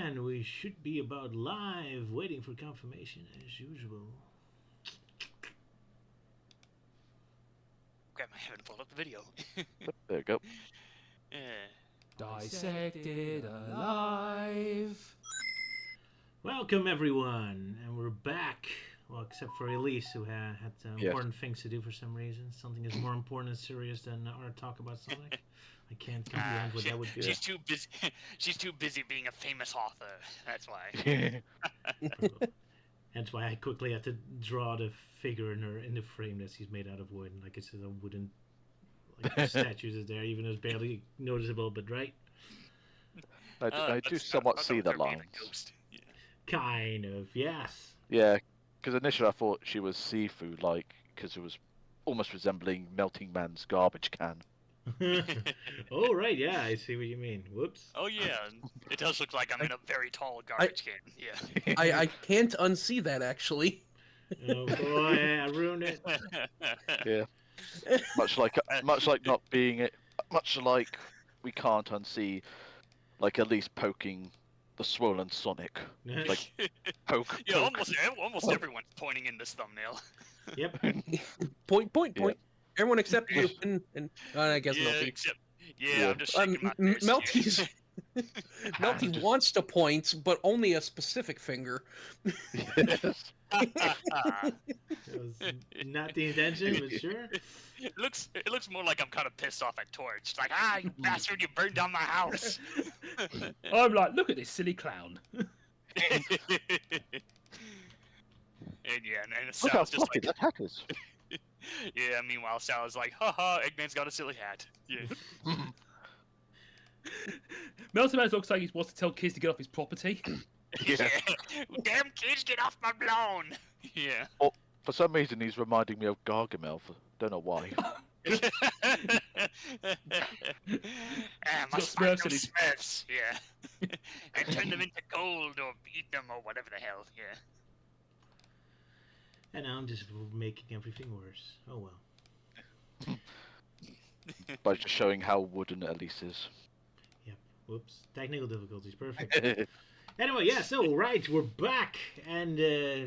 and we should be about live, waiting for confirmation as usual. Okay, I haven't pulled up the video. There you go. Yeah. Disected Alive. Welcome everyone, and we're back. Well, except for Elise, who had important things to do for some reason. Something is more important and serious than our talk about Sonic. I can't comprehend what that would be. She's too busy. She's too busy being a famous author. That's why. That's why I quickly had to draw the figure in the frame that she's made out of wood. Like it's a wooden statues is there, even though it's barely noticeable. But right, I do somewhat see the lines. Yeah. Kind of, yes. Yeah, because initially I thought she was seafood-like, because it was almost resembling Melting Man's garbage can. Oh right, yeah, I see what you mean. Whoops. Oh yeah, it does look like I'm in a very tall garbage can. Yeah. I can't unsee that actually. Oh boy, I ruined it. Yeah. Much like not being it. Much like we can't unsee, like at least poking the swollen Sonic. Like poke. Yeah, poke. almost everyone's pointing in this thumbnail. Yep. Point. Yeah. Everyone except you and I guess Yeah, Melty. except Yeah. I'm just shaking my fist. Melty's Melty wants to point, but only a specific finger. Yes. That was not the intention, but sure. It looks more like I'm kind of pissed off at Torch. It's like, you bastard, you burned down my house. I'm like, look at this silly clown. And yeah, and Look how Sal's just fluffy like, that hat is. yeah. Meanwhile, Sal's like, haha, Eggman's got a silly hat. Yeah. Melton Man looks like he wants to tell kids to get off his property. Yeah. Damn kids, get off my lawn. Yeah. Oh, for some reason he's reminding me of Gargamel. Don't know why. My got Spyro Smurfs in his- Smurfs, yeah. And turn them into gold or eat them or whatever the hell, yeah. And now I'm just making everything worse. Oh well. By just showing how wooden at least is. Yep. Whoops. Technical difficulties. Perfect. Anyway, yeah, so, right, we're back, and, yeah,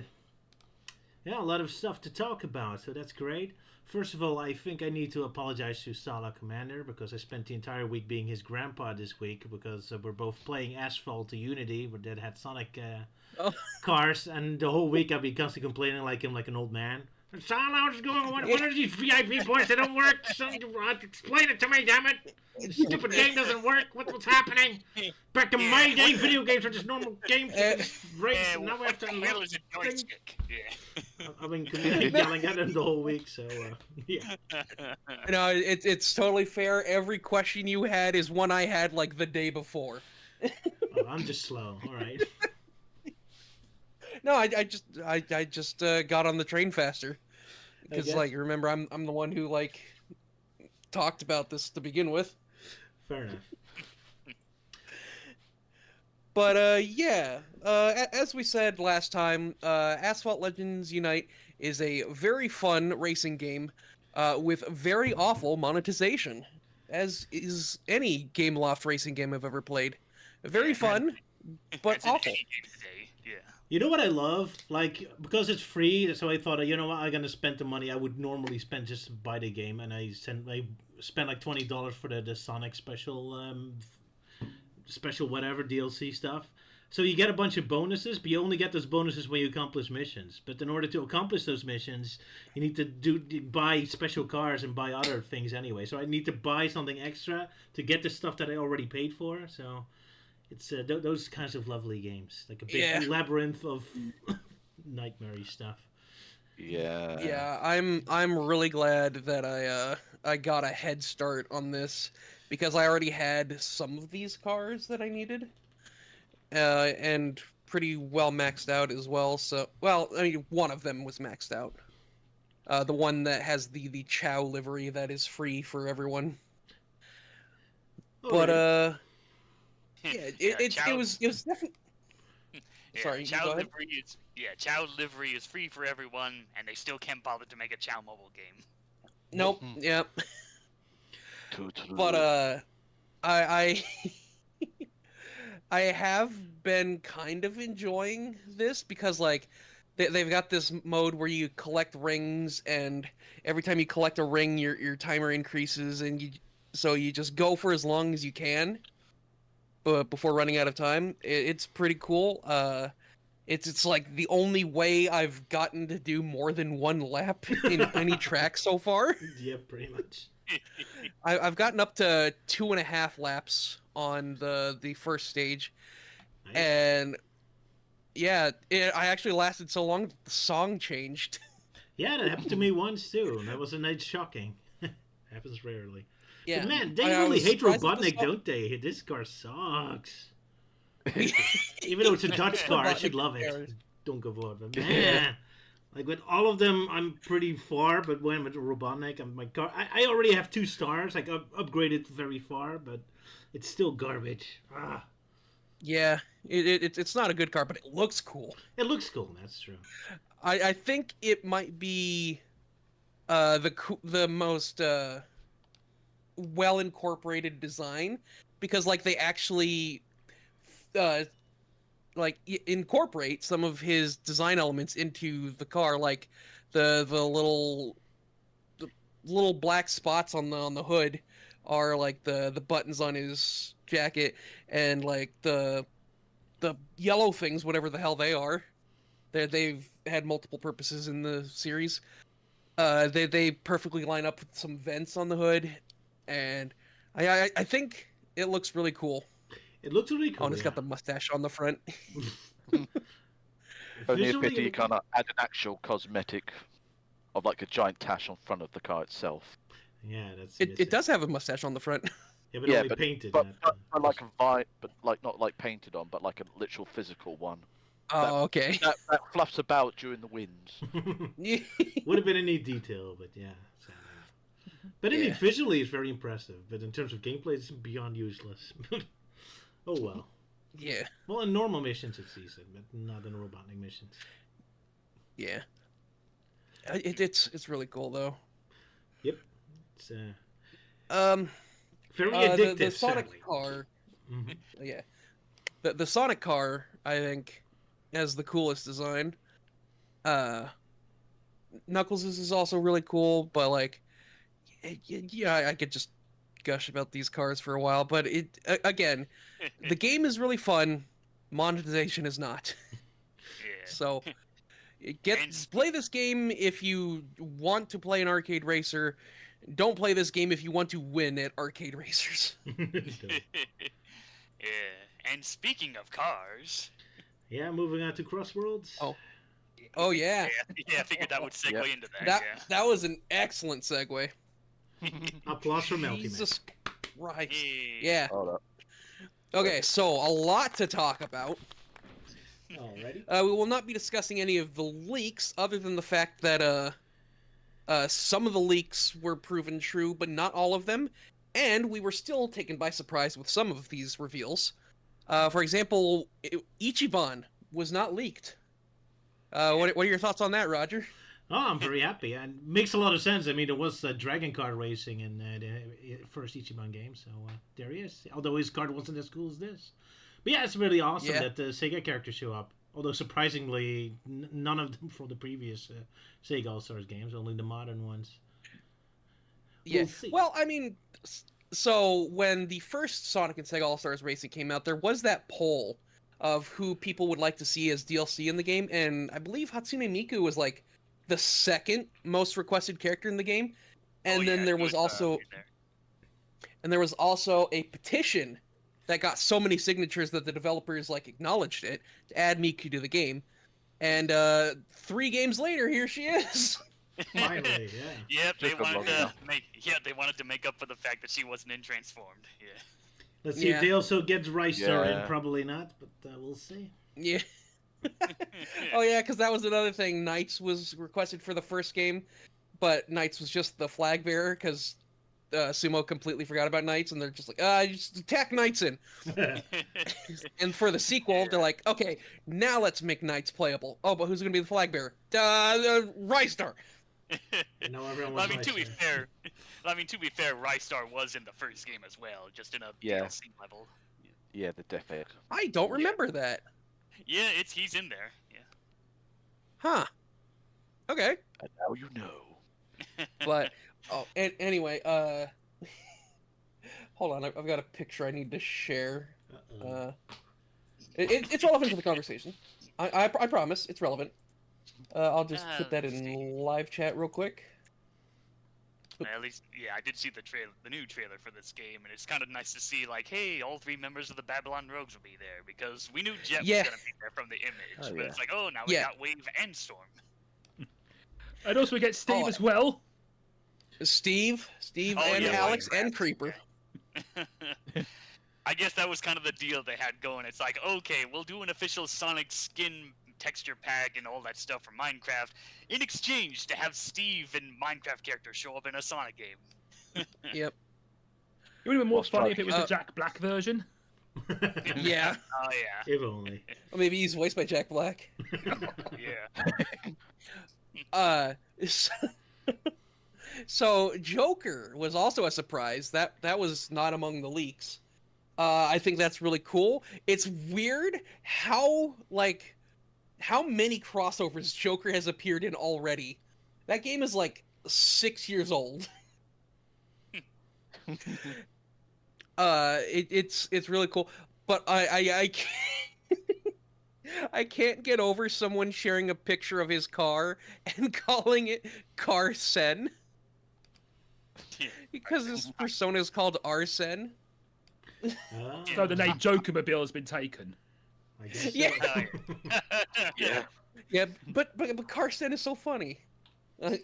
a lot of stuff to talk about, so that's great. First of all, I think I need to apologize to Sala Commander, because I spent the entire week being his grandpa this week, because we're both playing Asphalt Unity, that had Sonic cars, and the whole week I've been constantly complaining like him like an old man. Sala, what's going on? What are these VIP points that don't work? Explain it to me, damn it! This stupid game doesn't work. What's happening? Back to my day, video games are just normal games. Race, and now we have to. What the hell is a joystick? Yeah. I've been yelling at him the whole week, so yeah. No, it's totally fair. Every question you had is one I had like the day before. Oh, I'm just slow. All right. No, I just got on the train faster because guess. like remember I'm the one who like talked about this to begin with. Fair enough. But yeah, as we said last time, Asphalt Legends Unite is a very fun racing game with very awful monetization, as is any Gameloft racing game I've ever played. Very fun, but As in awful. any game today, yeah. You know what I love? Like, because it's free, so I thought, you know what, I'm gonna spend the money I would normally spend just to buy the game, and I spent like $20 for the Sonic special whatever DLC stuff. So you get a bunch of bonuses, but you only get those bonuses when you accomplish missions. But in order to accomplish those missions, you need to buy special cars and buy other things anyway. So I need to buy something extra to get the stuff that I already paid for. So it's those kinds of lovely games, like a big labyrinth of nightmare stuff. Yeah. Yeah, I'm really glad that I got a head start on this because I already had some of these cars that I needed, and pretty well maxed out as well. So, well, I mean, one of them was maxed out. The one that has the Chow livery that is free for everyone. But it was definitely. Yeah, Sorry, Chow go ahead. Chow livery is free for everyone, and they still can't bother to make a Chow mobile game. Nope. Yep. Totally. But I I have been kind of enjoying this because like they've got this mode where you collect rings, and every time you collect a ring, your timer increases, and you just go for as long as you can, but before running out of time. It's pretty cool. It's like the only way I've gotten to do more than one lap in any track so far. Yeah, pretty much. I've gotten up to 2.5 laps on the first stage, Nice. and yeah, I actually lasted so long that the song changed. Yeah, that happened to me once too. That was a night shocking. Happens rarely. Yeah, But man, they I really was hate surprised that the Robotnik, song- don't they? This car sucks. Even though it's a Dutch car, I should love it. Don't go for it, but man, like with all of them, I'm pretty far. But when I'm with Robotnik, my car, I already have 2 stars. Like upgraded very far, but it's still garbage. Ah, Yeah, it's not a good car, but it looks cool. it looks cool. That's true. I think it might be the most well incorporated design, because like they actually incorporate some of his design elements into the car, like the little black spots on the hood are like the buttons on his jacket, and like the yellow things, whatever the hell they are, they've had multiple purposes in the series. They perfectly line up with some vents on the hood, and I think it looks really cool. It looks really cool. Oh, and it's got the mustache on the front. Only a Visually, pity you can't add an actual cosmetic of like a giant tash on front of the car itself. Yeah, that's It does have a mustache on the front. Yeah, but Yeah, only but- painted. But, not- but like a but like not like painted on, but like a literal physical one. Oh, okay. That fluffs about during the winds. Would have been a neat detail, but yeah. Sad. But indeed, Yeah. visually it's very impressive. But in terms of gameplay, it's beyond useless. Oh well. Yeah, Well, in normal missions it's decent, but not in Robotnik missions. yeah. It's really cool though. It's very The addictive. Sonic sadly. car, Mhm. yeah. The Sonic car, I think, has the coolest design. Knuckles' is also really cool, but like, yeah, I could just gush about these cars for a while. But again, the game is really fun. Monetization is not. Yeah. So, And- play this game if you want to play an arcade racer. Don't play this game if you want to win at arcade racers. Yeah. And speaking of cars, Yeah, moving on to Crossworlds. Oh. Oh yeah, yeah, I figured that would segue Yep. into that. that was an excellent segue. Applause for Melty Man. Jesus Christ. Yeah. Yeah. Hold up. Okay, so a lot to talk about. Already? We will not be discussing any of the leaks, other than the fact that some of the leaks were proven true, but not all of them, and we were still taken by surprise with some of these reveals. For example, Ichiban was not leaked. What are your thoughts on that, Roger? Oh, I'm very happy. And makes a lot of sense. I mean, there was Dragon Card racing in the first Ichiban game, so there he is. Although his card wasn't as cool as this. But yeah, it's really awesome Yeah. that the Sega characters show up. Although surprisingly, none of them from the previous Sega All-Stars games, only the modern ones. Yeah. We'll see. Well, I mean, so when the first Sonic and Sega All-Stars Racing came out, there was that poll of who people would like to see as DLC in the game, and I believe Hatsune Miku was like the second most requested character in the game. And Oh, then yeah, there he was was, also there. a petition that got so many signatures that the developers like acknowledged it to add Miku to the game. And 3 games later, here she is. Finally, yeah. Yep, they Took 'em wanted long to enough. they wanted to make up for the fact that she wasn't in transformed. Yeah. Let's see Yeah. if they also get Rystar in. Yeah. Probably not, but we'll see. Yeah. Oh yeah, because that was another thing. Knights was requested for the first game, but Knights was just the flag bearer because Sumo completely forgot about Knights, and they're just like, just attack Knights in. And for the sequel, they're like, okay, now let's make Knights playable. Oh, but who's gonna be the flag bearer? Rystar. No, everyone Well, was I mean, to be Rystar. fair, Rystar was in the first game as well, just in a Yeah. DLC level. Yeah, the death egg. I don't remember that. Yeah, he's in there. Yeah. Huh. Okay. And now you know. But anyway, hold on. I've got a picture I need to share. Uh-oh. It's relevant to the conversation. I promise it's relevant. I'll just put that let's in live chat real quick. At least, yeah, I did see the new trailer for this game, and it's kind of nice to see, like, hey, all 3 members of the Babylon Rogues will be there, because we knew Jet was gonna be there from the image, Oh, but yeah. it's like, oh, now we got Wave and Storm. And also we get Steve Oh. as well. Steve, Oh, and yeah, Alex, Minecraft, and Creeper. I guess that was kind of the deal they had going. It's like, okay, we'll do an official Sonic skin texture pack and all that stuff for Minecraft in exchange to have Steve and Minecraft characters show up in a Sonic game. Yep. It would have been more What's funny right? if it was the Jack Black version. Yeah. Oh, yeah. If only. Or maybe he's voiced by Jack Black. Yeah. So Joker was also a surprise. That was not among the leaks. I think that's really cool. It's weird how many crossovers Joker has appeared in already. That game is like 6 years old. It's really cool. But I can't, I can't get over someone sharing a picture of his car and calling it Carsen. Because his persona is called Arsene. Ah, So the name Jokermobile has been taken. I guess so. Yeah. Yeah. Yeah, but Carsen is so funny. Yeah.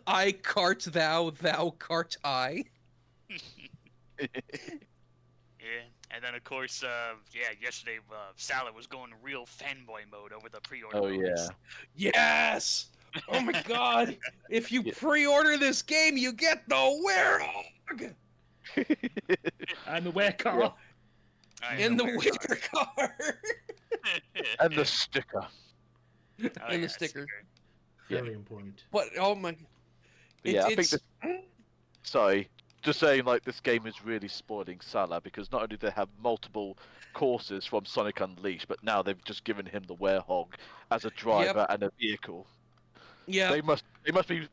I cart thou, thou cart I. Yeah, and then of course, yesterday Sala was going real fanboy mode over the pre-order. Oh bonus. yeah. Yes! Oh my god! If you pre-order this game, you get the werehog! And the wear car. In the winter car! And the sticker. And the sticker. Very important. But, oh my... Yeah, I think sorry, just saying, like, this game is really spoiling Sala, because not only do they have multiple courses from Sonic Unleashed, but now they've just given him the werehog as a driver and a vehicle. Yeah. They must be,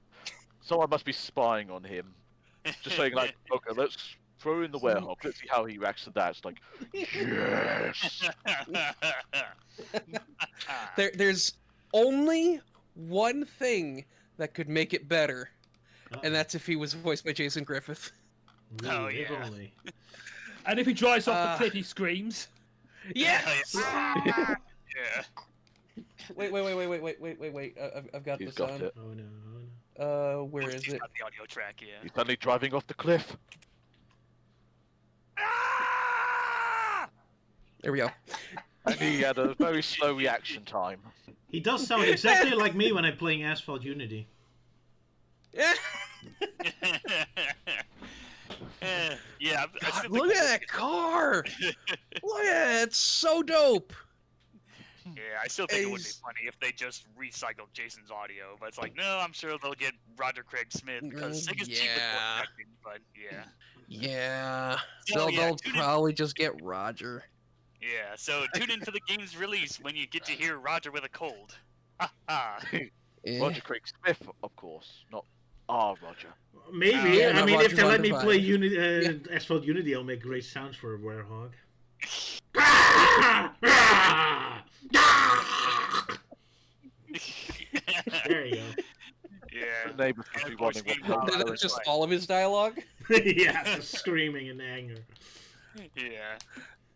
someone must be spying on him. Just saying, like, okay, let's throw in the werehog, let's see how he reacts to that. It's like, yes! There's only one thing that could make it better, and that's if he was voiced by Jason Griffith. Ooh, Oh, if yeah. only. And if he drives off the cliff, he screams. Yes! Yeah. Wait. I've got He's this got on. it. Oh no, oh no. Where is He's it? got the audio track, yeah. He's suddenly driving off the cliff. There we go. And he had a very slow reaction time. He does sound exactly like me when I'm playing Asphalt Unity. Yeah, I still Look think at that car! Look at it, it's so dope! Yeah, I still think it would be He's- funny if they just recycled Jason's audio, but it's like, no, I'm sure they'll get Roger Craig Smith because Sega's cheap with Yeah. voice acting, but yeah. Yeah. So, yeah, They'll tune in- probably just get Roger. Yeah, so tune in for the game's release when you get to hear Roger with a cold. Ha ha. Eh. Roger Craig Smith, of course, not R. Roger. Maybe. Yeah, I not mean, if Roger they let me Van play Divide. Asphalt Unity, I'll make great sounds for a werehog. There you go. Yeah. The neighbors must And be of course, wondering what meanwhile, the hell That's is just like- all of his dialogue? Yeah, screaming in anger. Yeah.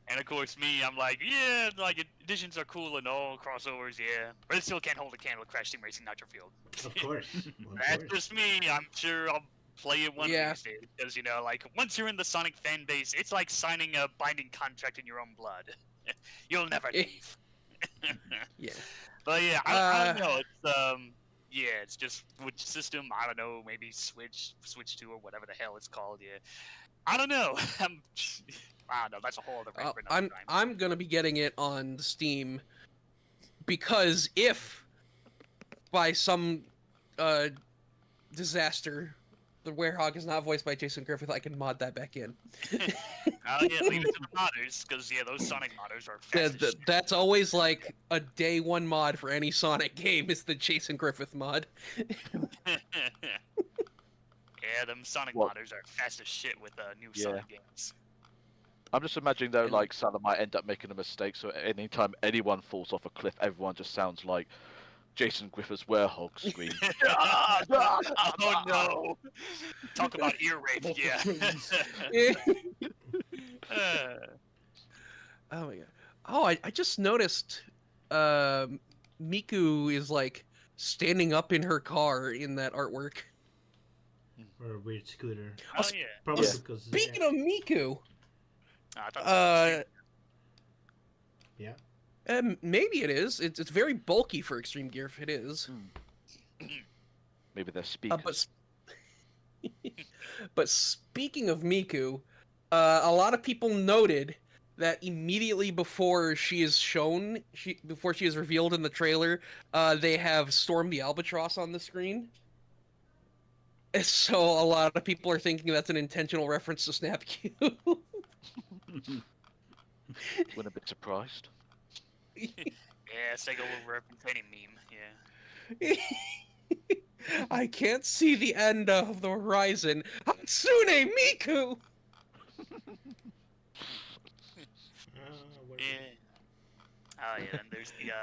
And of course, me, I'm like, yeah, like editions are cool and all, crossovers, yeah, but it still can't hold a candle to Crash Team Racing Nitro Field. Of course. Of That's course. just me. I'm sure I'll play it one Yeah. of these days because you know, like once you're in the Sonic fan base, it's like signing a binding contract in your own blood. You'll never leave. Yeah. But yeah, I don't know. It's yeah, it's just which system? I don't know. Maybe Switch 2 or whatever the hell it's called. Yeah, I don't know. I don't know. That's a whole other rant for another time. I'm gonna be getting it on Steam because if by some disaster the Werehog is not voiced by Jason Griffith, I can mod that back in. Oh yeah, leave it to the modders, because yeah, those Sonic modders are fast as shit. That's always like a day one mod for any Sonic game is the Jason Griffith mod. Yeah, them Sonic What? modders are fast as shit with new Yeah. Sonic games. I'm just imagining though, like Sala might end up making a mistake, so anytime anyone falls off a cliff, everyone just sounds like Jason Griffith's werehog scream. Oh no! Talk about ear rape, yeah. Oh my god. Oh, I just noticed Miku is like standing up in her car in that artwork. Or a weird scooter. Oh yeah. Probably Yeah. because. Speaking of Miku, I thought it was Yeah. maybe it is. It's very bulky for Extreme Gear if it is. Maybe they're speakers. But speaking of Miku, a lot of people noted that immediately before she is shown, before she is revealed in the trailer, they have Storm the Albatross on the screen. So a lot of people are thinking that's an intentional reference to Snap Q. Wouldn't a bit surprised. yeah, Sega will representing meme, yeah. I can't see the end of the horizon. Hatsune Miku! Yeah. Oh yeah, and there's the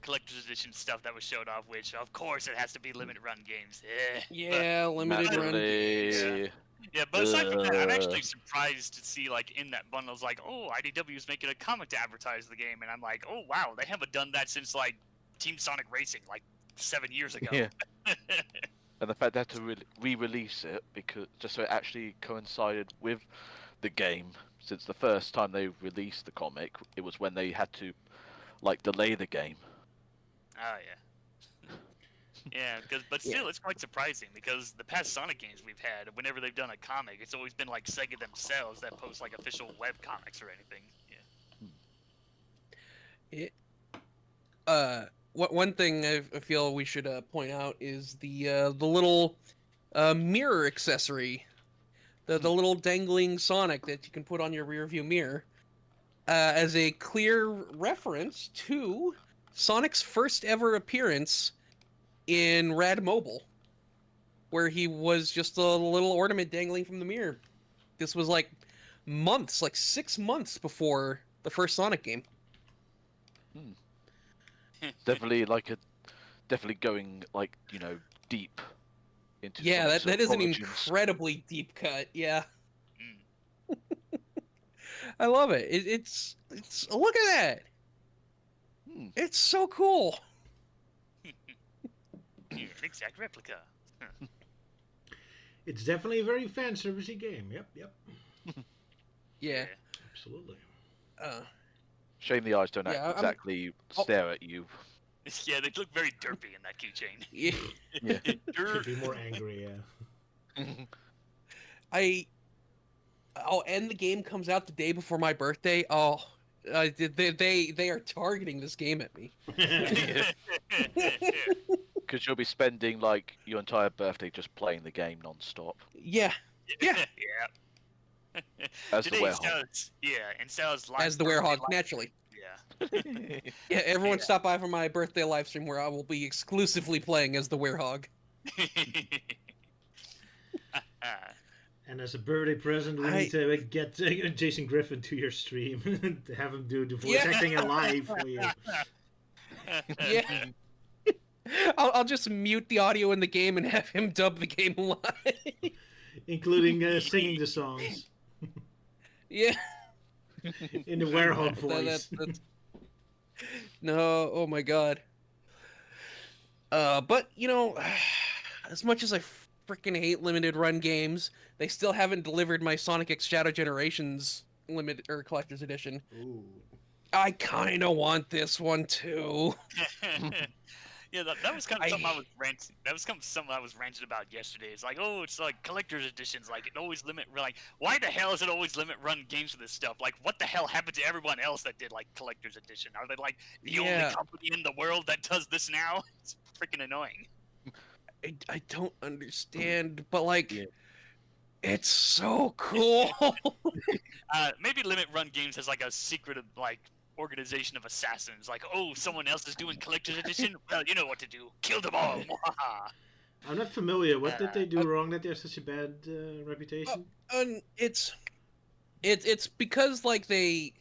collector's edition stuff that was showed off, which of course it has to be limited run games. Yeah, limited run. Naturally. Yeah, but aside from that, I'm actually surprised to see like in that bundle, it's like, oh, IDW is making a comic to advertise the game, and I'm like, oh wow, they haven't done that since like Team Sonic Racing like 7 years ago. Yeah. And the fact they had to re-release it because just so it actually coincided with the game, since the first time they released the comic, it was when they had to like delay the game. Oh yeah. Yeah, but still, it's quite surprising because the past Sonic games we've had, whenever they've done a comic, it's always been like Sega themselves that post like official web comics or anything. Yeah. One thing I feel we should point out is the little mirror accessory, the little dangling Sonic that you can put on your rear view mirror, as a clear reference to Sonic's first ever appearance in Rad Mobile, where he was just a little ornament dangling from the mirror. This was like months, like 6 months before the first Sonic game. Definitely definitely going like, you know, deep into. Yeah, Sonic's that is an origins. incredibly deep cut. Yeah. Mm. I love it. It's look at that. It's so cool. Yeah, an exact replica. It's definitely a very fan servicey game. Yep. Yeah. Absolutely. Shame the eyes don't Yeah, exactly stare at you. Yeah, they look very derpy in that keychain. Yeah. Yeah. Should be more angry, yeah. And the game comes out the day before my birthday. Oh, they are targeting this game at me. Because you'll be spending like your entire birthday just playing the game non-stop. Yeah. Yeah. Yeah. As the Today's werehog. Sal's, yeah, and Sal's live As the birthday werehog, live- naturally. Yeah. Yeah, everyone Yeah. stop by for my birthday live stream where I will be exclusively playing as the werehog. And as a birthday present, we need to get Jason Griffin to your stream to have him do the voice acting alive for you, Yeah. I'll just mute the audio in the game and have him dub the game live. including singing the songs Yeah. in the werehog voice. No, oh my god. But you know, as much as I freaking hate limited run games, they still haven't delivered my Sonic X Shadow Generations limited or collector's edition. Ooh. I kind of want this one too. Yeah, that was kind of something I was ranting. That was kind of something I was ranting about yesterday. It's like, oh, it's like collector's editions. Like, it always limit. Like, why the hell is it always limit run games for this stuff? Like, what the hell happened to everyone else that did like collector's edition? Are they like the only company in the world that does this now? It's freaking annoying. I don't understand, but like, Yeah. it's so cool. Maybe Limit Run Games has like a secret of like organization of assassins. Like, oh, someone else is doing collector's edition. Well, you know what to do. Kill them all. Mwahaha. I'm not familiar. What did they do wrong that they have such a bad reputation? And it's because like they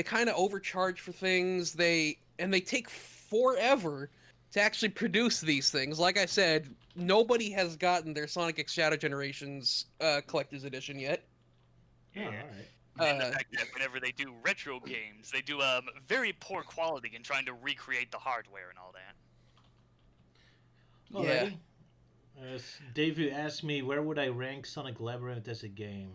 kind of overcharge for things. They take forever to actually produce these things. Like I said, nobody has gotten their Sonic X Shadow Generations collector's edition yet. Oh, Yeah. all right. And the fact that whenever they do retro games, they do very poor quality in trying to recreate the hardware and all that. Yeah. Alrighty. David asked me, where would I rank Sonic Labyrinth as a game?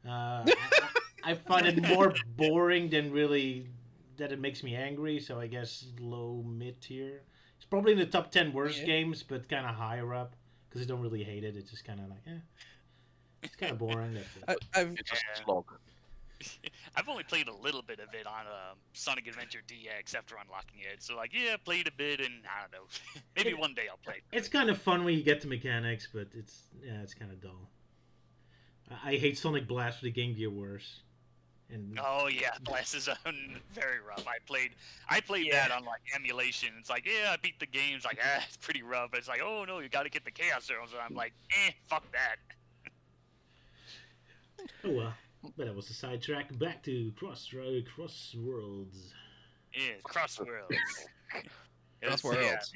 I find it more boring than really that it makes me angry, so I guess low mid tier. It's probably in the top 10 worst games, but kind of higher up because I don't really hate it. It's just kind of like, it's kind of boring. That's it. It's just a slog. I've only played a little bit of it on Sonic Adventure DX after unlocking it. So like, yeah, played a bit, and I don't know. Maybe one day I'll play. It's kind of fun when you get the mechanics, but it's kind of dull. I hate Sonic Blast for the Game Gear worse. And Oh yeah, Blast is very rough. I played that on like emulation. It's like, yeah, I beat the games. Like, it's pretty rough. But it's like, oh no, you got to get the Chaos Zones. And I'm like, fuck that. oh well. But that was a sidetrack. Back to Crossworlds. Yeah, Crossworlds. Crossworlds.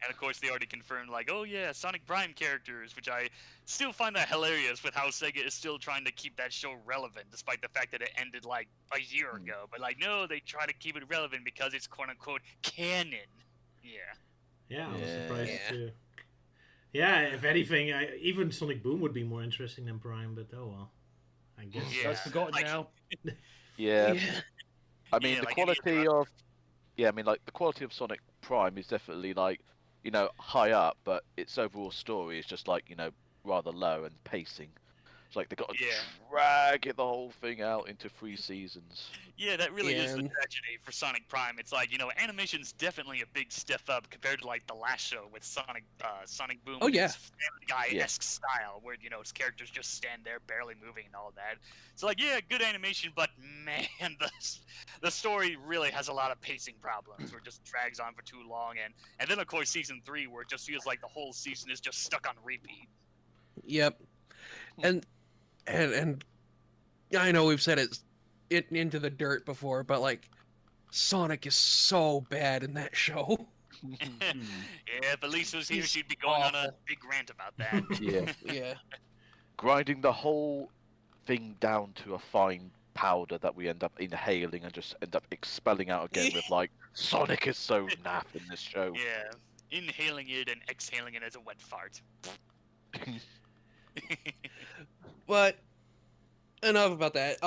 And of course, they already confirmed, like, oh yeah, Sonic Prime characters, which I still find that hilarious with how Sega is still trying to keep that show relevant, despite the fact that it ended like a year ago. But like, no, they try to keep it relevant because it's quote unquote canon. Yeah. Yeah, I was surprised too. Yeah, if anything, even Sonic Boom would be more interesting than Prime, but oh well. I guess. Yeah. That's forgotten like- now. Yeah. I mean, Yeah, the like quality of... Yeah, I mean, like, the quality of Sonic Prime is definitely, like, you know, high up, but its overall story is just, like, you know, rather low and pacing. It's like they've got to Yeah. drag the whole thing out into 3 seasons. Yeah, that really is the And- tragedy for Sonic Prime. It's like, you know, animation's definitely a big step up compared to like the last show with Sonic Boom. Oh, with yeah. his Family Guy-esque style, where you know his characters just stand there barely moving and all that. So like, yeah, good animation, but man, the story really has a lot of pacing problems, where it just drags on for too long, and then of course season 3, where it just feels like the whole season is just stuck on repeat. Yep. And I know we've said it into the dirt before, but like Sonic is so bad in that show. Yeah, if Elise was here, He's she'd be going on a awful. big rant about that. Yeah. Yeah. Grinding the whole thing down to a fine powder that we end up inhaling and just end up expelling out again with, like, Sonic is so naff in this show. Yeah, inhaling it and exhaling it as a wet fart. But enough about that.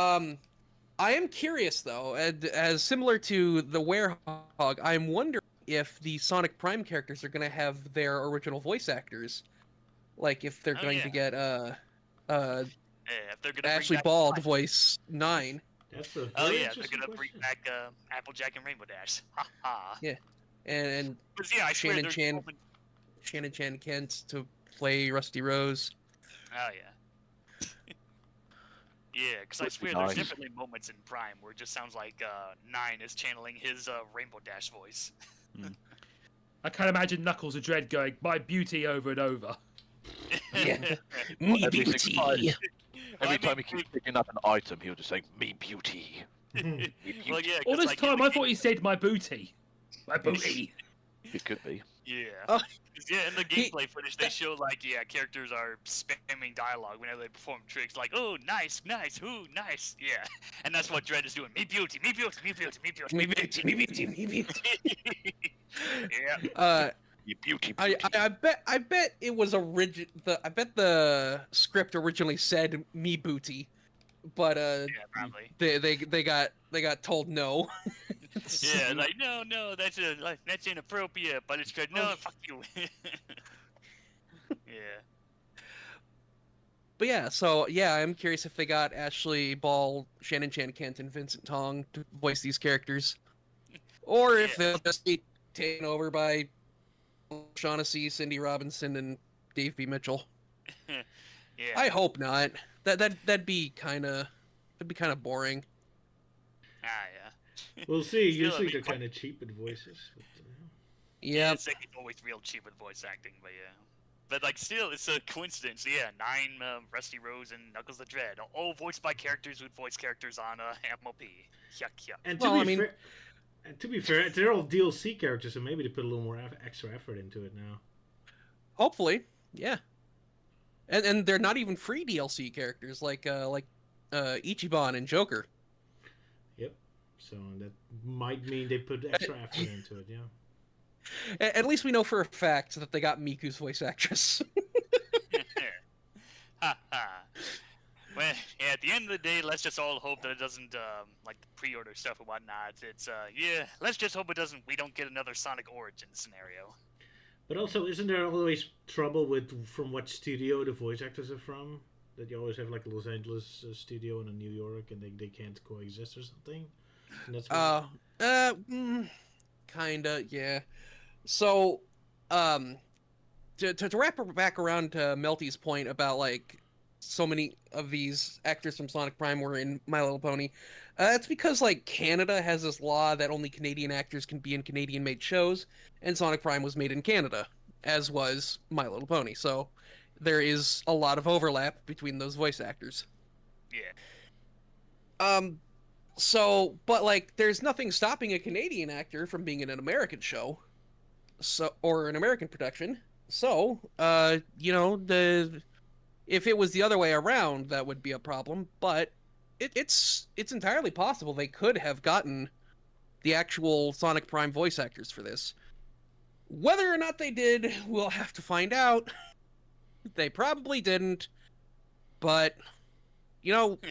I am curious though, as similar to the Werehog, I'm wondering if the Sonic Prime characters are going to have their original voice actors, like if they're Oh, going yeah. to get Yeah, if they're gonna Ashley bring back Ball to Spike- voice 9. That's a very Oh yeah, they're interesting gonna bring question. back Applejack and Rainbow Dash. Ha ha. and But yeah, I swear Shannon there's Chan. moments- Shannon Chan Kent to play Rusty Rose. Oh yeah. Yeah, because I Would be swear nice. there's definitely moments in Prime where it just sounds like Nine is channeling his Rainbow Dash voice. I can't imagine Knuckles or Dread going, "My beauty" over and over. Yeah. Me Every beauty. single time. Well, Every I time mean, he keeps picking up an item, he'll just say, "Me beauty." Me beauty. well, yeah, All 'cause, this like, in time, the I thought game- he said, "My booty." My booty. It could be. Yeah. Oh. 'Cause, yeah, in the He- gameplay footage, they show like, yeah, characters are spamming dialogue whenever they perform tricks, like, "Oh, nice, nice, ooh, nice," yeah, and that's what Dread is doing. Me beauty, me beauty, me beauty, me beauty, Me beauty. Me beauty. Me beauty. Yeah. Me beauty. I bet it was I bet the script originally said me booty, but Yeah, probably. they got told no. Yeah, like, no, that's inappropriate, but it's good. No, Oh. fuck you. Yeah. But yeah, so yeah, I'm curious if they got Ashley Ball, Shannon Chan Kent, and Vincent Tong to voice these characters, or if Yeah. they'll just be taken over by Shaughnessy, Cindy Robinson, and Dave B. Mitchell. Yeah. I hope not. That'd be kind of boring. Yeah. We'll see. Still, Usually I they're mean, kind of cheap with voices. But, Yeah. It's like always real cheap with voice acting, but yeah. But like, still, it's a coincidence. Yeah, 9 Rusty Rose and Knuckles the Dread, all voiced by characters with voice characters on MOP. Yuck, yuck. And Well, to be fair, they're all DLC characters, so maybe they put a little more extra effort into it now. Hopefully, yeah. And they're not even free DLC characters like Ichiban and Joker. Yep. So that might mean they put extra effort into it. Yeah. At least we know for a fact that they got Miku's voice actress. Ha ha. Well, yeah, at the end of the day, let's just all hope that it doesn't, like, pre-order stuff and whatnot. It's, yeah, let's just hope we don't get another Sonic Origin scenario. But also, isn't there always trouble with from what studio the voice actors are from? That you always have like a Los Angeles studio and a New York, and they can't coexist or something. And that's Kinda, yeah. So, to wrap it back around to Melty's point about like so many of these actors from Sonic Prime were in My Little Pony, it's because like Canada has this law that only Canadian actors can be in Canadian-made shows, and Sonic Prime was made in Canada, as was My Little Pony. So there is a lot of overlap between those voice actors. Yeah. So, but like, there's nothing stopping a Canadian actor from being in an American show, or an American production. So, if it was the other way around, that would be a problem. But it's entirely possible they could have gotten the actual Sonic Prime voice actors for this. Whether or not they did, we'll have to find out. They probably didn't, but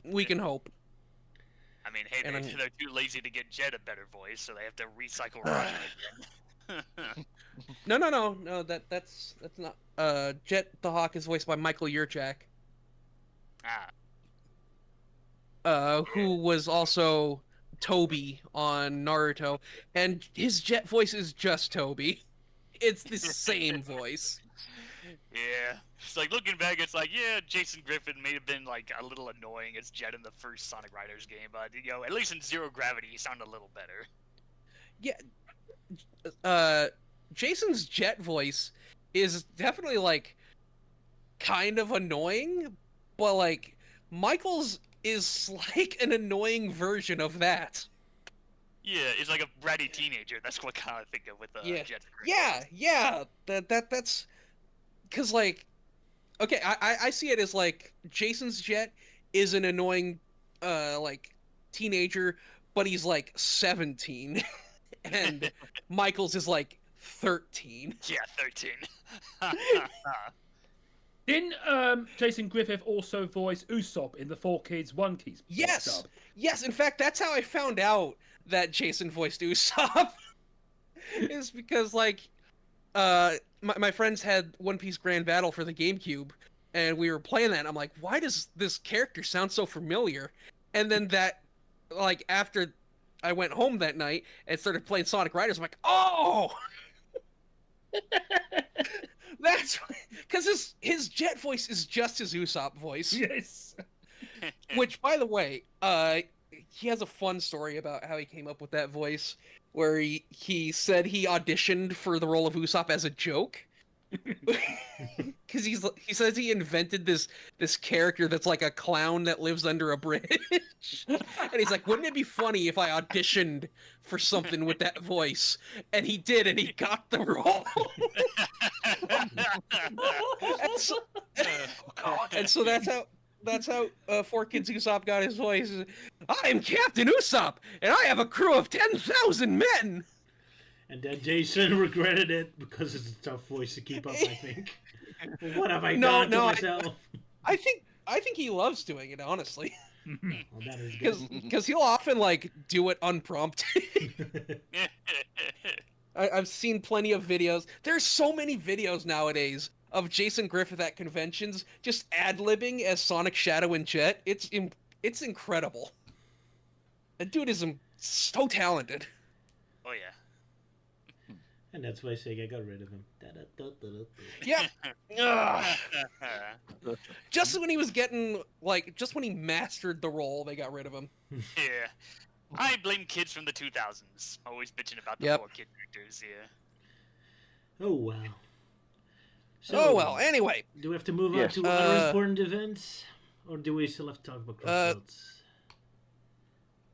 we can hope. I mean, hey, they're too lazy to get Jet a better voice, so they have to recycle Roger again. No. That's not. Jet the Hawk is voiced by Michael Yurchak. Who was also Toby on Naruto, and his Jet voice is just Toby. It's the same voice. Yeah. It's like, looking back, it's like, yeah, Jason Griffin may have been, like, a little annoying as Jet in the first Sonic Riders game, but, at least in Zero Gravity, he sounded a little better. Yeah. Jason's Jet voice is definitely, like, kind of annoying, but, like, Michael's is, like, an annoying version of that. Yeah, it's like a bratty teenager. That's what I kind of think of with Jet. Yeah. That's... Because, like... Okay, I see it as, like, Jason's Jet is an annoying, like, teenager, but he's, like, 17. And Michael's is, like, 13. Yeah, 13. Didn't Jason Griffith also voice Usopp in the 4Kids 1Kids Yes! dub? Yes, in fact, that's how I found out that Jason voiced Usopp. Is because, like, my friends had One Piece Grand Battle for the GameCube, and we were playing that, and I'm like, why does this character sound so familiar? And then after I went home that night and started playing Sonic Riders, I'm like, oh! That's because his Jet voice is just his Usopp voice. Yes. Which, by the way, he has a fun story about how he came up with that voice, where he said he auditioned for the role of Usopp as a joke. Because he says he invented this character that's like a clown that lives under a bridge. And he's like, wouldn't it be funny if I auditioned for something with that voice? And he did, and he got the role. and so that's how 4Kids Usopp got his voice. I am Captain Usopp, and I have a crew of 10,000 men. And then Jason regretted it because it's a tough voice to keep up, I think. What have I done to myself? I think he loves doing it, honestly. Well, that is good. Because he'll often, like, do it unprompted. I've seen plenty of videos. There's so many videos nowadays of Jason Griffith at conventions just ad-libbing as Sonic, Shadow, and Jet. It's incredible. That dude is so talented. Oh, yeah. And that's why Sega got rid of him. Yep. Ugh. Just when he was getting, like, just when he mastered the role, they got rid of him. Yeah. I blame kids from the 2000s. Always bitching about the Yep. poor kid characters, yeah. Oh, wow. So, Oh, well, anyway. do we have to move on Yes. to other important events? Or do we still have to talk about Crossroads?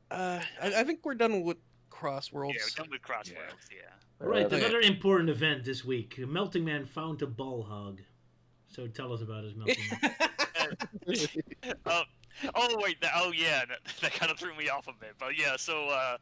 I think we're done with Crossworlds. Yeah, we're done with Crossworlds, yeah. Alright, Okay. another important event this week. Melting Man found a ball hog. So tell us about his Melting Man. Oh wait, that kind of threw me off a bit. But yeah, so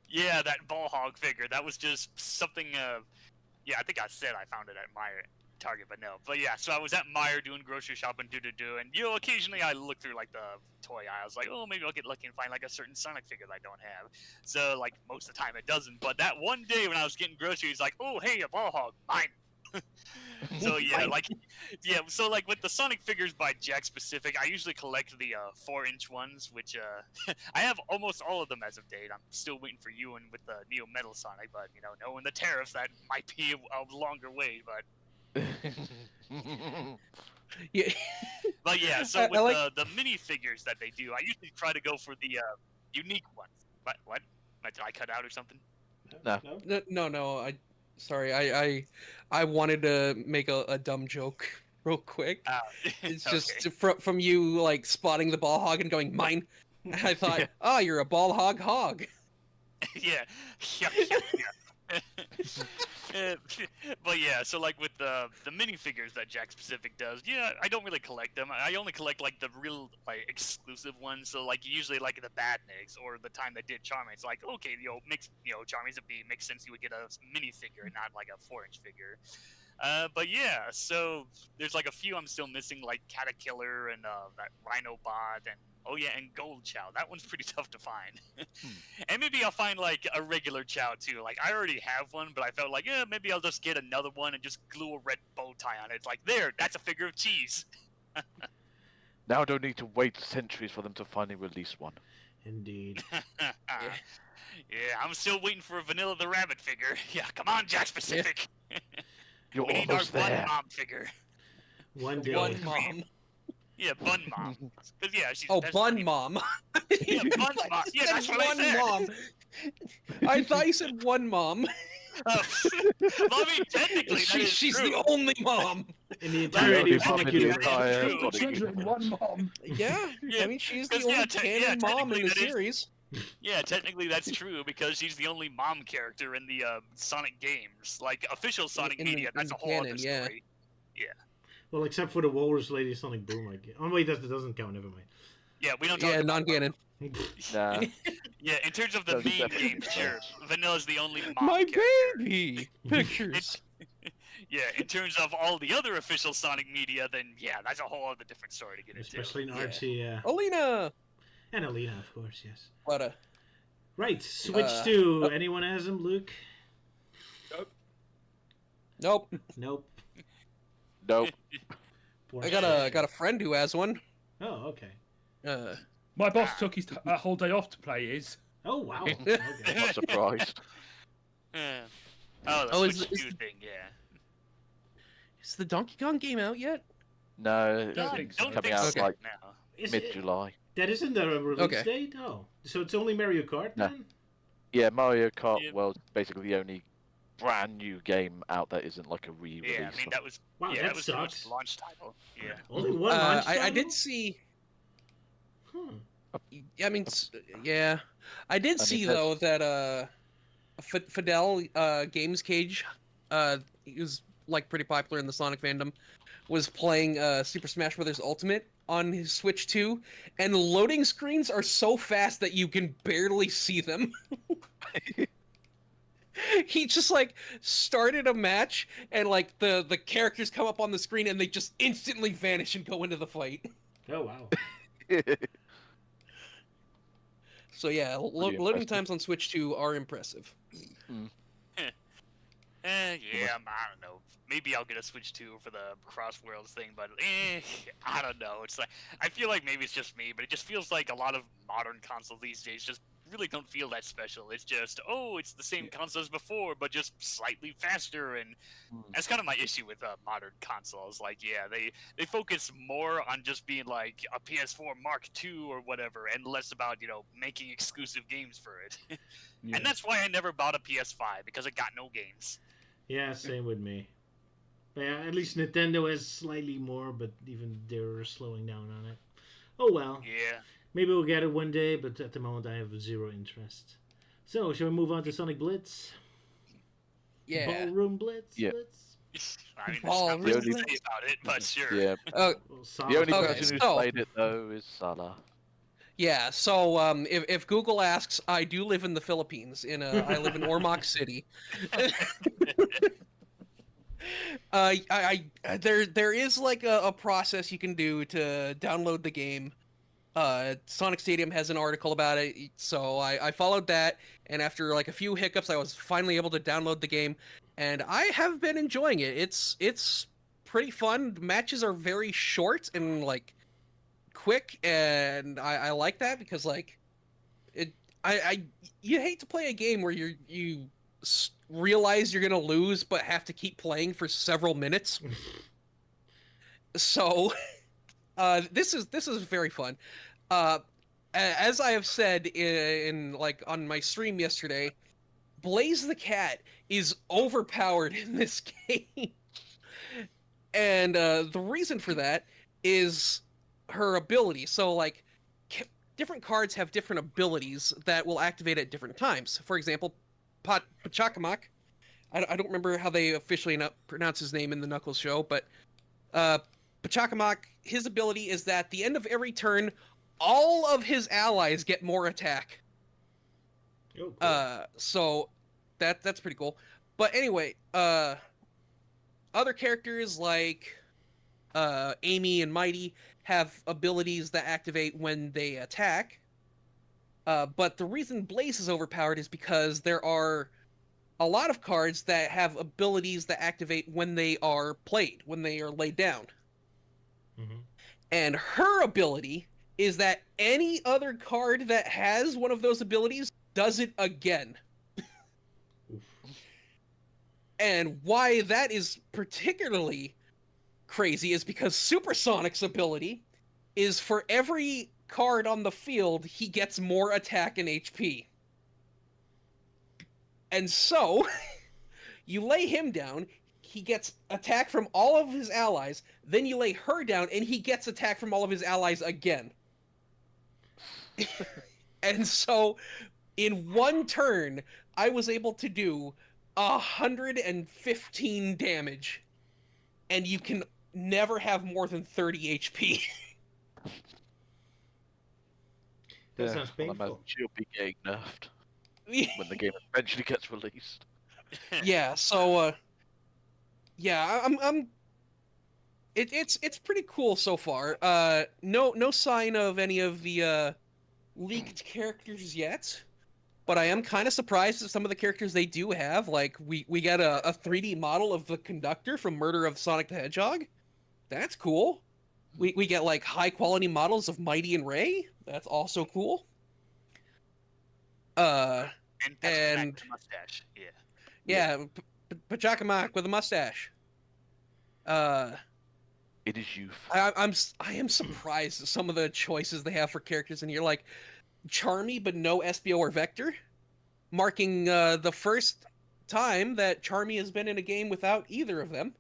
yeah, that ball hog figure, that was just something. Yeah, I think I said I found it at Meyer Target, but no. But yeah, so I was at Meyer doing grocery shopping, and occasionally I look through like the toy aisles, like, oh, maybe I'll get lucky and find like a certain Sonic figure that I don't have. So like most of the time it doesn't. But that one day when I was getting groceries, like, oh hey, a ball hog, mine. So yeah, so like with the Sonic figures by Jack Specific, I usually collect the 4-inch ones, which I have almost all of them as of date. I'm still waiting for Euan with the Neo Metal Sonic, but knowing the tariffs, that might be a longer wait. But Yeah. but yeah, so I with like- the mini figures that they do, I usually try to go for the unique ones. What? Did I cut out or something? No. No. Sorry. I wanted to make a dumb joke real quick. It's just from you like spotting the ball hog and going mine. I thought, oh, you're a ball hog. Yeah. But yeah, so like with the minifigures that Jack Specific does, yeah, I don't really collect them. I only collect like the real like exclusive ones. So like usually like the Badniks or the time they did Charmy, it's like okay, Charmy's a B, makes sense you would get a minifigure and not like a 4-inch figure. But yeah, so there's like a few I'm still missing, like Caterkiller and that Rhinobot and and Gold Chow. That one's pretty tough to find. And maybe I'll find like a regular Chow too. Like I already have one, but I felt like maybe I'll just get another one and just glue a red bow tie on it. It's like that's a figure of cheese. Now I don't need to wait centuries for them to finally release one. Indeed. Yeah, I'm still waiting for a Vanilla the Rabbit figure. Yeah, come on, Jack Specific. You're We need our almost Bun there. Mom figure. One day. Bun mom. Yeah, Bun Mom. 'Cause, yeah, that's Bun pretty- mom. Yeah, Bun Mom. Yeah, that's what I said. Mom. I thought you said one mom. Well, I mean, technically, that is She's true. the only mom. In the Yeah, entirety of they Sonic funded the Universe. entire True. Sonic Children, universe. one mom. Yeah, Yeah, I mean she's the 'cause, only yeah, canon mom technically in the that is- series. Yeah, technically that's true because she's the only mom character in the Sonic games. Like official Sonic In the- media, in that's the a whole canon, other yeah. story. Well, except for the Walrus Lady Sonic Boom, I guess. Oh, wait, that doesn't count. Never mind. Yeah, we don't talk Yeah, about non-canon. Nah. Yeah, in terms of the Doesn't main definitely game, count. sure, Vanilla's the only mom My character. baby pictures. Yeah, in terms of all the other official Sonic media, then yeah, that's a whole other different story to get into. Especially in Archie, Alina. and Alina, of course, yes. What a. Right, switch to... oh. Anyone has him, Luke? Nope. Nope. Nope. Poor I got a friend who has one. Oh, okay. My boss took his a whole day off to play his. Oh, wow. Okay. Not surprised. Yeah. Oh, the Oh, Switch is 2 thing, yeah. Is the Donkey Kong game out yet? No, Don't it's think so. coming think out so. like No. Is it, mid-July. that isn't the release Okay. date? Oh. So it's only Mario Kart, No. then? Yeah, Mario Kart Yeah. World's basically the only brand new game out that isn't like a re-release. Yeah, I mean that was Wow, yeah, that that was pretty much sucks. the launch title. Yeah. Only one launch I title? did see. Hmm. I mean, yeah, I did I see mean, though that Fidel Games Cage, he was like pretty popular in the Sonic fandom, was playing Super Smash Bros. Ultimate on his Switch 2, and the loading screens are so fast that you can barely see them. He just like started a match, and like the characters come up on the screen, and they just instantly vanish and go into the fight. Oh, wow. So yeah, loading impressive. times on Switch 2 are impressive. Yeah, I don't know. Maybe I'll get a Switch 2 for the Cross Worlds thing, but I don't know. It's like I feel like maybe it's just me, but it just feels like a lot of modern consoles these days just really don't feel that special. It's just, oh, it's the same console as before, but just slightly faster. And that's kind of my issue with modern consoles. Like, yeah, they focus more on just being like a PS4 Mark II or whatever, and less about making exclusive games for it. Yeah. And that's why I never bought a PS5, because it got no games. Yeah, same with me. But yeah, at least Nintendo has slightly more, but even they're slowing down on it. Oh well. Yeah. Maybe we'll get it one day, but at the moment I have zero interest. So, shall we move on to Sonic Blitz? Yeah. Ballroom Blitz? Yeah. Blitz? I mean, Oh, there's not much to really? say about it, but sure. Yeah. Well, The only Okay, person who's so- played it though is Sala. Yeah, so if Google asks, I do live in the Philippines. I live in Ormoc City. There is like a process you can do to download the game. Sonic Stadium has an article about it, so I followed that, and after like a few hiccups, I was finally able to download the game, and I have been enjoying it. It's pretty fun. Matches are very short and like quick, and I like that because like you hate to play a game where you realize you're gonna lose but have to keep playing for several minutes. So this is very fun. As I have said in like on my stream yesterday, Blaze the Cat is overpowered in this game, and the reason for that is her ability. So like different cards have different abilities that will activate at different times. For example, Pachacamac, I don't remember how they officially pronounce his name in the Knuckles show, but Pachacamac, his ability is that at the end of every turn, all of his allies get more attack. Oh, cool. So that's pretty cool. But anyway, other characters like Amy and Mighty have abilities that activate when they attack. But the reason Blaze is overpowered is because there are a lot of cards that have abilities that activate when they are played, when they are laid down. Mm-hmm. And her ability is that any other card that has one of those abilities does it again. And why that is particularly crazy is because Supersonic's ability is for every card on the field, he gets more attack and HP. And so, you lay him down, he gets attack from all of his allies, then you lay her down, and he gets attack from all of his allies again. And so, in one turn, I was able to do 115 damage, and you can never have more than 30 HP. That sounds Well, I painful. imagine she'll be getting nerfed when the game eventually gets released. Yeah, so yeah, it's pretty cool so far. No sign of any of the leaked characters yet, but I am kind of surprised at some of the characters they do have. Like we got a 3D model of the conductor from Murder of Sonic the Hedgehog. That's cool. We get like high quality models of Mighty and Ray. That's also cool. And And- the mustache. Yeah. Yeah, Pachacamac with a mustache. It is youth. I am surprised at some of the choices they have for characters in here, like Charmy but no SBO or Vector, marking the first time that Charmy has been in a game without either of them.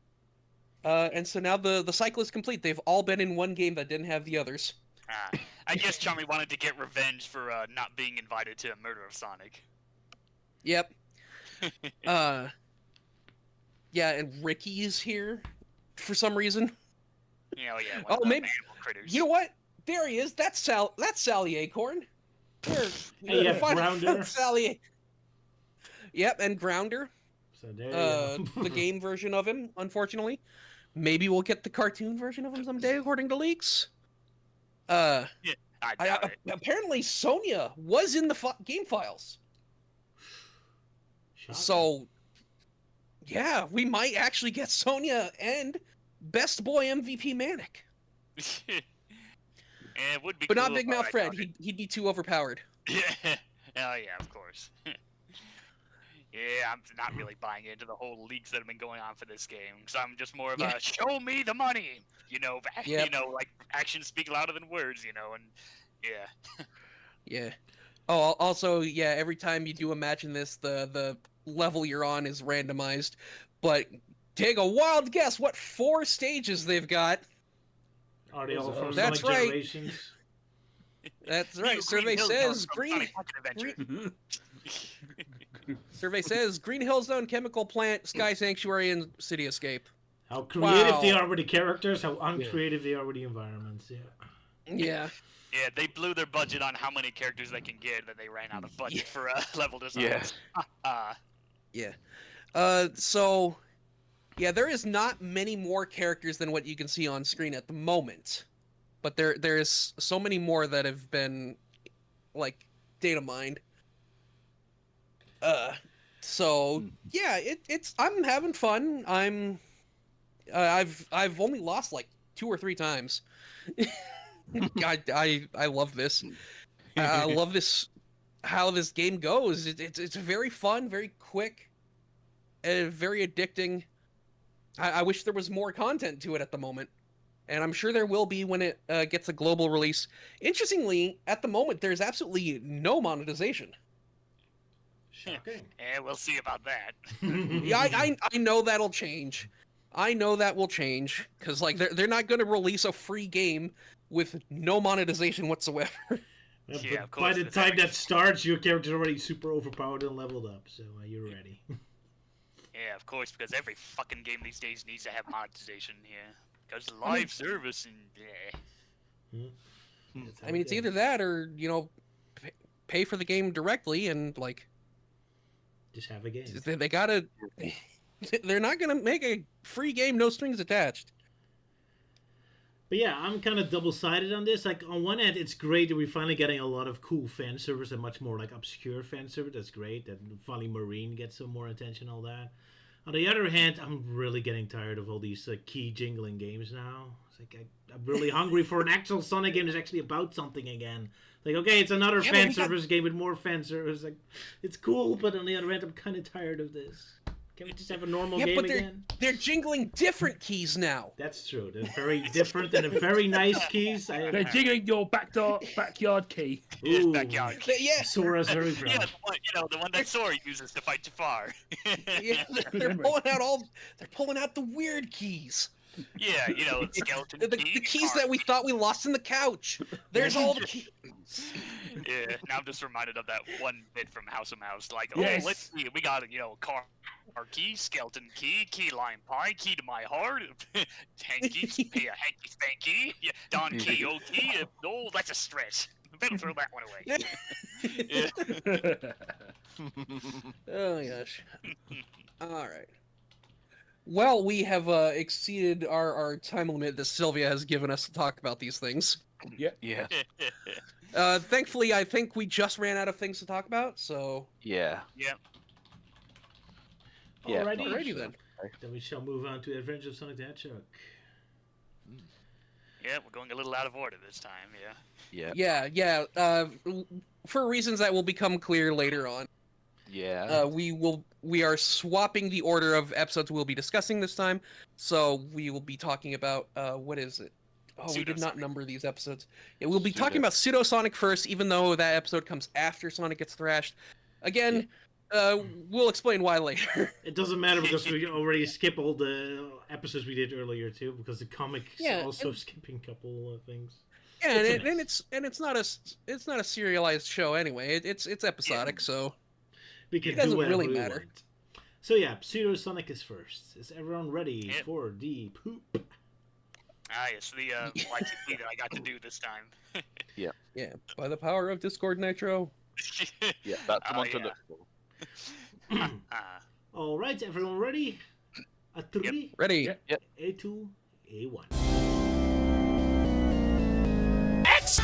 And so now the cycle is complete. They've all been in one game that didn't have the others. I guess Charmy wanted to get revenge for not being invited to Murder of Sonic. Yep. Yeah, and Ricky is here for some reason. Yeah, one Oh, of the maybe- animal critters. You know what? There he is. That's Sally Acorn. There. And you have Find Grounder. Sally. Yep, and Grounder. So there you go. The game version of him, unfortunately. Maybe we'll get the cartoon version of him someday, according to leaks. I doubt it. Apparently, Sonya was in the game files. Shocking. So, yeah, we might actually get Sonya and Best Boy MVP Manic. It would be But not cool, Big Mouth I Fred. doubt it. He'd be too overpowered. Yeah, Oh yeah, of course. Yeah, I'm not really buying into the whole leaks that have been going on for this game. Because I'm just more of a show me the money, you know. You know, like actions speak louder than words, you know, and yeah. Yeah. Oh, also, yeah. Every time you do imagine this, the level you're on is randomized. But take a wild guess what 4 stages they've got. Are they all from That's Sonic right. Generations? That's right. Survey says Green. Survey says Green Hill Zone, Chemical Plant, Sky Sanctuary, and City Escape. How creative Wow. they are with the characters, how uncreative they are with the environments. Yeah. Yeah. Yeah, they blew their budget on how many characters they can get, and they ran out of budget for level designs. Yeah. So, yeah, there is not many more characters than what you can see on screen at the moment, but there is so many more that have been like data mined. So yeah, it's I'm having fun. I've only lost like 2 or 3 times. I love this. I love this. How this game goes. It's very fun, very quick, and very addicting. I wish there was more content to it at the moment, and I'm sure there will be when it gets a global release. Interestingly, at the moment, there's absolutely no monetization. Shocking. Yeah, we'll see about that. Yeah, I know that'll change. I know that will change because like they're not going to release a free game with no monetization whatsoever. Yeah, of by course, the time that starts, your character's already super overpowered and leveled up, so you're ready. Yeah, of course, because every fucking game these days needs to have monetization. Yeah, because live service and I mean, it's either that or pay for the game directly and like. Just have a game. They gotta. They're not gonna make a free game, no strings attached. But yeah, I'm kind of double-sided on this. Like, on one hand, it's great that we're finally getting a lot of cool fan service and much more, like, obscure fan service. That's great. That finally Marine gets some more attention, all that. On the other hand, I'm really getting tired of all these key jingling games now. It's like, I'm really hungry for an actual Sonic game that's actually about something again. Like, okay, it's another fan service game with more fan service. Like, it's cool, but on the other hand, I'm kind of tired of this. Can we just have a normal game again? They're jingling different keys now. That's true. They're very different and very nice keys. They're jingling your backyard key. Yes, backyard. Yeah. Sora's very proud. Yeah, the one that Sora uses to fight Jafar. Yeah, they're pulling out the weird keys. Yeah, skeleton the keys that we thought we lost in the couch. There's all the keys. Yeah, now I'm just reminded of that one bit from House of Mouse. Like, yes. Let's see, we got car key, skeleton key, key lime pie, key to my heart, hanky, hanky spanky, Don Key, oh key. No, that's a stretch. Better throw that one away. Oh gosh. All right. Well, we have exceeded our time limit that Sylvia has given us to talk about these things. Yeah. Thankfully, I think we just ran out of things to talk about, so... Yeah. Yeah. Alrighty then. Then we shall move on to Adventures of Sonic the Hedgehog. Yeah, we're going a little out of order this time, Yeah. For reasons that will become clear later on. Yeah. We are swapping the order of episodes we'll be discussing this time, so we will be talking about, what is it? Oh, we did not number these episodes. Yeah, we'll be talking about Pseudo Sonic first, even though that episode comes after Sonic gets thrashed. Again, we'll explain why later. It doesn't matter because we already skip all the episode we did earlier too, because the comic also skipping a couple of things. Yeah, it's not a serialized show anyway. It's episodic, so it doesn't really matter. So yeah, Pseudo Sonic is first. Is everyone ready for the poop? Ah, yes, the YTP that I got to do this time. Yeah, by the power of Discord Nitro. Yeah, that's the one to look for. All right, everyone ready? A 3. Ready. Yep. A2, A1. X!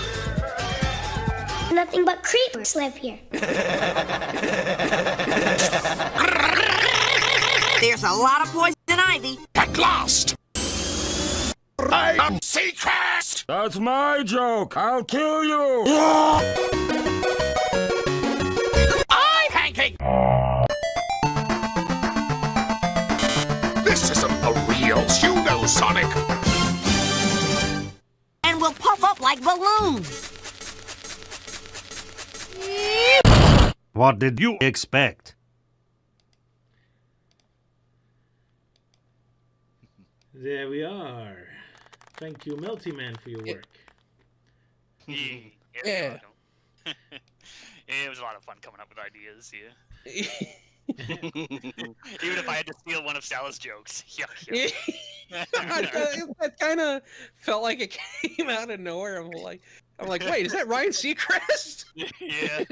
Nothing but creepers live here. There's a lot of poison ivy. At last! I am Seacrest! That's my joke! I'll kill you! What did you expect? There we are. Thank you, Melty Man, for your work. Yeah. It was a lot of fun coming up with ideas here. Even if I had to steal one of Sala's jokes. Yuck. That kind of felt like it came out of nowhere. I'm like, wait, is that Ryan Seacrest? Yeah.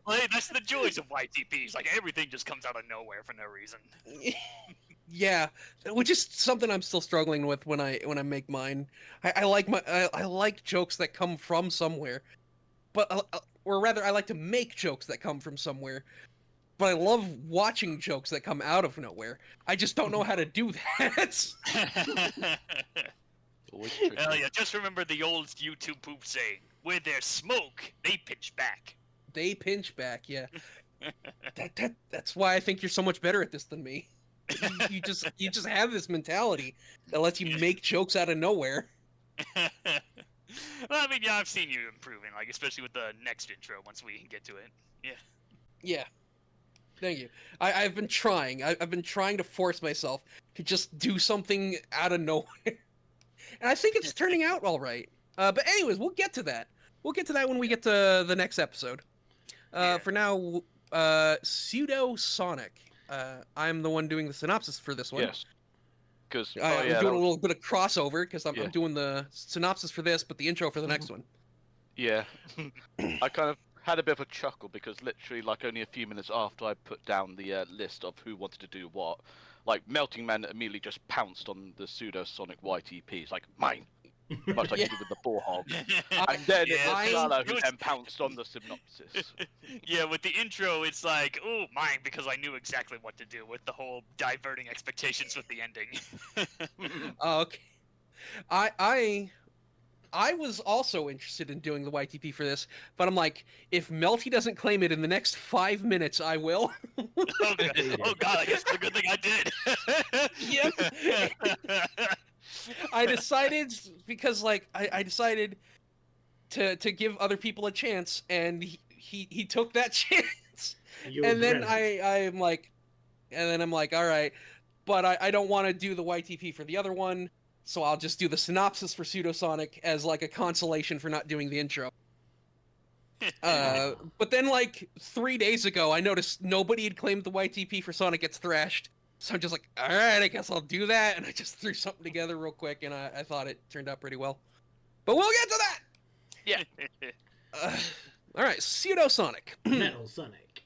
Well, hey, that's the joys of YTPs. Like, everything just comes out of nowhere for no reason. Yeah, which is something I'm still struggling with when I make mine. I like jokes that come from somewhere, but or rather, I like to make jokes that come from somewhere. But I love watching jokes that come out of nowhere. I just don't know how to do that. Hell yeah! Just remember the old YouTube poop saying: "Where there's smoke, they pinch back." They pinch back, yeah. That's why I think you're so much better at this than me. You just have this mentality that lets you make jokes out of nowhere. Well, I mean, yeah, I've seen you improving, like especially with the next intro once we get to it. Yeah. Yeah. Thank you. I've been trying. I've been trying to force myself to just do something out of nowhere, and I think it's turning out all right. But anyways, we'll get to that. We'll get to that when we get to the next episode. For now, Pseudo Sonic. I'm the one doing the synopsis for this one. Yes. Because I'm doing a little bit of crossover because I'm doing the synopsis for this, but the intro for the next one. Yeah. I kind of had a bit of a chuckle because literally, like, only a few minutes after I put down the list of who wanted to do what, like, Melting Man immediately just pounced on the Pseudo Sonic YTPs, like, mine. Much like you did with the Borehog. And then it was Sala who then pounced on the synopsis. Yeah, with the intro, it's like, oh, mine, because I knew exactly what to do with the whole diverting expectations with the ending. Okay. I was also interested in doing the YTP for this, but I'm like, if Melty doesn't claim it in the next 5 minutes, I will. Oh god, I guess it's a good thing I did. Yep. I decided, because like I decided to give other people a chance, and he took that chance. And then I'm like, all right, but I don't want to do the YTP for the other one, so I'll just do the synopsis for Pseudosonic as like a consolation for not doing the intro. But then like 3 days ago, I noticed nobody had claimed the YTP for Sonic Gets Thrashed. So I'm just like, all right, I guess I'll do that. And I just threw something together real quick, and I thought it turned out pretty well. But we'll get to that! Yeah. All right, Pseudosonic. Metal Sonic.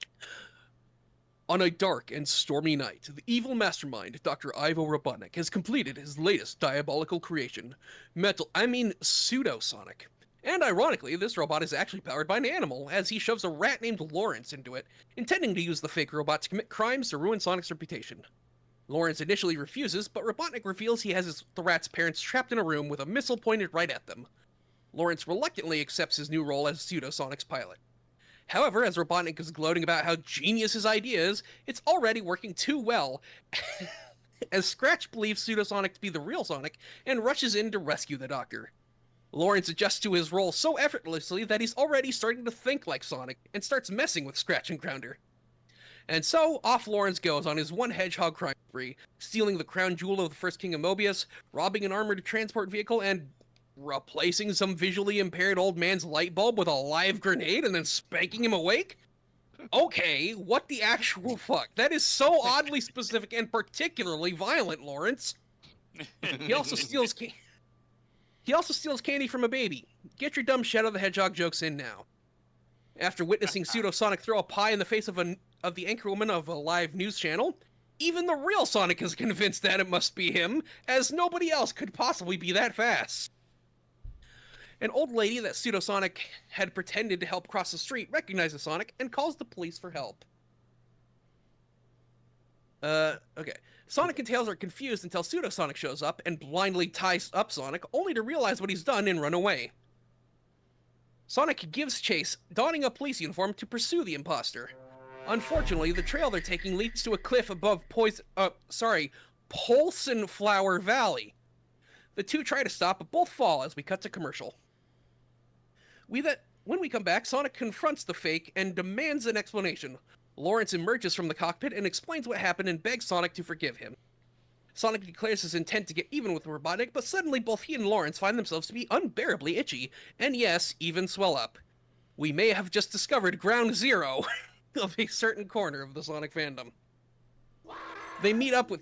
On a dark and stormy night, the evil mastermind, Dr. Ivo Robotnik, has completed his latest diabolical creation, Pseudosonic. And ironically, this robot is actually powered by an animal, as he shoves a rat named Lawrence into it, intending to use the fake robot to commit crimes to ruin Sonic's reputation. Lawrence initially refuses, but Robotnik reveals he has the rat's parents trapped in a room with a missile pointed right at them. Lawrence reluctantly accepts his new role as Pseudosonic's pilot. However, as Robotnik is gloating about how genius his idea is, it's already working too well, as Scratch believes Pseudosonic to be the real Sonic and rushes in to rescue the Doctor. Lawrence adjusts to his role so effortlessly that he's already starting to think like Sonic and starts messing with Scratch and Grounder. And so, off Lawrence goes on his one hedgehog crime spree, stealing the crown jewel of the first king of Mobius, robbing an armored transport vehicle, and replacing some visually impaired old man's light bulb with a live grenade and then spanking him awake? Okay, what the actual fuck? That is so oddly specific and particularly violent, Lawrence. He also steals candy from a baby. Get your dumb Shadow the Hedgehog jokes in now. After witnessing Pseudosonic throw a pie in the face of the anchorwoman of a live news channel, even the real Sonic is convinced that it must be him, as nobody else could possibly be that fast. An old lady that Pseudosonic had pretended to help cross the street recognizes Sonic and calls the police for help. Okay. Sonic and Tails are confused until Pseudosonic shows up and blindly ties up Sonic, only to realize what he's done and run away. Sonic gives chase, donning a police uniform to pursue the imposter. Unfortunately, the trail they're taking leads to a cliff above Polson Flower Valley. The two try to stop, but both fall as we cut to commercial. We When we come back, Sonic confronts the fake and demands an explanation. Lawrence emerges from the cockpit and explains what happened and begs Sonic to forgive him. Sonic declares his intent to get even with Robotnik, but suddenly both he and Lawrence find themselves to be unbearably itchy, and yes, even swell up. We may have just discovered ground zero of a certain corner of the Sonic fandom. They meet up with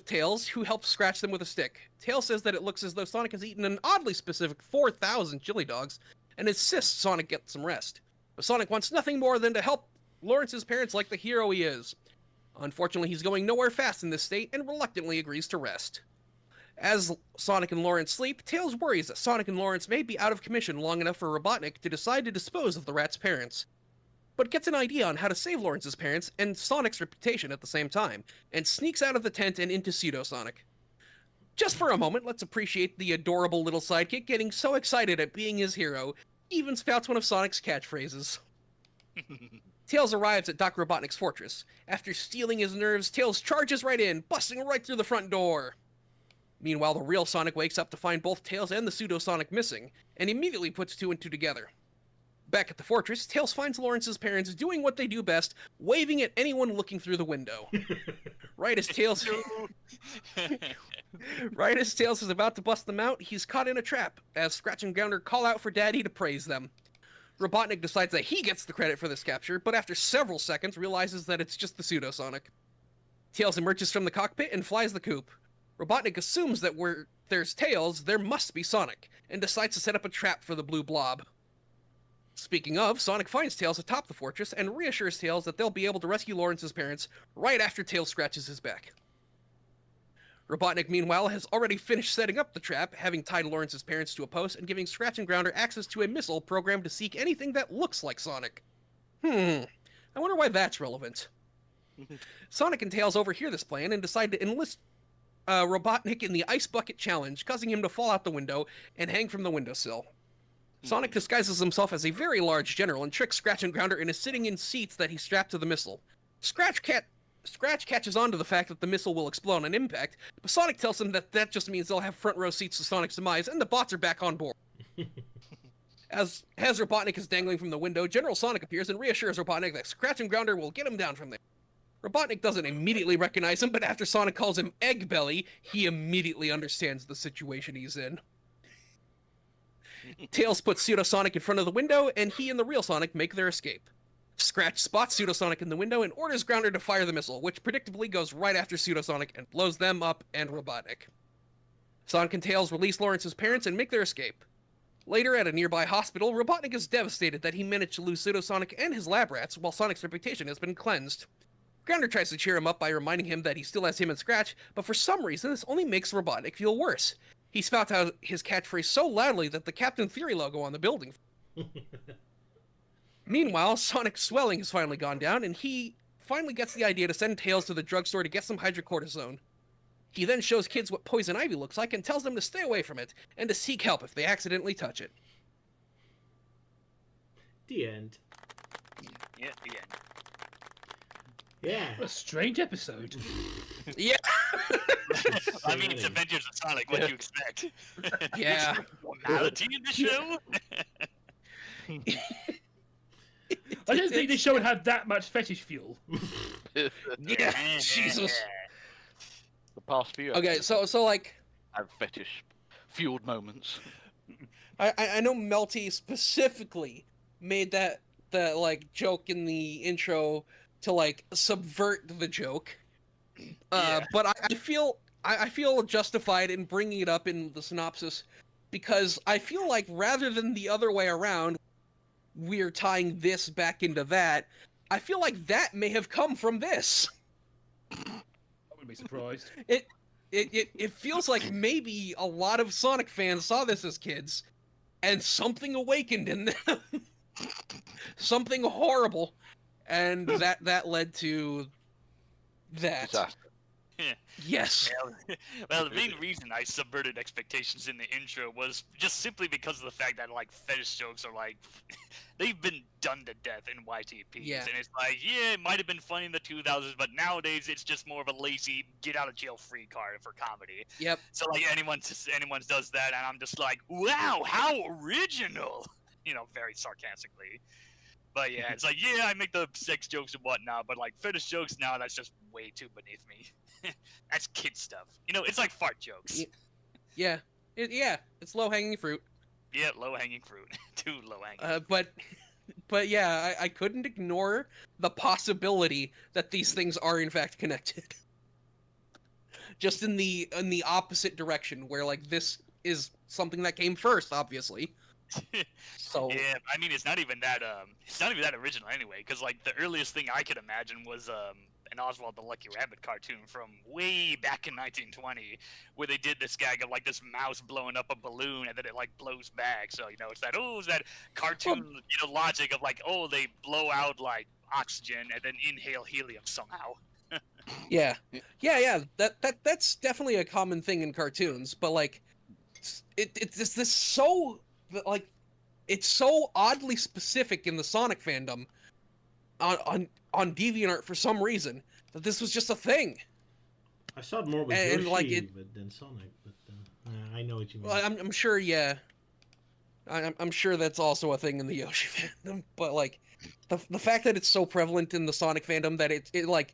Tails, who helps scratch them with a stick. Tails says that it looks as though Sonic has eaten an oddly specific 4,000 chili dogs, and insists Sonic get some rest. But Sonic wants nothing more than to help Lawrence's parents like the hero he is. Unfortunately, he's going nowhere fast in this state, and reluctantly agrees to rest. As Sonic and Lawrence sleep, Tails worries that Sonic and Lawrence may be out of commission long enough for Robotnik to decide to dispose of the rat's parents, but gets an idea on how to save Lawrence's parents and Sonic's reputation at the same time, and sneaks out of the tent and into Pseudo Sonic. Just for a moment, let's appreciate the adorable little sidekick getting so excited at being his hero, even spouts one of Sonic's catchphrases. Tails arrives at Dr. Robotnik's fortress. After stealing his nerves, Tails charges right in, busting right through the front door. Meanwhile, the real Sonic wakes up to find both Tails and the Pseudo Sonic missing, and immediately puts two and two together. Back at the fortress, Tails finds Lawrence's parents doing what they do best, waving at anyone looking through the window. Right as Tails is about to bust them out, he's caught in a trap, as Scratch and Grounder call out for Daddy to praise them. Robotnik decides that he gets the credit for this capture, but after several seconds realizes that it's just the Pseudo Sonic. Tails emerges from the cockpit and flies the coop. Robotnik assumes that where there's Tails, there must be Sonic, and decides to set up a trap for the blue blob. Speaking of, Sonic finds Tails atop the fortress and reassures Tails that they'll be able to rescue Lawrence's parents right after Tails scratches his back. Robotnik, meanwhile, has already finished setting up the trap, having tied Lawrence's parents to a post and giving Scratch and Grounder access to a missile programmed to seek anything that looks like Sonic. I wonder why that's relevant. Sonic and Tails overhear this plan and decide to enlist Robotnik in the Ice Bucket Challenge, causing him to fall out the window and hang from the windowsill. Sonic disguises himself as a very large general and tricks Scratch and Grounder into sitting in seats that he strapped to the missile. Scratch catches on to the fact that the missile will explode on impact, but Sonic tells him that that just means they'll have front row seats to Sonic's demise, and the bots are back on board. As Robotnik is dangling from the window, General Sonic appears and reassures Robotnik that Scratch and Grounder will get him down from there. Robotnik doesn't immediately recognize him, but after Sonic calls him Egg Belly, he immediately understands the situation he's in. Tails puts Pseudo Sonic in front of the window, and he and the real Sonic make their escape. Scratch spots Pseudo Sonic in the window and orders Grounder to fire the missile, which predictably goes right after Pseudo Sonic and blows them up and Robotnik. Sonic and Tails release Lawrence's parents and make their escape. Later, at a nearby hospital, Robotnik is devastated that he managed to lose Pseudo Sonic and his lab rats while Sonic's reputation has been cleansed. Grounder tries to cheer him up by reminding him that he still has him and Scratch, but for some reason this only makes Robotnik feel worse. He spouts out his catchphrase so loudly that the Captain Theory logo on the building. Meanwhile, Sonic's swelling has finally gone down, and he finally gets the idea to send Tails to the drugstore to get some hydrocortisone. He then shows kids what poison ivy looks like and tells them to stay away from it, and to seek help if they accidentally touch it. The end. Yeah, the end. Yeah. What a strange episode. Yeah. I mean, it's Avengers of Sonic. What do you expect? Yeah. Normality in the show? I don't think this show would have that much fetish fuel. Yeah. Jesus. The past few Okay, episodes so like, have fetish fueled moments. I know Melty specifically made that like joke in the intro to like subvert the joke. But I feel justified in bringing it up in the synopsis because I feel like rather than the other way around, we're tying this back into that. I feel like that may have come from this. I wouldn't be surprised. It feels like maybe a lot of Sonic fans saw this as kids, and something awakened in them. Something horrible, and that led to that. Disaster. Yes. Well, the main reason I subverted expectations in the intro was just simply because of the fact that like fetish jokes are like they've been done to death in YTPs, Yeah. and it's like it might have been funny in the 2000s, but nowadays it's just more of a lazy get out of jail free card for comedy. Yep. So like anyone does that, and I'm just like, wow, how original, very sarcastically. But yeah, it's like, yeah, I make the sex jokes and whatnot, but like fetish jokes now, that's just way too beneath me. That's kid stuff. It's like fart jokes. Yeah. It's low hanging fruit. Yeah, low hanging fruit. Too low hanging. But yeah, I couldn't ignore the possibility that these things are in fact connected. Just in the opposite direction, where like this is something that came first, obviously. So yeah, I mean it's not even that original anyway, because like the earliest thing I could imagine was an Oswald the Lucky Rabbit cartoon from way back in 1920, where they did this gag of like this mouse blowing up a balloon and then it like blows back. So it's that cartoon logic of like, oh, they blow out like oxygen and then inhale helium somehow. yeah. That's definitely a common thing in cartoons, but like it's this so like it's so oddly specific in the Sonic fandom on DeviantArt for some reason that this was just a thing. I saw it more with And, Yoshi like, than Sonic, but I know what you mean. Well, I'm sure, yeah. I'm sure that's also a thing in the Yoshi fandom, but like the fact that it's so prevalent in the Sonic fandom that it like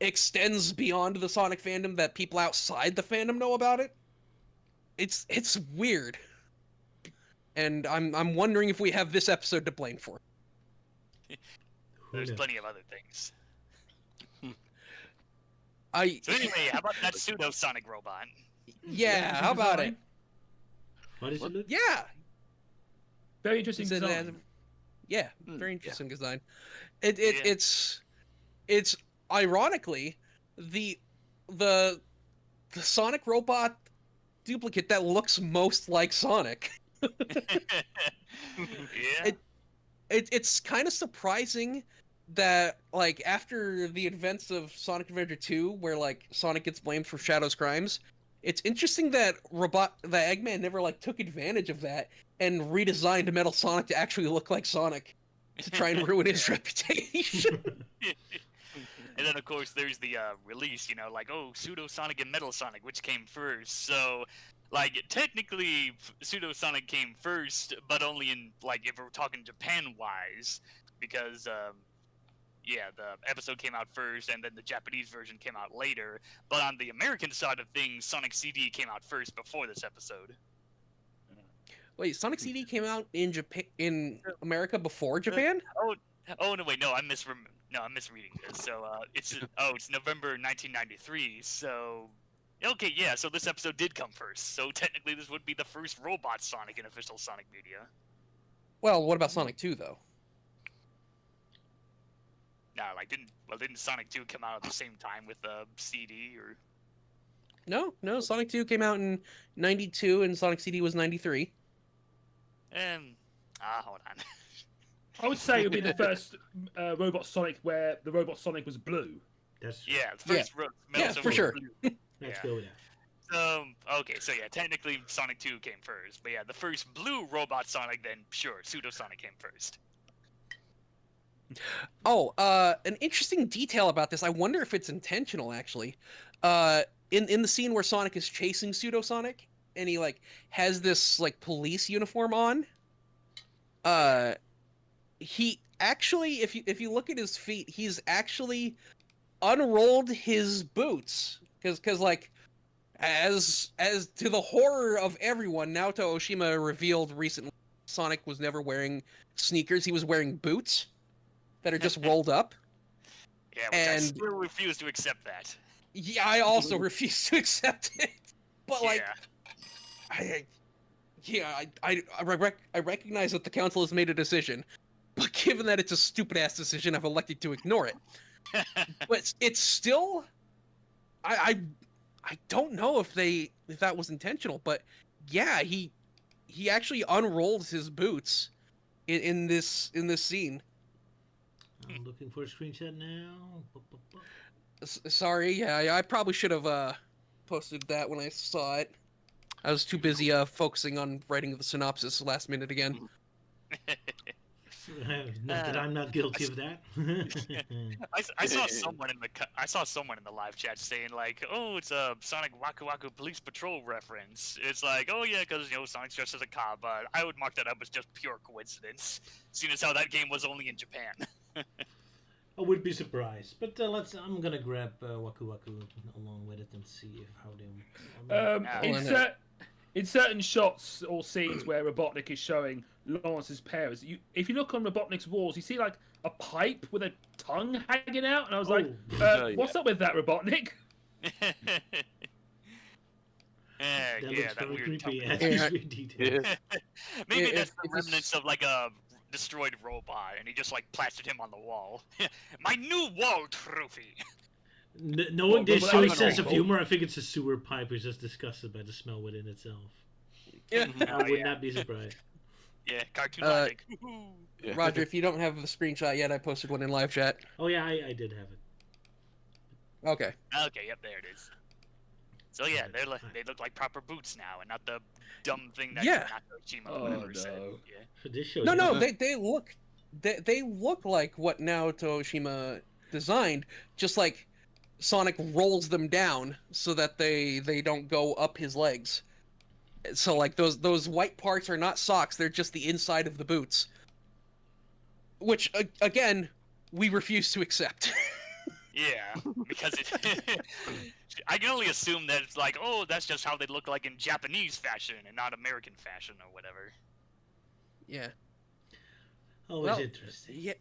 extends beyond the Sonic fandom, that people outside the fandom know about it. It's weird. And I'm wondering if we have this episode to blame for. There's plenty of other things. So anyway, how about that pseudo Sonic robot? Yeah, how about it? What does it look? Yeah. Very interesting design. Yeah, very interesting design. It's ironically the Sonic robot duplicate that looks most like Sonic. Yeah. It's kind of surprising that like after the events of Sonic Adventure 2, where like Sonic gets blamed for Shadow's crimes, it's interesting that Eggman never like took advantage of that and redesigned Metal Sonic to actually look like Sonic to try and ruin his reputation. And then of course there's the release, like, oh, Pseudo Sonic and Metal Sonic, which came first. So like technically Pseudo Sonic came first, but only in like if we're talking Japan wise, because the episode came out first and then the Japanese version came out later. But on the American side of things, Sonic CD came out first before this episode. Wait, Sonic CD came out in America before Japan? Oh no, wait, no, I'm misreading this. So it's November 1993. So okay, yeah, so this episode did come first. So technically this would be the first robot Sonic in official Sonic media. Well, what about Sonic 2 though? No, like didn't Sonic 2 come out at the same time with CD or? No, Sonic 2 came out in 92 and Sonic CD was 93. Hold on. I would say it would be the first Robot Sonic where the Robot Sonic was blue. That's the first Yeah, for sure. Let's go with that. Okay, so yeah, technically Sonic 2 came first, but yeah, the first blue robot Sonic, then sure, Pseudo Sonic came first. Oh, an interesting detail about this. I wonder if it's intentional, actually. In the scene where Sonic is chasing Pseudo Sonic, and he like has this like police uniform on. He actually, if you look at his feet, he's actually unrolled his boots because like as to the horror of everyone, Naoto Oshima revealed recently Sonic was never wearing sneakers. He was wearing boots that are just rolled up. Yeah, which I still refuse to accept that. Yeah, I also refuse to accept it. But like, I recognize that the council has made a decision, but given that it's a stupid ass decision, I've elected to ignore it. But it's still, I don't know if that was intentional, but yeah, he actually unrolls his boots in this scene. I'm looking for a screenshot now. Sorry, yeah, I probably should have posted that when I saw it. I was too busy focusing on writing the synopsis last minute again. Not that I'm not guilty of that. I saw someone in the live chat saying like, "Oh, it's a Sonic Waku Waku Police Patrol reference." It's like, "Oh yeah, because Sonic's dressed as a cop." But I would mark that up as just pure coincidence, seeing as how that game was only in Japan. I would be surprised, but I'm gonna grab Waku Waku along with it and see how they. In certain shots or scenes where Robotnik is showing Lawrence's parents, if you look on Robotnik's walls, you see like a pipe with a tongue hanging out, and I was what's up with that, Robotnik? That looks that very weird creepy. tongue. Maybe that's the remnants of like a destroyed robot, and he just like plastered him on the wall. My new wall trophy. Knowing this showing sense of humor, I think it's a sewer pipe who's just disgusted by the smell within itself. Yeah. I would not be surprised. Yeah, cartoon logic. Roger, if you don't have the screenshot yet, I posted one in live chat. Oh yeah, I did have it. Okay. Okay, yep, there it is. So yeah, they look like proper boots now, and not the dumb thing that Naoto said. Yeah. For this show, No, they look like what Naoto Oshima designed, just like Sonic rolls them down so that they don't go up his legs. So like those white parts are not socks, they're just the inside of the boots. Which again, we refuse to accept. Yeah, because I can only assume that it's like, oh, that's just how they look like in Japanese fashion and not American fashion or whatever. Yeah. Always interesting. Yeah,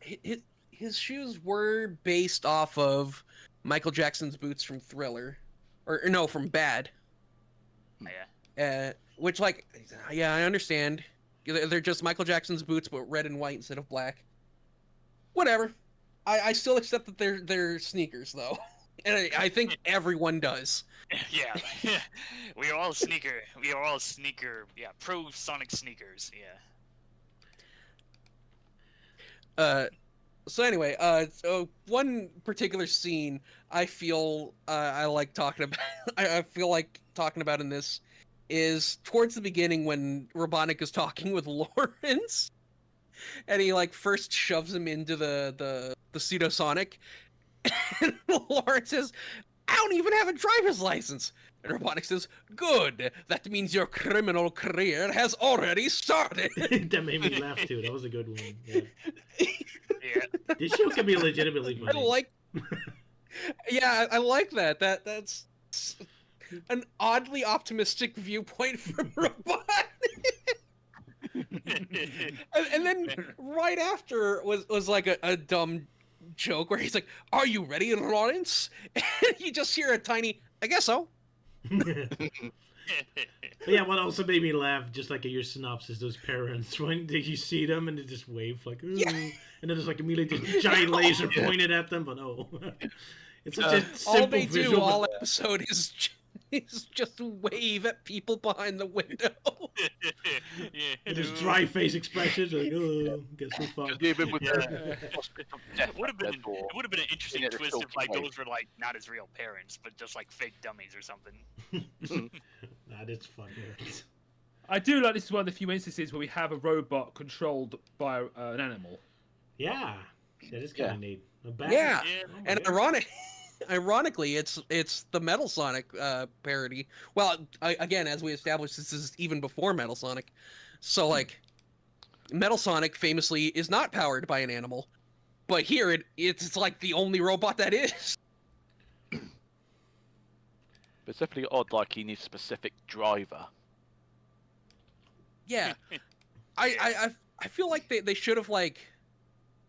his shoes were based off of Michael Jackson's boots from Thriller, or no, from Bad. Yeah. Which, like, yeah, I understand. They're just Michael Jackson's boots, but red and white instead of black. Whatever. I still accept that they're sneakers, though, and I think everyone does. Yeah. We are all sneaker. Yeah, pro Sonic sneakers. Yeah. So anyway, so one particular scene I feel I like talking about. I feel like talking about in this is towards the beginning when Robotnik is talking with Lawrence, and he like first shoves him into the Pseudo Sonic, and Lawrence says, "I don't even have a driver's license." And Robotnik says, "Good. That means your criminal career has already started." That made me laugh too. That was a good one. Yeah. Yeah. This show can be legitimately funny. I like that. That's an oddly optimistic viewpoint from Robotnik. and then right after was like a dumb joke where he's like, "Are you ready, Lawrence?" And you just hear a tiny, "I guess so." But yeah, what also made me laugh, just like at your synopsis, those parents, when you see them and they just wave like, ooh, and then there's like immediately this giant laser pointed at them, but no. It's such a simple all they visual, do all episode is just wave at people behind the window. And just dry face expressions, like, oh, guess we're fucked. It would have been an interesting twist if like those were like not his real parents, but just like fake dummies or something. Nah, that's funny. I do like this is one of the few instances where we have a robot controlled by an animal. Yeah, that is kind of neat. Yeah, Oh, and ironically, it's the Metal Sonic parody. Well, again, as we established, this is even before Metal Sonic. So, like, Metal Sonic famously is not powered by an animal, but here it's like the only robot that is. But it's definitely odd, like he needs a specific driver. Yeah, I feel like they should have like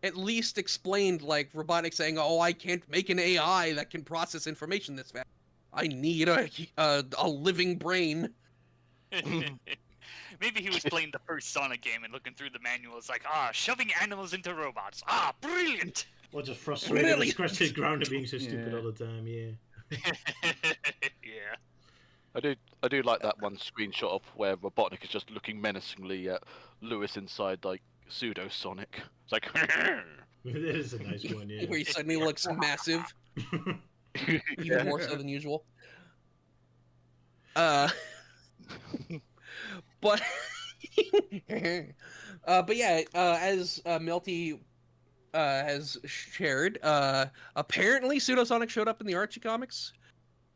at least explained, like, Robotnik saying, "Oh, I can't make an AI that can process information this fast. I need a living brain." Maybe he was playing the first Sonic game and looking through the manuals like, shoving animals into robots. Brilliant! Or just frustrated and scratched his ground at being so stupid all the time, yeah. Yeah. I do like that one screenshot of where Robotnik is just looking menacingly at Lewis inside, like, Pseudo Sonic. It's like, It is a nice one, yeah. Where he suddenly looks massive. even more so than usual. But yeah, as Melty has shared, apparently Pseudosonic showed up in the Archie comics,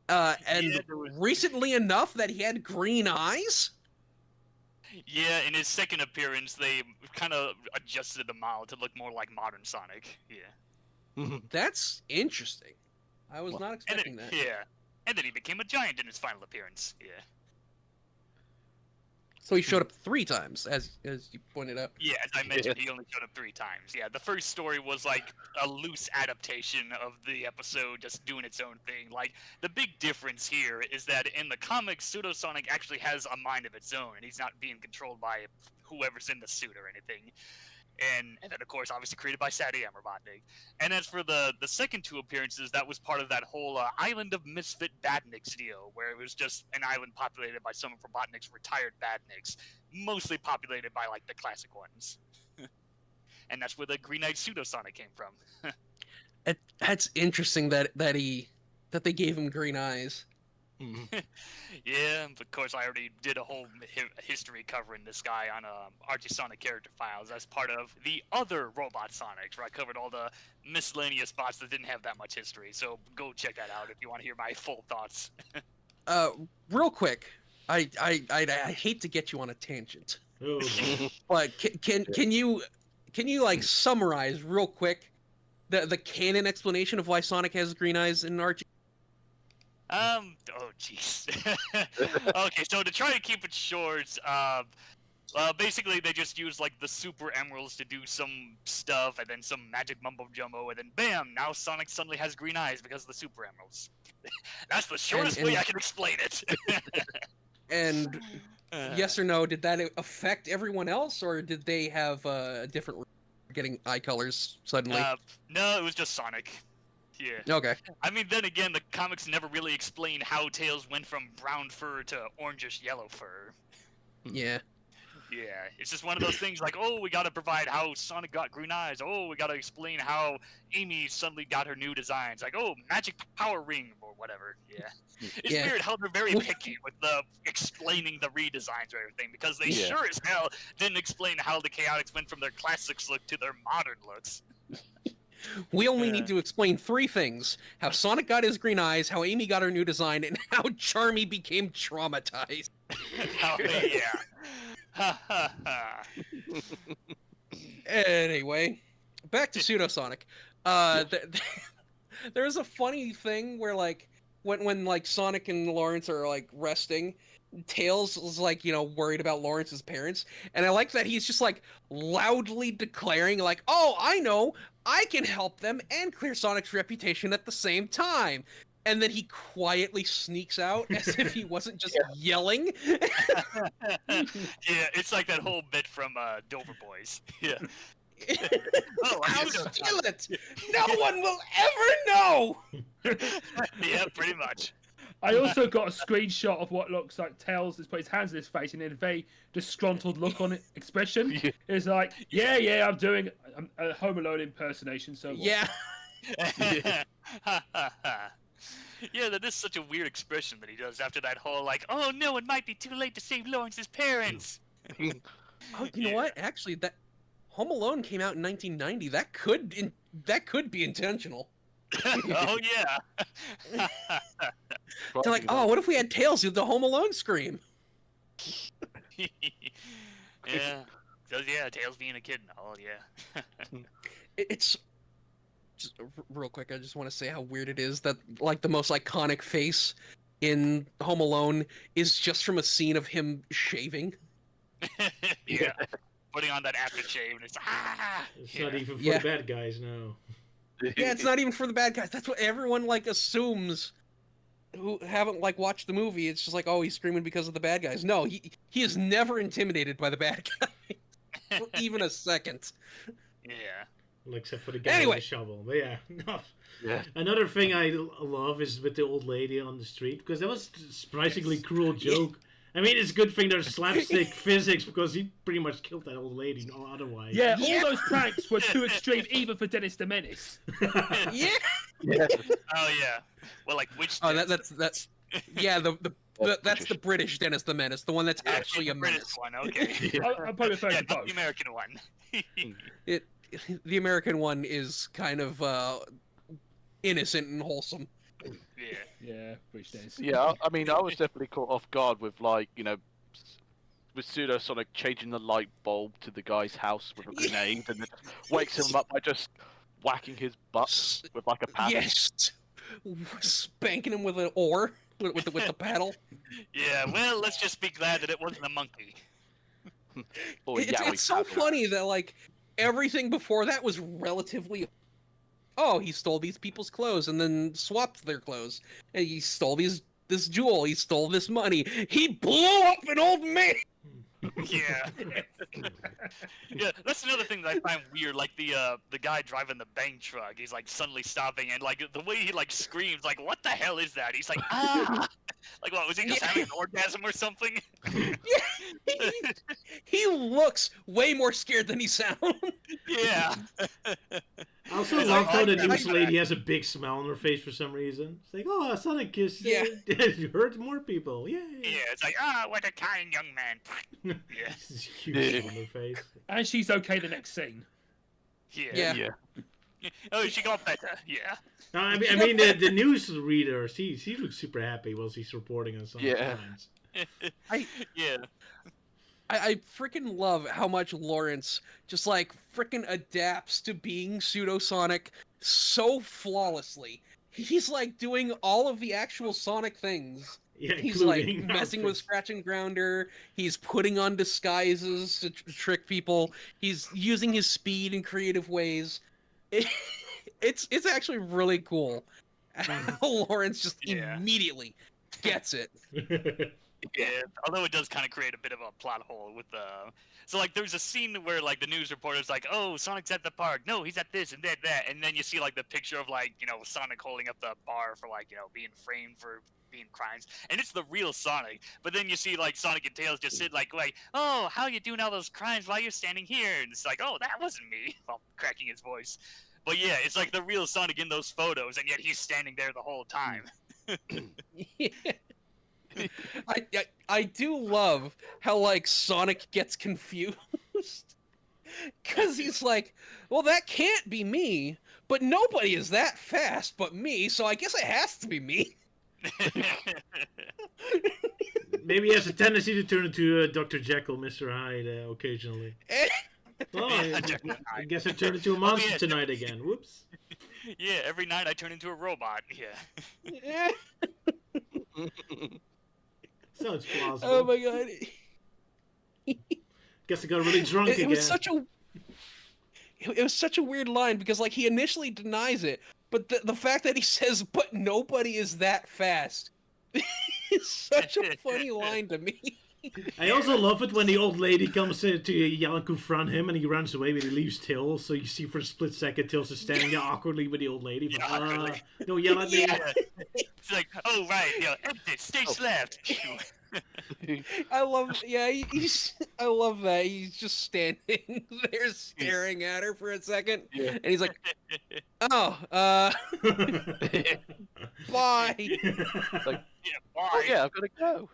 and recently enough that he had green eyes. Yeah, in his second appearance, they kind of adjusted the model to look more like modern Sonic. Yeah. That's interesting. I was not expecting that. Yeah, and then he became a giant in his final appearance. Yeah. So he showed up 3 times, as you pointed out. Yeah, as I mentioned, he only showed up 3 times. Yeah, the first story was like a loose adaptation of the episode, just doing its own thing. Like, the big difference here is that in the comics, Pseudosonic actually has a mind of its own, and he's not being controlled by whoever's in the suit or anything. And then, of course, obviously created by Sadie and Robotnik. And as for the second 2 appearances, that was part of that whole Island of Misfit Badniks deal, where it was just an island populated by some of Robotnik's retired Badniks, mostly populated by, like, the classic ones. And that's where the Green-Eyed Pseudosonic came from. That's interesting that they gave him green eyes. Yeah, of course, I already did a whole history covering this guy on Archie Sonic character files as part of the other Robot Sonics, where I covered all the miscellaneous spots that didn't have that much history. So go check that out if you want to hear my full thoughts. Real quick, I hate to get you on a tangent, but can you like summarize real quick the canon explanation of why Sonic has green eyes in Archie? Oh jeez. Okay, so to try to keep it short, basically they just use like the super emeralds to do some stuff, and then some magic mumbo jumbo, and then bam! Now Sonic suddenly has green eyes because of the super emeralds. That's the shortest way I can explain it. And yes or no, did that affect everyone else, or did they have a different getting eye colors suddenly? No, it was just Sonic. Yeah. Okay. I mean, then again, the comics never really explain how Tails went from brown fur to orangish yellow fur. Yeah. Yeah, it's just one of those things like, oh, we gotta provide how Sonic got green eyes. Oh, we gotta explain how Amy suddenly got her new designs. Like, oh, magic power ring or whatever. Yeah. It's weird how they're very picky with the explaining the redesigns or everything, because they sure as hell didn't explain how the Chaotix went from their classics look to their modern looks. We only need to explain 3 things: how Sonic got his green eyes, how Amy got her new design, and how Charmy became traumatized. Oh, yeah. Anyway, back to Pseudosonic. There's a funny thing where, like, when like Sonic and Lawrence are like resting, Tails is like, worried about Lawrence's parents, and I like that he's just like loudly declaring like, "Oh, I know, I can help them and clear Sonic's reputation at the same time." And then he quietly sneaks out as if he wasn't just yelling. Yeah, it's like that whole bit from Dover Boys. Yeah. I'll steal it! No one will ever know! Yeah, pretty much. I also got a screenshot of what looks like Tails has put his hands in his face and in a very disgruntled look on it, expression. It's like, yeah, I'm doing a Home Alone impersonation, so what? Yeah. Yeah, that is such a weird expression that he does after that whole, like, oh no, it might be too late to save Lawrence's parents. Oh, you know what? Actually, that Home Alone came out in 1990. That could be intentional. Oh, yeah. They're like, oh, what if we had Tails do the Home Alone scream? Yeah. Yeah, Tails being a kid and all, yeah. It's... Just real quick, I just want to say how weird it is that, like, the most iconic face in Home Alone is just from a scene of him shaving. Yeah. Putting on that aftershave, and it's It's not even for the bad guys, no. Yeah, it's not even for the bad guys. That's what everyone, like, assumes who haven't, like, watched the movie. It's just like, oh, he's screaming because of the bad guys. No, he is never intimidated by the bad guys for even a second. Yeah. Well, except for the guy with the shovel. But yeah. Another thing I love is with the old lady on the street, because that was a surprisingly cruel joke. I mean, it's a good thing there's slapstick physics, because he pretty much killed that old lady, otherwise. Yeah, all those pranks were too extreme, even for Dennis the Menace. Yeah. Yeah. Oh yeah. Well, like which? Oh, Dennis? that's yeah. That's the British Dennis the Menace, the one that's actually a the British menace. one. Okay. I'm probably referring Yeah, to not both. the American one. The American one is kind of innocent and wholesome. Yeah. Yeah, British Dennis. Yeah, I mean, I was definitely caught off guard with, like, you know, with Pseudo Sonic changing the light bulb to the guy's house with a grenade, and it wakes him up by just whacking his butt with, like, a paddle. Yes, spanking him with an oar with the paddle. Yeah. Well, let's just be glad that it wasn't a monkey. Or It's so funny that like everything before that was relatively. Oh, he stole these people's clothes and then swapped their clothes, and he stole this jewel. He stole this money. He blew up an old man. Yeah. Yeah, that's another thing that I find weird. Like the guy driving the bank truck, he's like suddenly stopping, and like the way he like screams, like what the hell is that? He's like ah, like what was he just having an orgasm or something? Yeah, he looks way more scared than he sounds. Yeah. I also love how the news lady has a big smile on her face for some reason. It's like, oh, Sonic is hurt more people. Yay! Yeah, it's like ah, what a kind young man. Yeah. This huge on her face. And she's okay the next scene. Yeah. Yeah. Oh, she got better. Yeah. No, I mean the news reader, she looks super happy while she's reporting on Sonic lines. Yeah. I freaking love how much Lawrence just like freaking adapts to being Pseudo Sonic so flawlessly. He's like doing all of the actual Sonic things. Yeah, he's like including messing with outfits. Scratch and Grounder. He's putting on disguises to trick people. He's using his speed in creative ways. It's actually really cool. How Lawrence just immediately gets it. Yeah, although it does kind of create a bit of a plot hole with so like there's a scene where like the news reporter's like, oh, Sonic's at the park. No, he's at this and that, and then you see like the picture of like, you know, Sonic holding up the bar for like, you know, being framed for being crimes, and it's the real Sonic. But then you see like Sonic and Tails just sit like, oh, how you doing all those crimes while you're standing here? And it's like, oh, that wasn't me, while cracking his voice. But yeah, it's like the real Sonic in those photos, and yet he's standing there the whole time. Yeah. I do love how like Sonic gets confused because he's like, well, that can't be me, but nobody is that fast but me, so I guess it has to be me. Maybe he has a tendency to turn into Dr. Jekyll, Mr. Hyde occasionally. Well, I guess I turned into a monster tonight again. Whoops. Yeah, every night I turn into a robot. Yeah. Sounds plausible. Oh my god. Guess I got really drunk again. It was such a weird line because like he initially denies it, but the fact that he says, but nobody is that fast is such a funny line to me. I also love it when the old lady comes to yell and confront him, and he runs away, but he leaves Tails. So you see for a split second, Tails is standing there awkwardly with the old lady. But, don't yell at me. It's like, oh right, exit, stage left. I love that. He's just standing there staring at her for a second, and he's like, oh, bye. Like, Bye. oh yeah, I've got to go.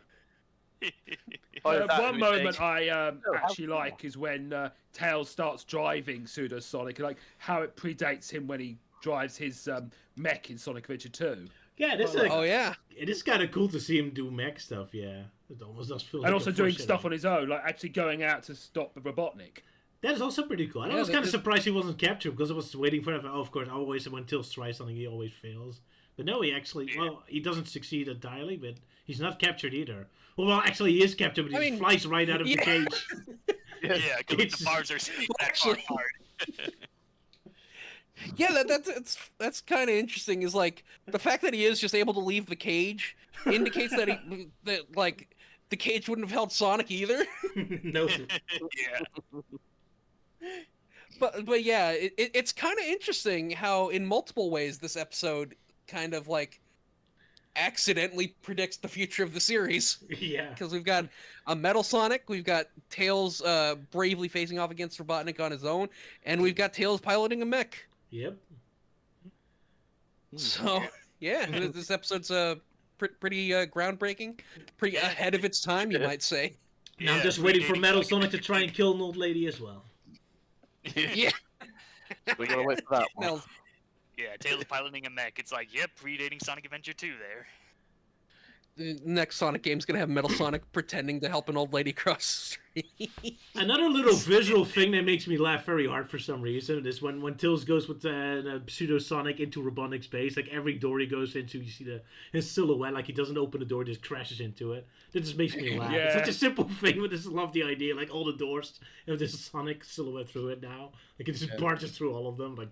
One moment I actually like is when Tails starts driving Pseudo Sonic, like how it predates him when he drives his mech in Sonic Adventure 2. Yeah, it is kind of cool to see him do mech stuff. Yeah, it almost does feel. And also doing stuff on his own, like actually going out to stop the Robotnik. That is also pretty cool. I was kind of surprised he wasn't captured because I was waiting for him. Oh, of course, always when Tails tries something, he always fails. But no, he actually, he doesn't succeed entirely, but he's not captured either. Well, actually, he is captured, but he flies right out of the cage. Yeah, because the bars are that far apart. Yeah, that's kind of interesting. Is like the fact that he is just able to leave the cage indicates that like the cage wouldn't have held Sonic either. No. Yeah. But yeah, it's kind of interesting how in multiple ways this episode kind of like accidentally predicts the future of the series. Yeah. Because we've got a Metal Sonic, we've got Tails bravely facing off against Robotnik on his own, and we've got Tails piloting a mech. Yep. So yeah, this episode's pretty groundbreaking, pretty ahead of its time, you might say. Now I'm just waiting for Metal Sonic to try and kill an old lady as well. Yeah. We gotta wait for that one. Now, Yeah, Tails piloting a mech. It's like, yep, predating Sonic Adventure 2 there. the next Sonic game's gonna have Metal Sonic pretending to help an old lady cross the street. Another little visual thing that makes me laugh very hard for some reason is when Tails goes with Pseudo Sonic into Robotnik's base. Like every door he goes into, you see his silhouette. Like he doesn't open the door, just crashes into it. That just makes me laugh. Yeah. It's such a simple thing, but I just love the idea. Like all the doors have this Sonic silhouette through it now. Like it just barges through all of them. Like.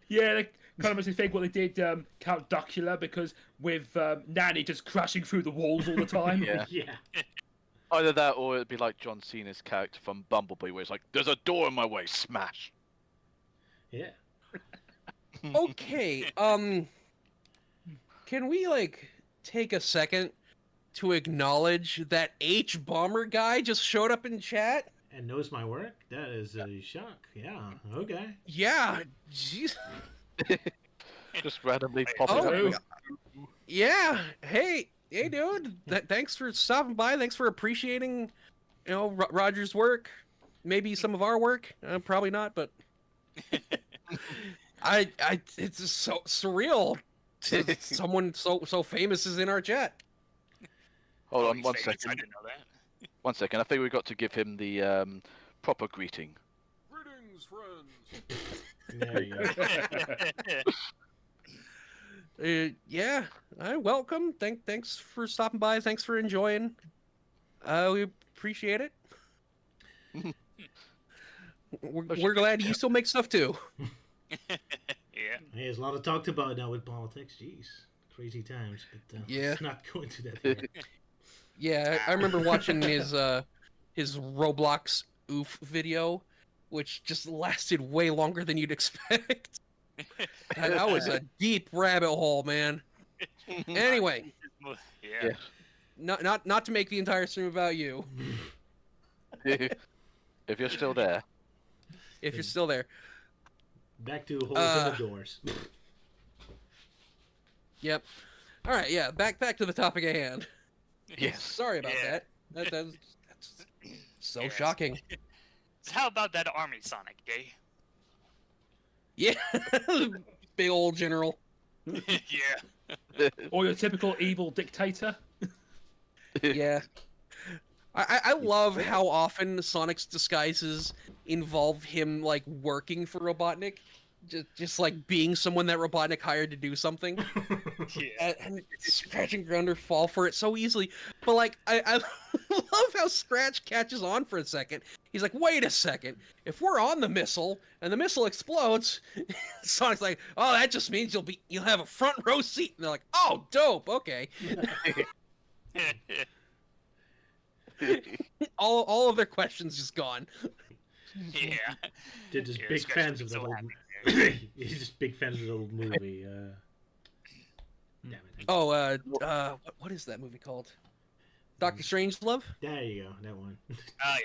Yeah, that kind of makes me think what they did Count Duckula, because with Nanny just crashing through the walls all the time. Yeah. Yeah. Either that, or it'd be like John Cena's character from Bumblebee, where it's like, "There's a door in my way, smash." Yeah. Okay, can we like take a second to acknowledge that H Bomber guy just showed up in chat? And knows my work? That is a shock. Yeah. Okay. Yeah, jeez. Just randomly popping Oh, up. yeah. Hey, dude. Thanks for stopping by. Thanks for appreciating, Roger's work. Maybe some of our work. Probably not, but it's just so surreal. Someone so famous is in our chat. Hold on he's one famous. second. I didn't know that. 1 second. I think we've got to give him the proper greeting. Greetings, friends. There you go. Yeah. Welcome. Thanks for stopping by. Thanks for enjoying. We appreciate it. We're glad you still make stuff too. Yeah. Hey, there's a lot of talked about now with politics. Jeez. Crazy times. But Yeah. let's not go into that here. Yeah, I remember watching his Roblox oof video, which just lasted way longer than you'd expect. That was a deep rabbit hole, man. Anyway, Yeah. not to make the entire stream about you. If you're still there. If you're still there. Back to holes in the doors. Yep. All right, yeah, back to the topic at hand. Yes. Sorry about Yeah. that. That's so Yeah. shocking. So how about that army Sonic, eh? Yeah. Big old general. Yeah. Or your typical evil dictator. Yeah. I love how often Sonic's disguises involve him like working for Robotnik, just like being someone that Robotnik hired to do something, Yeah. and Scratch and Grunder fall for it so easily. But like, I love how Scratch catches on for a second. He's like, "Wait a second! If we're on the missile and the missile explodes," Sonic's like, "Oh, that just means you'll have a front row seat." And they're like, "Oh, dope! Okay." all of their questions just gone. Yeah. They're just Yeah, big Scratch fans would of be the so old. happy. He's just big fans of the old movie. Damn it. Oh, what is that movie called? Doctor Strangelove? There you go. That one. Oh,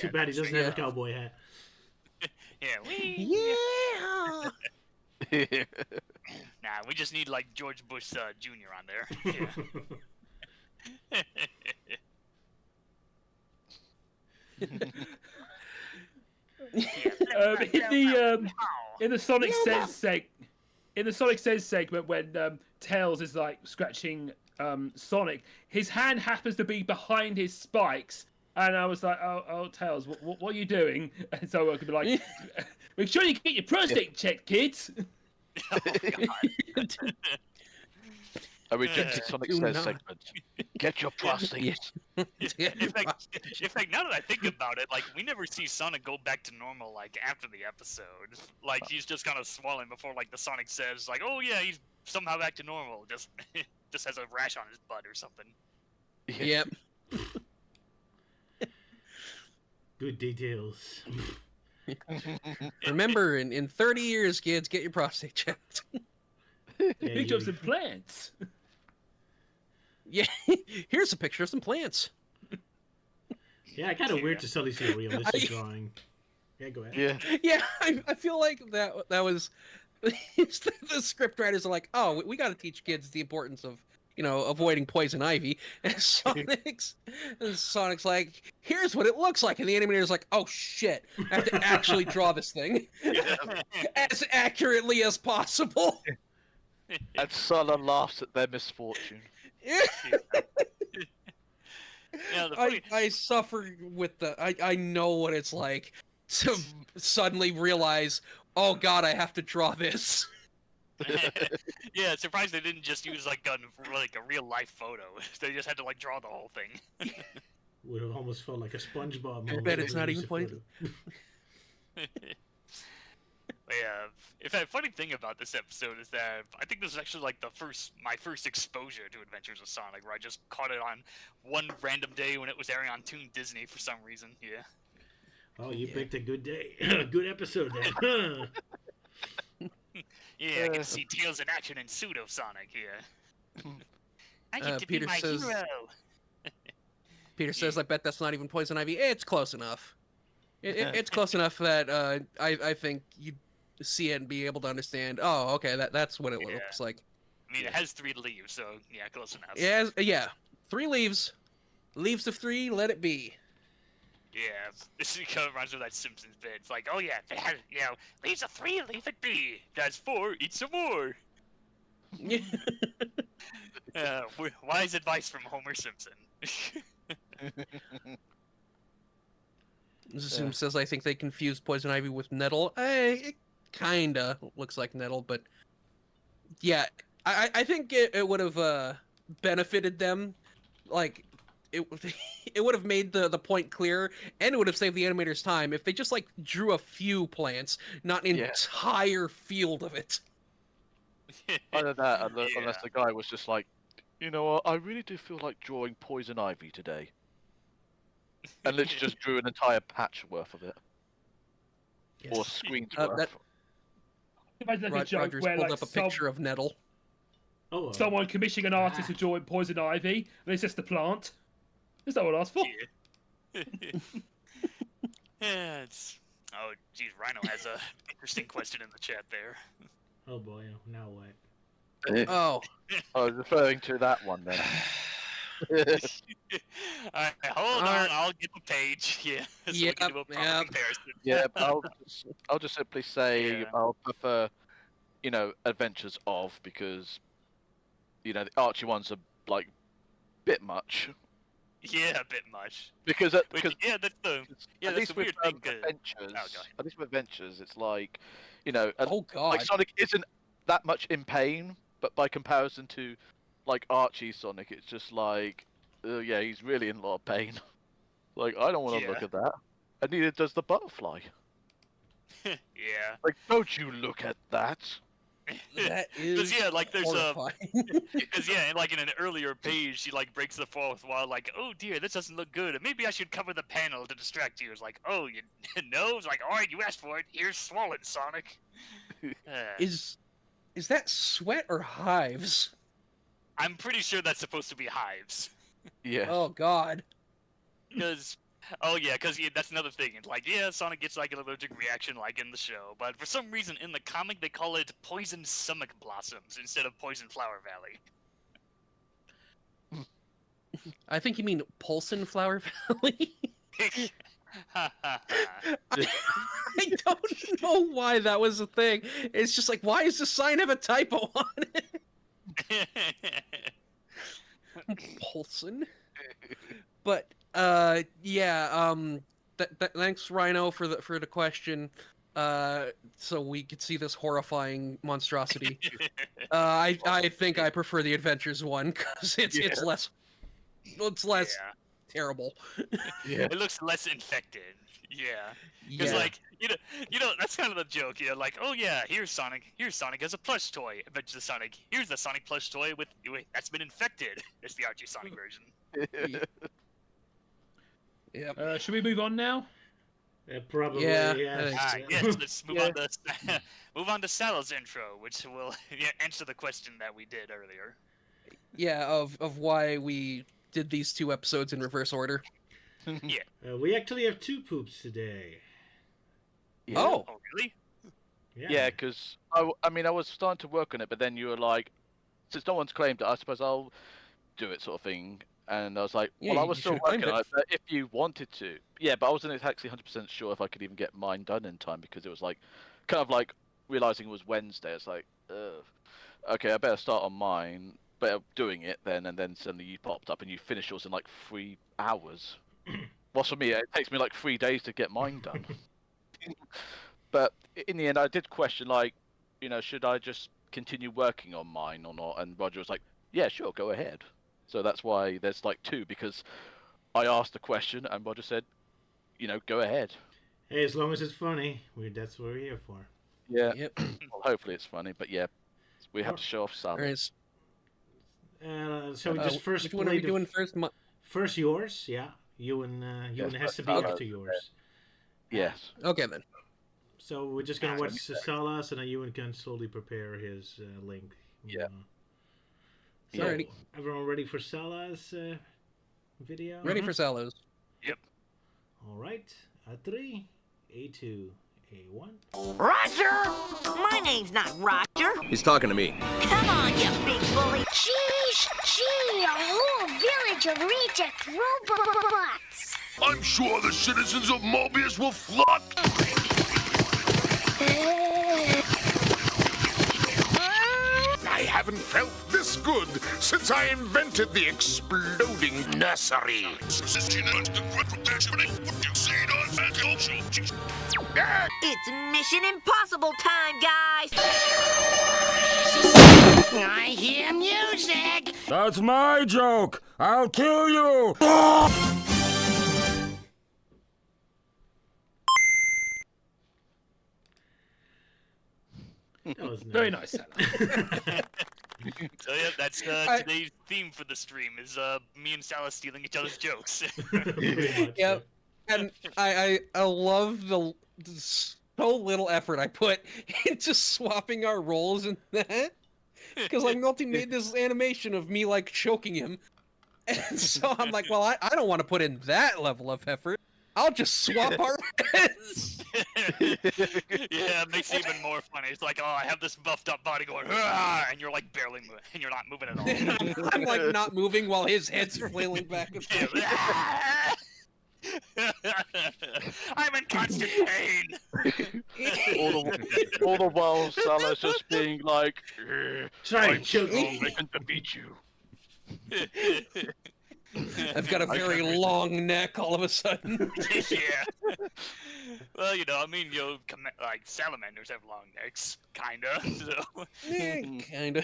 Too yeah. bad he doesn't Yeah. have a cowboy hat. Yeah. Yeah. Nah, we just need like George Bush Jr. on there. Yeah. In the Sonic Says segment, when Tails is like scratching Sonic, his hand happens to be behind his spikes, and I was like, "Oh, Tails, what are you doing?" And so I could be like, "Make sure you get your prostate checked, kids." Oh, God. A rejected Sonic Do Says not. segment. Get your prostate. In fact, now that I think about it, like we never see Sonic go back to normal like after the episode. Like he's just kind of swelling before like the Sonic says like, "Oh yeah, he's somehow back to normal." Just has a rash on his butt or something. Yep. Good details. Remember, in 30 years, kids, get your prostate checked. Yeah, Picture of some plants. Yeah. Here's a picture of some plants. yeah, kind of weird Yeah. to suddenly see a realistic drawing. Yeah, go ahead. Yeah. Yeah, I feel like that was the scriptwriters are like, oh, we got to teach kids the importance of, avoiding poison ivy. And Sonic's like, here's what it looks like. And the animator's like, oh shit, I have to actually draw this thing as accurately as possible. And Sala laughs at their misfortune. I suffer with I know what it's like to suddenly realize, oh god, I have to draw this. Yeah, surprised they didn't just use like a real life photo. They just had to like draw the whole thing. Would have almost felt like a SpongeBob moment. I bet it's not even pointed. Yeah, if a funny thing about this episode is that I think this is actually like my first exposure to Adventures of Sonic, where I just caught it on one random day when it was airing on Toon Disney for some reason. Yeah. Oh, you picked a good day, a good episode then. Yeah, I can see Tails in action in Pseudo Sonic here. I get to Peter be my says, hero. Peter says, I bet that's not even poison ivy. It's close enough. It's close enough that I think you'd see it and be able to understand, oh, okay, that's what it looks like. I mean, it has 3 leaves, so yeah, close enough. Yeah, 3 leaves. Leaves of 3, let it be. Yeah, this kind of reminds me of that Simpsons bit. It's like, oh yeah, if it had, leaves of 3, leave it be. That's 4, eat some more. Wise advice from Homer Simpson. Zoom says, I think they confused poison ivy with nettle. It kinda looks like nettle, but yeah, I think it would have benefited them. Like, it would have made the point clear, and it would have saved the animators time if they just like drew a few plants, not an entire field of it. Either that, unless the guy was just like, you know what, I really do feel like drawing poison ivy today. And literally just drew an entire patch worth of it. Yes. Or screen's worth. Imagine like a joke Rogers where pulled like up a picture of nettle. someone commissioning an artist to draw poison ivy, and it's just a plant. Is that what I asked for? Yeah, it's... Oh, geez, Rhino has a interesting question in the chat there. Oh boy, now what? Oh. I was referring to that one then. Alright, hold on, I'll get the page. Yeah, so we can do a proper comparison. Yeah, I'll just simply say I'll prefer, Adventures of, because, the Archie ones are, like, bit much. Yeah, a bit much. Because that's the weird thing. Adventures, at least with Adventures, it's like, oh god, like Sonic isn't that much in pain, but by comparison to, like Archie Sonic, it's just like, yeah, he's really in a lot of pain. Like, I don't want to look at that, and neither does the butterfly. Yeah. Like, don't you look at that. That is like there's horrifying. because like in an earlier page, she like breaks the fourth wall, like, oh dear, this doesn't look good. Maybe I should cover the panel to distract you. It's like, oh, you know, it's like, all right, you asked for it. Here's swollen, Sonic. Is that sweat or hives? I'm pretty sure that's supposed to be hives. Yeah. Oh god. Because that's another thing. It's like, Sonic gets like an allergic reaction like in the show, but for some reason in the comic they call it poison stomach blossoms instead of poison flower valley. I think you mean Polson Flower Valley. I don't know why that was a thing. It's just like, why does the sign have a typo on it? Polson. But thanks Rhino for the question. So we could see this horrifying monstrosity. I think I prefer the Adventures one because it's less terrible. Yeah. It looks less infected. Yeah. Because that's kind of the joke. Like, oh yeah, here's Sonic as a plush toy. Adventures of Sonic. Here's the Sonic plush toy that's been infected. It's the Archie Sonic version. Yeah. Should we move on now? Probably. Yeah. Yes. Let's move on to move on to Sala's intro, which will answer the question that we did earlier. Yeah, of why we did these 2 episodes in reverse order. Yeah. We actually have 2 poops today. Yeah. Oh, really? Yeah, because I mean, I was starting to work on it, but then you were like, since no one's claimed it, I suppose I'll do it, sort of thing. And I was like, Yeah, well, I you was still should've claimed working on it. it, but if you wanted to, yeah, but I wasn't actually 100% sure if I could even get mine done in time because it was like, kind of like realizing it was Wednesday. It's like, okay, I better start on mine, better doing it then, and then suddenly you popped up and you finished yours in like 3 hours. Well, for me, it takes me like 3 days to get mine done. But in the end, I did question, like, you know, should I just continue working on mine or not? And Roger was like, yeah, sure, go ahead. So that's why there's like 2, because I asked the question and Roger said, you know, go ahead. Hey, as long as it's funny, that's what we're here for. Yeah. Yep. Well, hopefully it's funny, but yeah, we have to show off Sala. Alright, So we just first which one are we doing first? First yours, yeah. Euan has to be Sala, up to yours. Yes. Okay then. So we're just gonna watch Sala, so then Euan can slowly prepare his link. Yeah. So, Alrighty. everyone ready for Sala's video? Ready for Salos. Yep. All right. A3, A2, A1. Roger! My name's not Roger. He's talking to me. Come on, you big bully. Sheesh, gee, a whole village of reject robots. I'm sure the citizens of Mobius will flock. I haven't felt this good since I invented the exploding nursery. It's Mission Impossible time, guys. I hear music. That's my joke. I'll kill you. That was nice. Very nice, Sala. So yeah, that's today's theme for the stream is me and Sala stealing each other's jokes. Pretty much, Yep. And I love the so little effort I put into swapping our roles in that. Because like Multi made this animation of me like choking him. And so I'm like, well, I don't want to put in that level of effort. I'll just swap our heads. Yeah, it makes it even more funny. It's like, oh, I have this buffed up body going, "Argh!" and you're like barely moving, and you're not moving at all. I'm like not moving while his head's flailing back and forth. I'm in constant pain. all the while, Sala's just being like, Try and choke me. I can defeat you. I've got a very long neck all of a sudden. Yeah. Well, you know, I mean, like salamanders have long necks, kinda. So. Kinda.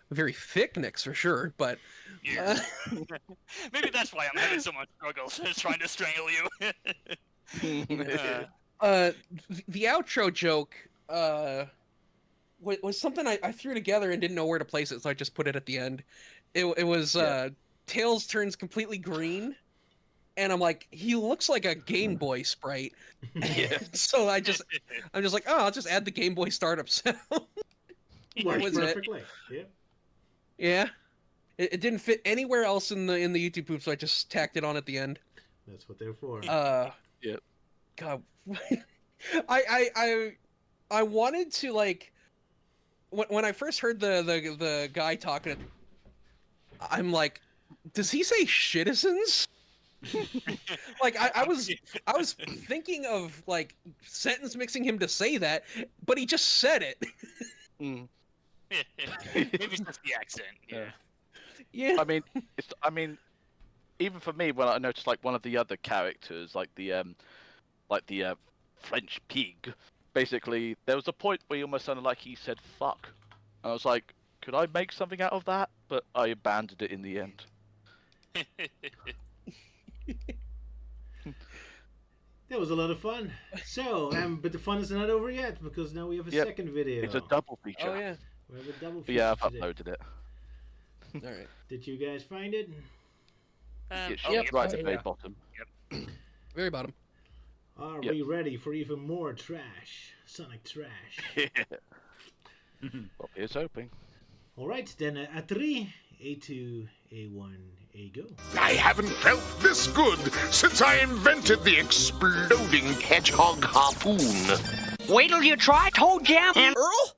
Very thick necks for sure, but Yeah. Maybe that's why I'm having so much struggles trying to strangle you. the outro joke was something I threw together and didn't know where to place it, so I just put it at the end. It was Tails turns completely green, and I'm like, he looks like a Game Boy sprite. So I'm just like, oh, I'll just add the Game Boy startup sound. Works was it? perfectly. Yeah. Yeah, it didn't fit anywhere else in the YouTube poop, so I just tacked it on at the end. That's what they're for. Yep. God, I wanted to like when I first heard the guy talking, I'm like, does he say citizens? Like I was thinking of like sentence mixing him to say that, but he just said it. Maybe it's just the accent. Yeah. Yeah. I mean, even for me, when I noticed like one of the other characters, like the French pig, basically there was a point where he almost sounded like he said "fuck." I was like, could I make something out of that? But I abandoned it in the end. That was a lot of fun. So, but the fun is not over yet because now we have a second video. It's a double feature. Oh yeah. We have a double But feature. yeah, I've today. uploaded it. All right. Did you guys find it? It should Yep. be right at the Yeah. very bottom. Very bottom. Are Yep. we ready for even more trash? Sonic trash. Well, here's hoping. All right, then A3, A2, A1, There you go. I haven't felt this good since I invented the exploding hedgehog harpoon. Wait till you try Toe Jam and Earl.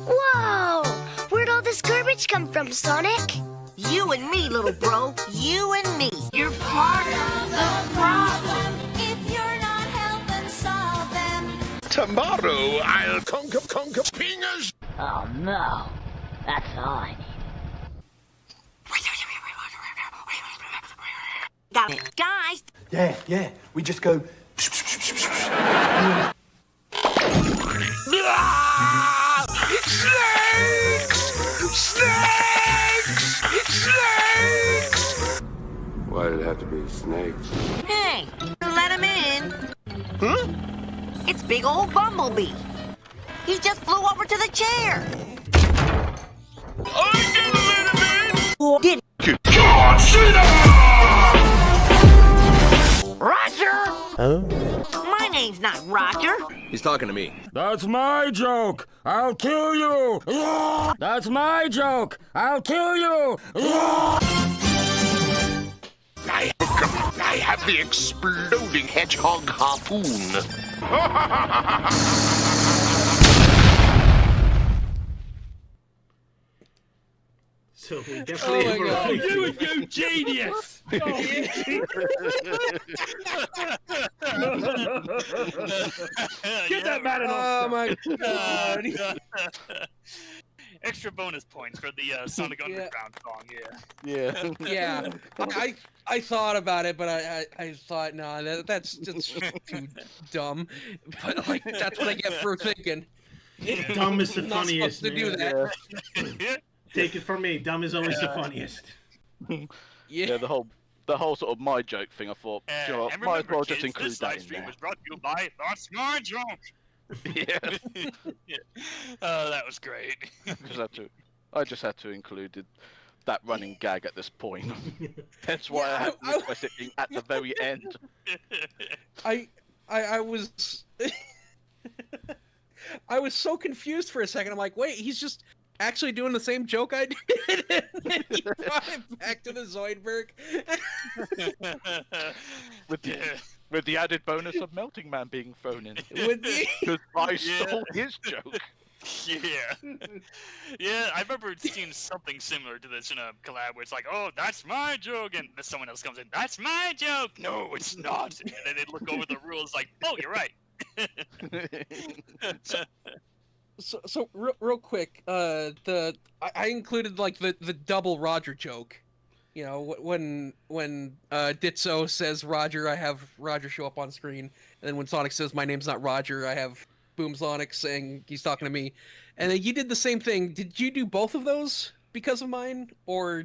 Whoa! Where'd all this garbage come from, Sonic? You and me, little bro. You and me. You're part of the problem if you're not helping solve them. Tomorrow I'll conquer pingers. Oh no, that's all I need. Got it. Guys, Yeah, we just go. Why did it have to be snakes? hey, let him in. Huh? It's big old Bumblebee. He just flew over to the chair. I didn't let him in. Who did? John Cena! Roger! My name's not Roger. He's talking to me. That's my joke. I'll kill you. That's my joke. I'll kill you. I have the exploding hedgehog harpoon. So we definitely You genius! Get that man an Oscar. Oh my god. Extra bonus points for the Sonic Underground song, Yeah. Yeah, I thought about it, but I thought, no, that's just too dumb. But like, that's what I get for thinking. Dumb is the I'm not funniest, supposed to man. do that. Yeah. Take it from me. Dumb is always the funniest. Yeah, the whole sort of my joke thing. I thought, you know, and might as remember, well just kids, include this that live in stream there. was brought to you by That's My Joke. Yeah, Yeah. Oh, that was great. I just had to include that running gag at this point. That's why I had to request it being at the very end. I was I was so confused for a second. I'm like, wait, he's just actually doing the same joke I did, and then he brought it back to the Zoidberg. With the added bonus of Melting Man being thrown in. Because I stole his joke. Yeah. Yeah, I remember seeing something similar to this in a collab where it's like, oh, that's my joke, and then someone else comes in, that's my joke! No, it's not! And then they look over the rules like, oh, you're right! So real quick, I included like the double Roger joke. You know, when Ditzo says Roger, I have Roger show up on screen, and then when Sonic says my name's not Roger, I have Boom Sonic saying he's talking to me. And then you did the same thing. Did you do both of those because of mine, or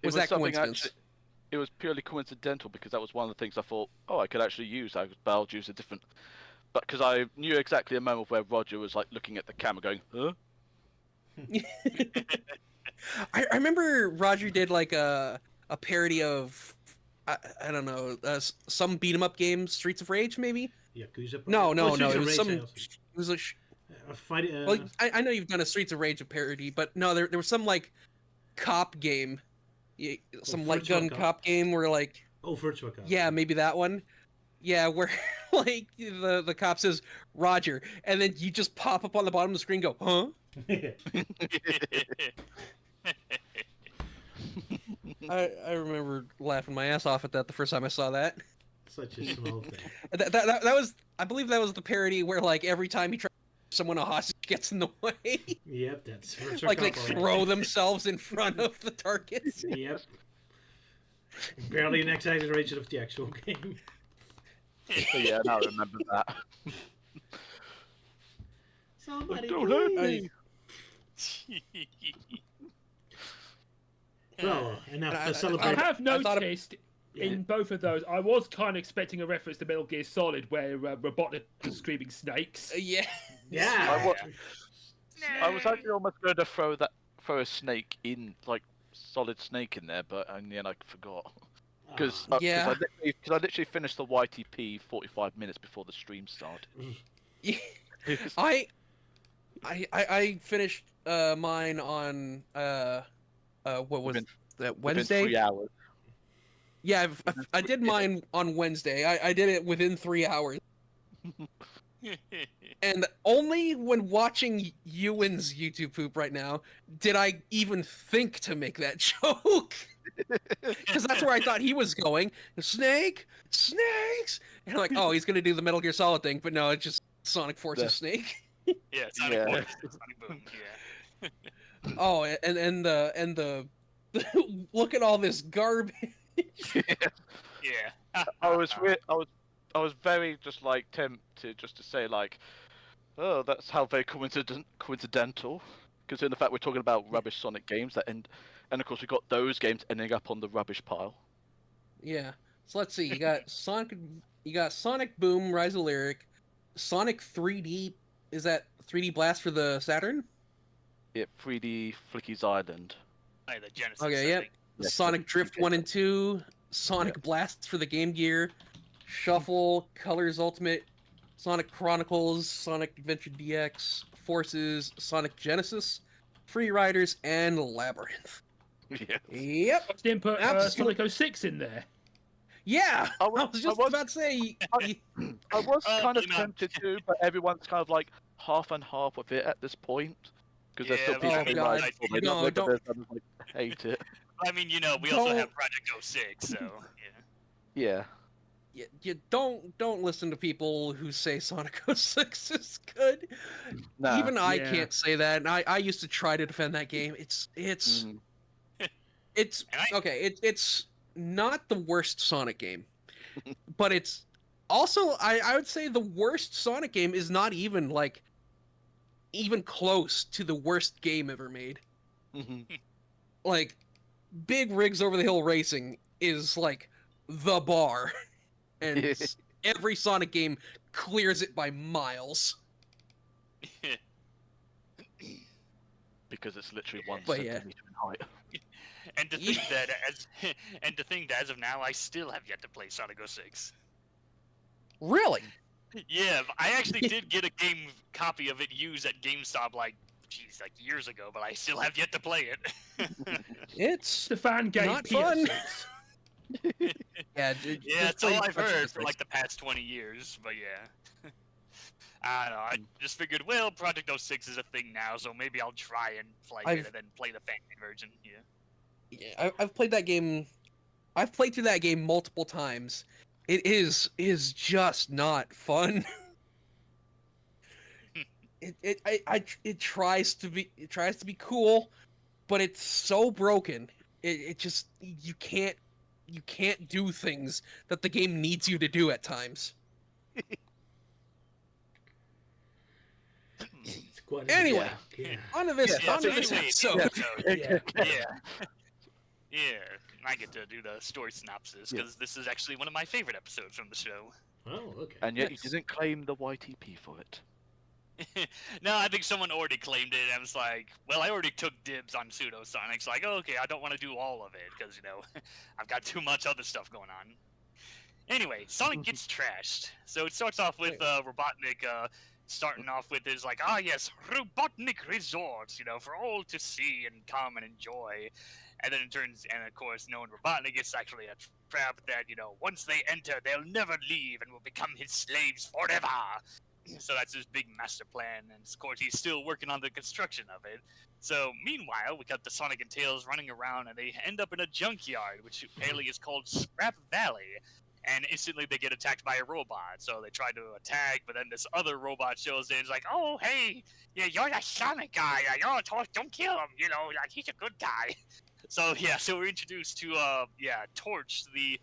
was that coincidence? It was purely coincidental because that was one of the things I thought, oh, I could actually use. I'll use a different, but because I knew exactly a moment where Roger was like looking at the camera, going, huh? I remember Roger did like a parody of I don't know some beat 'em up game, Streets of Rage maybe. Yakuza. No, it was some. Rage, It was a. well, I know you've done a Streets of Rage parody, but no, there was some like cop game, some light gun cop game where like. Oh, Virtua Cop. Yeah, maybe that one. Yeah, where like the cop says Roger, and then you just pop up on the bottom of the screen, and go, huh? I remember laughing my ass off at that the first time I saw that. Such a small thing. That was, I believe that was the parody where like every time you try someone, a hostage gets in the way. Yep, that's Virtua like they Cop throw themselves in front of the targets. Yep. Barely an exaggeration of the actual game. Yeah, now I remember that. Somebody Don't hurt me. Well, enough to I celebrate. have noticed in both of those, I was kind of expecting a reference to Metal Gear Solid where Robotnik was screaming snakes. Yeah. Yeah. I was actually almost going to throw a snake in, like Solid Snake in there, but in the end I forgot. Because I literally finished the YTP 45 minutes before the stream started. I finished mine on what was that, Within Wednesday? 3 hours. Yeah, I did mine on Wednesday. I did it within 3 hours. And only when watching Euan's YouTube poop right now did I even think to make that joke. Because that's where I thought he was going. Snakes! And I'm like, oh, he's going to do the Metal Gear Solid thing, but no, it's just Sonic Forces Snake. Yeah, Sonic Forces, Sonic Boom, yeah. Oh, and the look at all this garbage. Yeah. I was very just like tempted just to say like, oh, that's how very coincidental, considering the fact we're talking about rubbish Sonic games that end, and of course we got those games ending up on the rubbish pile. Yeah. So let's see. You got Sonic Boom, Rise of Lyric, Sonic 3D. Is that 3D Blast for the Saturn? Yeah, 3D Flicky's Island. Oh, the Genesis. Okay, yep. Sonic Drift 1 and 2, Sonic Blasts for the Game Gear, Shuffle, Colors Ultimate, Sonic Chronicles, Sonic Adventure DX, Forces, Sonic Genesis, Free Riders, and Labyrinth. Yeah. Yep. Didn't put Sonic 06 in there. Yeah, I was just about to say. I was kind of tempted to, but everyone's kind of like half and half with it at this point. Because there's still people who like, oh, they No, love don't- this, others like hate it. I mean, you know, we also have Project 06, so yeah. Yeah. You don't listen to people who say Sonic 06 is good. Nah. Even I Yeah. can't say that. And I used to try to defend that game. It's okay. It's not the worst Sonic game, but it's also I would say the worst Sonic game is not even like even close to the worst game ever made. Like Big Rigs Over the Hill Racing is like the bar, and every Sonic game clears it by miles. Because it's literally 1 But yeah. centimeter in height. And to think that as of now, I still have yet to play Sonic 06. Really? Yeah, I actually did get a game copy of it used at GameStop like years ago, but I still have yet to play it. It's The fan game not fun. Yeah, Yeah, that's all I've heard for like the past 20 years, but yeah. I don't know, I just figured, well, Project 06 is a thing now, so maybe I'll try and play it and then play the family version, yeah. Yeah, I've played that game. I've played through that game multiple times. It is just not fun. It tries to be cool, but it's so broken. It just you can't do things that the game needs you to do at times. Anyway, on to this episode. Yeah. I get to do the story synopsis because this is actually one of my favorite episodes from the show. Oh, okay. And yet you didn't claim the YTP for it. No, I think someone already claimed it. I was like, well, I already took dibs on Pseudo Sonic. It's like, oh, okay, I don't want to do all of it because, you know, I've got too much other stuff going on. Anyway, Sonic gets trashed. So it starts off with Robotnik starting off with his like, ah yes, Robotnik Resort, you know, for all to see and come and enjoy. And then it turns, and of course, knowing Robotnik, it's actually a trap that, you know, once they enter, they'll never leave and will become his slaves forever. So that's his big master plan, and of course, he's still working on the construction of it. So, meanwhile, we got the Sonic and Tails running around, and they end up in a junkyard, which apparently is called Scrap Valley. And instantly they get attacked by a robot. So they try to attack, but then this other robot shows in. It's like, oh, hey, yeah, you're the Sonic guy. Don't kill him. You know, like, he's a good guy. So, yeah, so we're introduced to, Torch, the,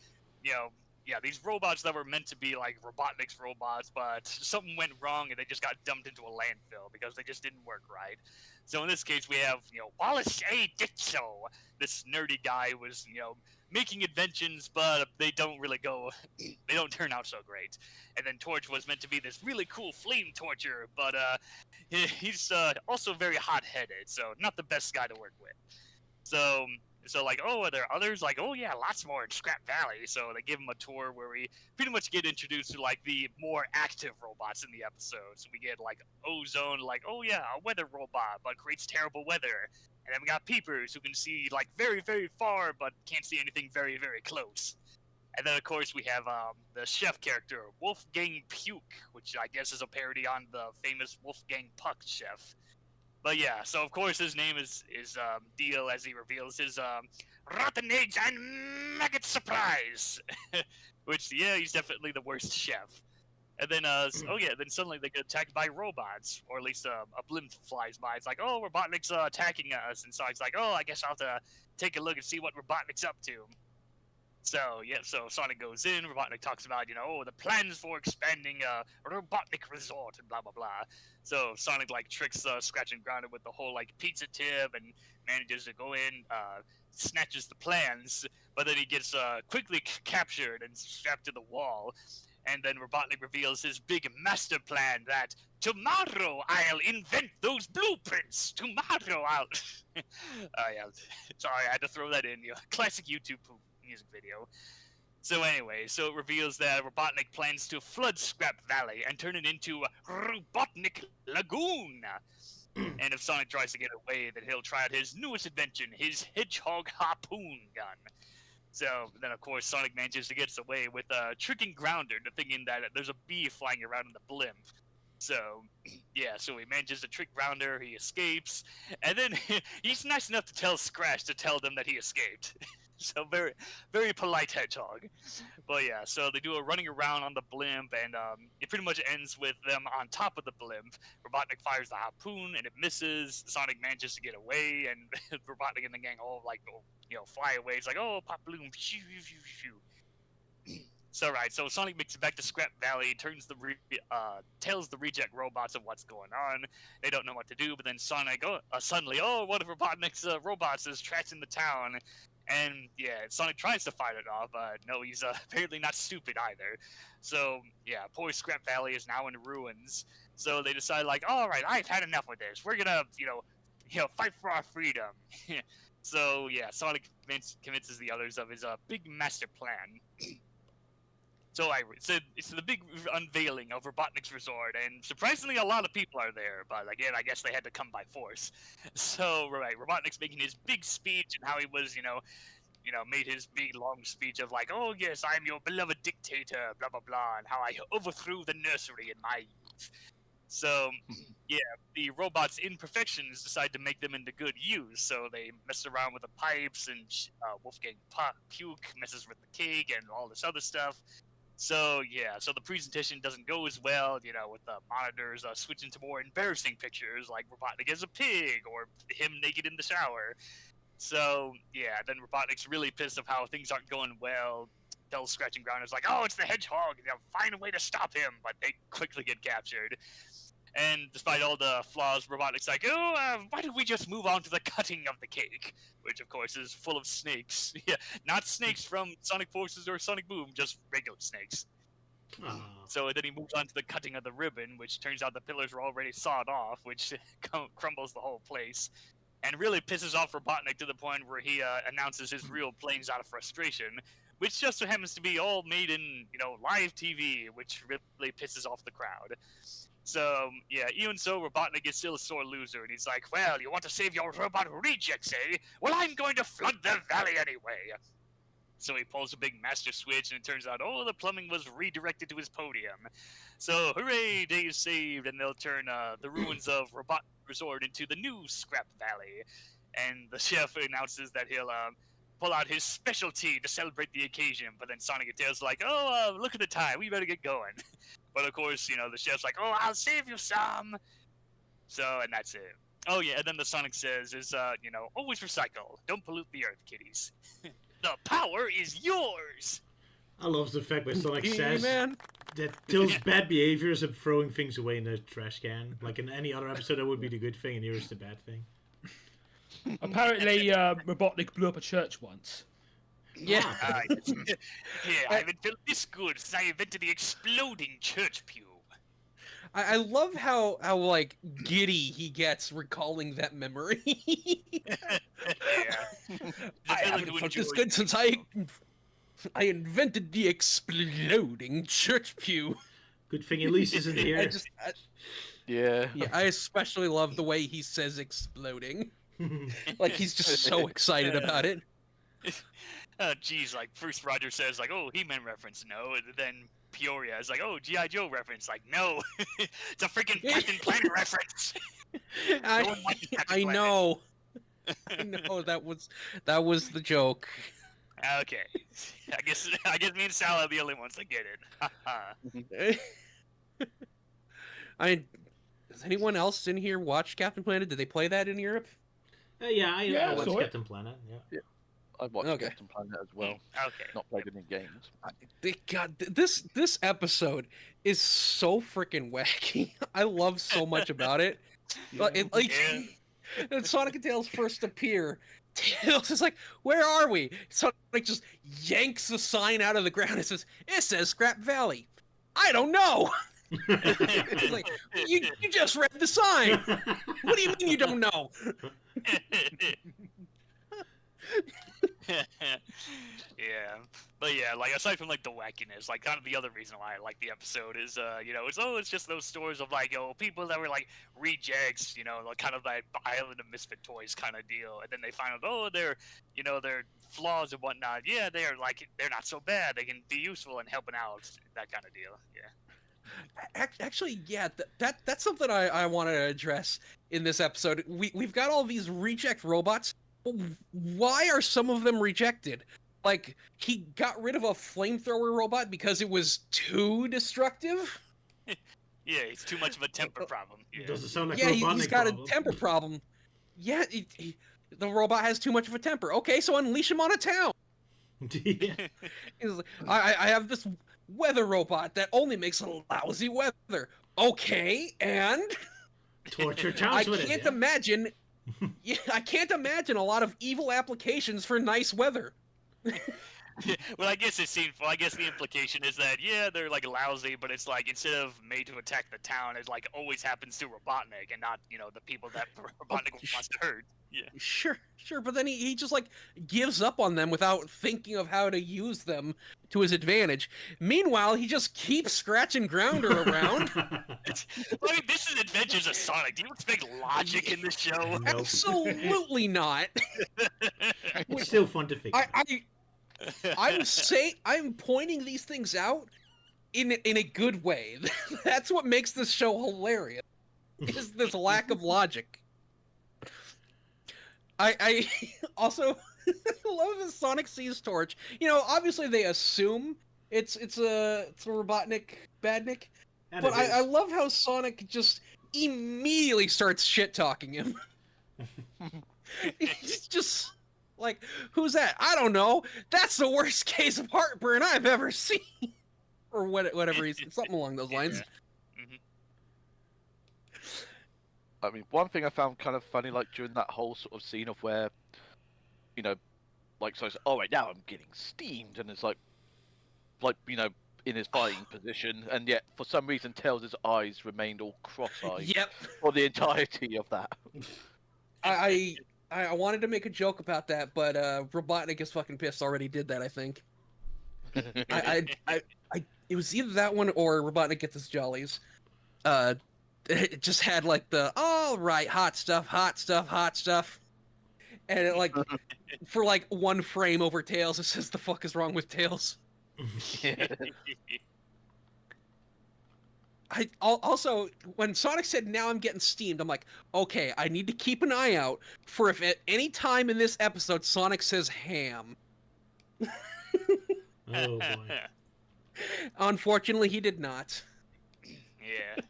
these robots that were meant to be, like, Robotnik's robots, but something went wrong and they just got dumped into a landfill because they just didn't work right. So in this case, we have, Wallace A. Ditso. This nerdy guy was, making inventions, but they don't really go, they don't turn out so great. And then Torch was meant to be this really cool flame torcher, but he's also very hot-headed, so not the best guy to work with. So So like, oh, are there others? Like, oh yeah, lots more in Scrap Valley. So they give him a tour where we pretty much get introduced to like the more active robots in the episode. So we get like Ozone, like, oh yeah, a weather robot, but creates terrible weather. And then we got Peepers, who can see like very, very far, but can't see anything very, very close. And then of course we have the chef character, Wolfgang Puke, which I guess is a parody on the famous Wolfgang Puck chef. But yeah, so of course his name is Deal, as he reveals his rotten eggs and maggot surprise, which yeah, he's definitely the worst chef. And then then suddenly they get attacked by robots, or at least a blimp flies by. It's like, oh, Robotnik's attacking us, and Sonic's like, oh, I guess I'll have to take a look and see what Robotnik's up to. So yeah, so Sonic goes in. Robotnik talks about, the plans for expanding a Robotnik resort and blah blah blah. So Sonic like tricks Scratch and Grounder with the whole like pizza tip and manages to go in, snatches the plans, but then he gets quickly captured and strapped to the wall. And then Robotnik reveals his big master plan that tomorrow I'll invent those blueprints. Tomorrow I'll. Yeah, sorry, I had to throw that in. Classic YouTube music video. So anyway, so it reveals that Robotnik plans to flood Scrap Valley and turn it into Robotnik Lagoon. And if Sonic tries to get away, then he'll try out his newest invention, his Hedgehog Harpoon gun. So then, of course, Sonic manages to get away with tricking Grounder into thinking that there's a bee flying around in the blimp. So, yeah, so he manages to trick Grounder, he escapes, and then he's nice enough to tell Scratch to tell them that he escaped. So very, very polite hedgehog. But yeah, so they do a running around on the blimp, and it pretty much ends with them on top of the blimp. Robotnik fires the harpoon, and it misses. Sonic manages to get away, and Robotnik and the gang all like, fly away. It's like, oh, pop balloon, shoo, shoo, shoo. So right, so Sonic makes it back to Scrap Valley, tells the reject robots of what's going on. They don't know what to do, but then Sonic, suddenly, one of Robotnik's robots is trapped in the town. And yeah, Sonic tries to fight it off, but no, he's apparently not stupid either. So yeah, poor Scrap Valley is now in ruins. So they decide like, all right, I've had enough of this. We're gonna, fight for our freedom. So yeah, Sonic convinces the others of his big master plan. So it's the big unveiling of Robotnik's resort, and surprisingly, a lot of people are there. But again, I guess they had to come by force. So right, Robotnik's making his big speech and how he was, made his big long speech of like, oh yes, I'm your beloved dictator, blah blah blah, and how I overthrew the nursery in my youth. So yeah, the robots' imperfections decide to make them into good use. So they mess around with the pipes, and Wolfgang Puke messes with the cake and all this other stuff. So yeah, so the presentation doesn't go as well, with the monitors switching to more embarrassing pictures like Robotnik as a pig or him naked in the shower. So yeah, then Robotnik's really pissed of how things aren't going well. Tells Scratch and Grounder like, oh, it's the hedgehog, find a way to stop him, but they quickly get captured. And despite all the flaws, Robotnik's like, why don't we just move on to the cutting of the cake? Which, of course, is full of snakes. Yeah, not snakes from Sonic Forces or Sonic Boom, just regular snakes. Aww. So then he moves on to the cutting of the ribbon, which turns out the pillars were already sawed off, which crumbles the whole place. And really pisses off Robotnik to the point where he announces his real planes out of frustration, which just so happens to be all made in, live TV, which really pisses off the crowd. So, yeah, even so, Robotnik is still a sore loser, and he's like, well, you want to save your robot rejects, eh? Well, I'm going to flood the valley anyway. So he pulls a big master switch, and it turns out, the plumbing was redirected to his podium. So, hooray, day is saved, and they'll turn the ruins of Robotnik Resort into the new Scrap Valley. And the chef announces that he'll pull out his specialty to celebrate the occasion, but then Sonic and Tails are like, look at the time, we better get going. But of course, the chef's like, I'll save you some. So, and that's it. Oh yeah, and then the Sonic says is, always recycle. Don't pollute the earth, kiddies. The power is yours. I love the fact that Sonic says that Tails' bad behavior is throwing things away in the trash can. Like in any other episode, that would be the good thing, and here's the bad thing. Apparently, Robotnik blew up a church once. Yeah. I haven't felt this good since I invented the exploding church pew. I love how like giddy he gets recalling that memory. I haven't felt this good since I invented the exploding church pew. Good thing Elise isn't here. Yeah. I especially love the way he says exploding. Like he's just so excited about it. Oh, geez, like Bruce Rogers says, like, oh, He-Man reference, no, and then Peoria is like, oh, G.I. Joe reference, like, no, it's a freaking Captain Planet reference. I know. I know that was the joke. Okay, I guess me and Sal are the only ones that get it. Does anyone else in here watch Captain Planet? Did they play that in Europe? Yeah, I watched saw it. Captain Planet. Yeah. I watched Captain Planet as well. Okay. Not played any games. God, this episode is so freaking wacky. I love so much about it. When Sonic and Tails first appear, Tails is like, "Where are we?" Sonic just yanks the sign out of the ground and says, "It says Scrap Valley." I don't know. It's like, you just read the sign. What do you mean you don't know? Yeah, but yeah, like aside from like the wackiness, like kind of the other reason why I like the episode is, it's just those stories of like, people that were like rejects, like kind of like Island of Misfit Toys kind of deal, and then they find out, they're flaws and whatnot. Yeah, they're not so bad. They can be useful in helping out, that kind of deal. Yeah. Actually, yeah, that's something I want to address in this episode. We've got all these reject robots. Why are some of them rejected? Like, he got rid of a flamethrower robot because it was too destructive? Yeah, it's too much of a temper problem. Yeah, Doesn't sound like he's got a temper problem. Yeah, the robot has too much of a temper. Okay, so unleash him on a town. Yeah. He's like, I have this weather robot that only makes lousy weather. Okay, and torture towns with it. Imagine. Yeah, I can't imagine a lot of evil applications for nice weather. Well, I guess the implication is that they're like lousy, but it's like instead of made to attack the town, it like always happens to Robotnik and not the people that Robotnik wants to hurt. Yeah. Sure, but then he just like gives up on them without thinking of how to use them to his advantage. Meanwhile, he just keeps scratching Grounder around. I mean, this is Adventures of Sonic. Do you expect logic in this show? Nope. Absolutely not. It's still fun to figure. I'm pointing these things out in a good way. That's what makes this show hilarious. Is this lack of logic. I also love the Sonic sees Torch. Obviously they assume it's a Robotnik Badnik, but I love how Sonic just immediately starts shit talking him. He's just like, who's that? I don't know. That's the worst case of heartburn I've ever seen, or whatever he's something along those lines. Yeah. I mean, one thing I found kind of funny, like during that whole sort of scene of where, like, so it's, oh wait, now I'm getting steamed, and it's like, in his fighting position, and yet for some reason Tails' eyes remained all cross-eyed. Yep. For the entirety of that. I wanted to make a joke about that, but Robotnik is fucking pissed. Already did that, I think. It was either that one or Robotnik gets his jollies. It just had like the all right, hot stuff, and it like for like one frame over Tails, it says the fuck is wrong with Tails. I also, when Sonic said now I'm getting steamed, I'm like, okay, I need to keep an eye out for if at any time in this episode Sonic says ham. Oh boy. Unfortunately, he did not. Yeah.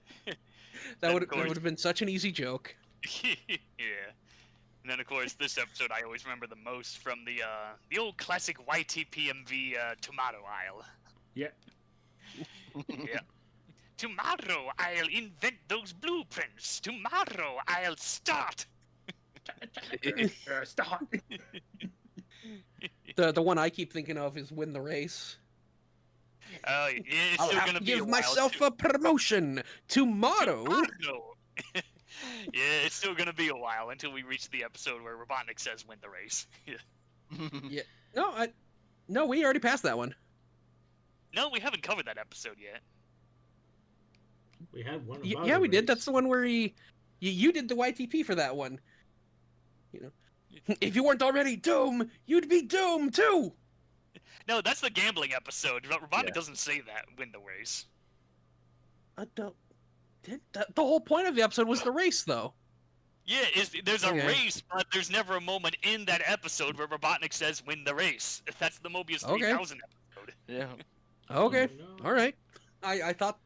That would have been such an easy joke. Yeah. And then of course this episode I always remember the most from the old classic YTPMV tomato aisle. Yeah. Yeah. Tomorrow I'll invent those blueprints. Tomorrow I'll start. Start. The one I keep thinking of is Win the Race. Oh, yeah, it's I'll still have gonna to be a give while. myself a promotion tomorrow. No. Yeah, it's still gonna be a while until we reach the episode where Robotnik says win the race. Yeah. No, we already passed that one. No, we haven't covered that episode yet. We had one. Yeah, we did. That's the one where you did the YTP for that one. You know, if you weren't already Doom, you'd be Doom too. No, that's the gambling episode. Robotnik doesn't say that. Win the race. I don't. The whole point of the episode was the race, though. Yeah, there's a race, but there's never a moment in that episode where Robotnik says win the race. That's the Mobius 3000 episode. Yeah. Okay. All right. I thought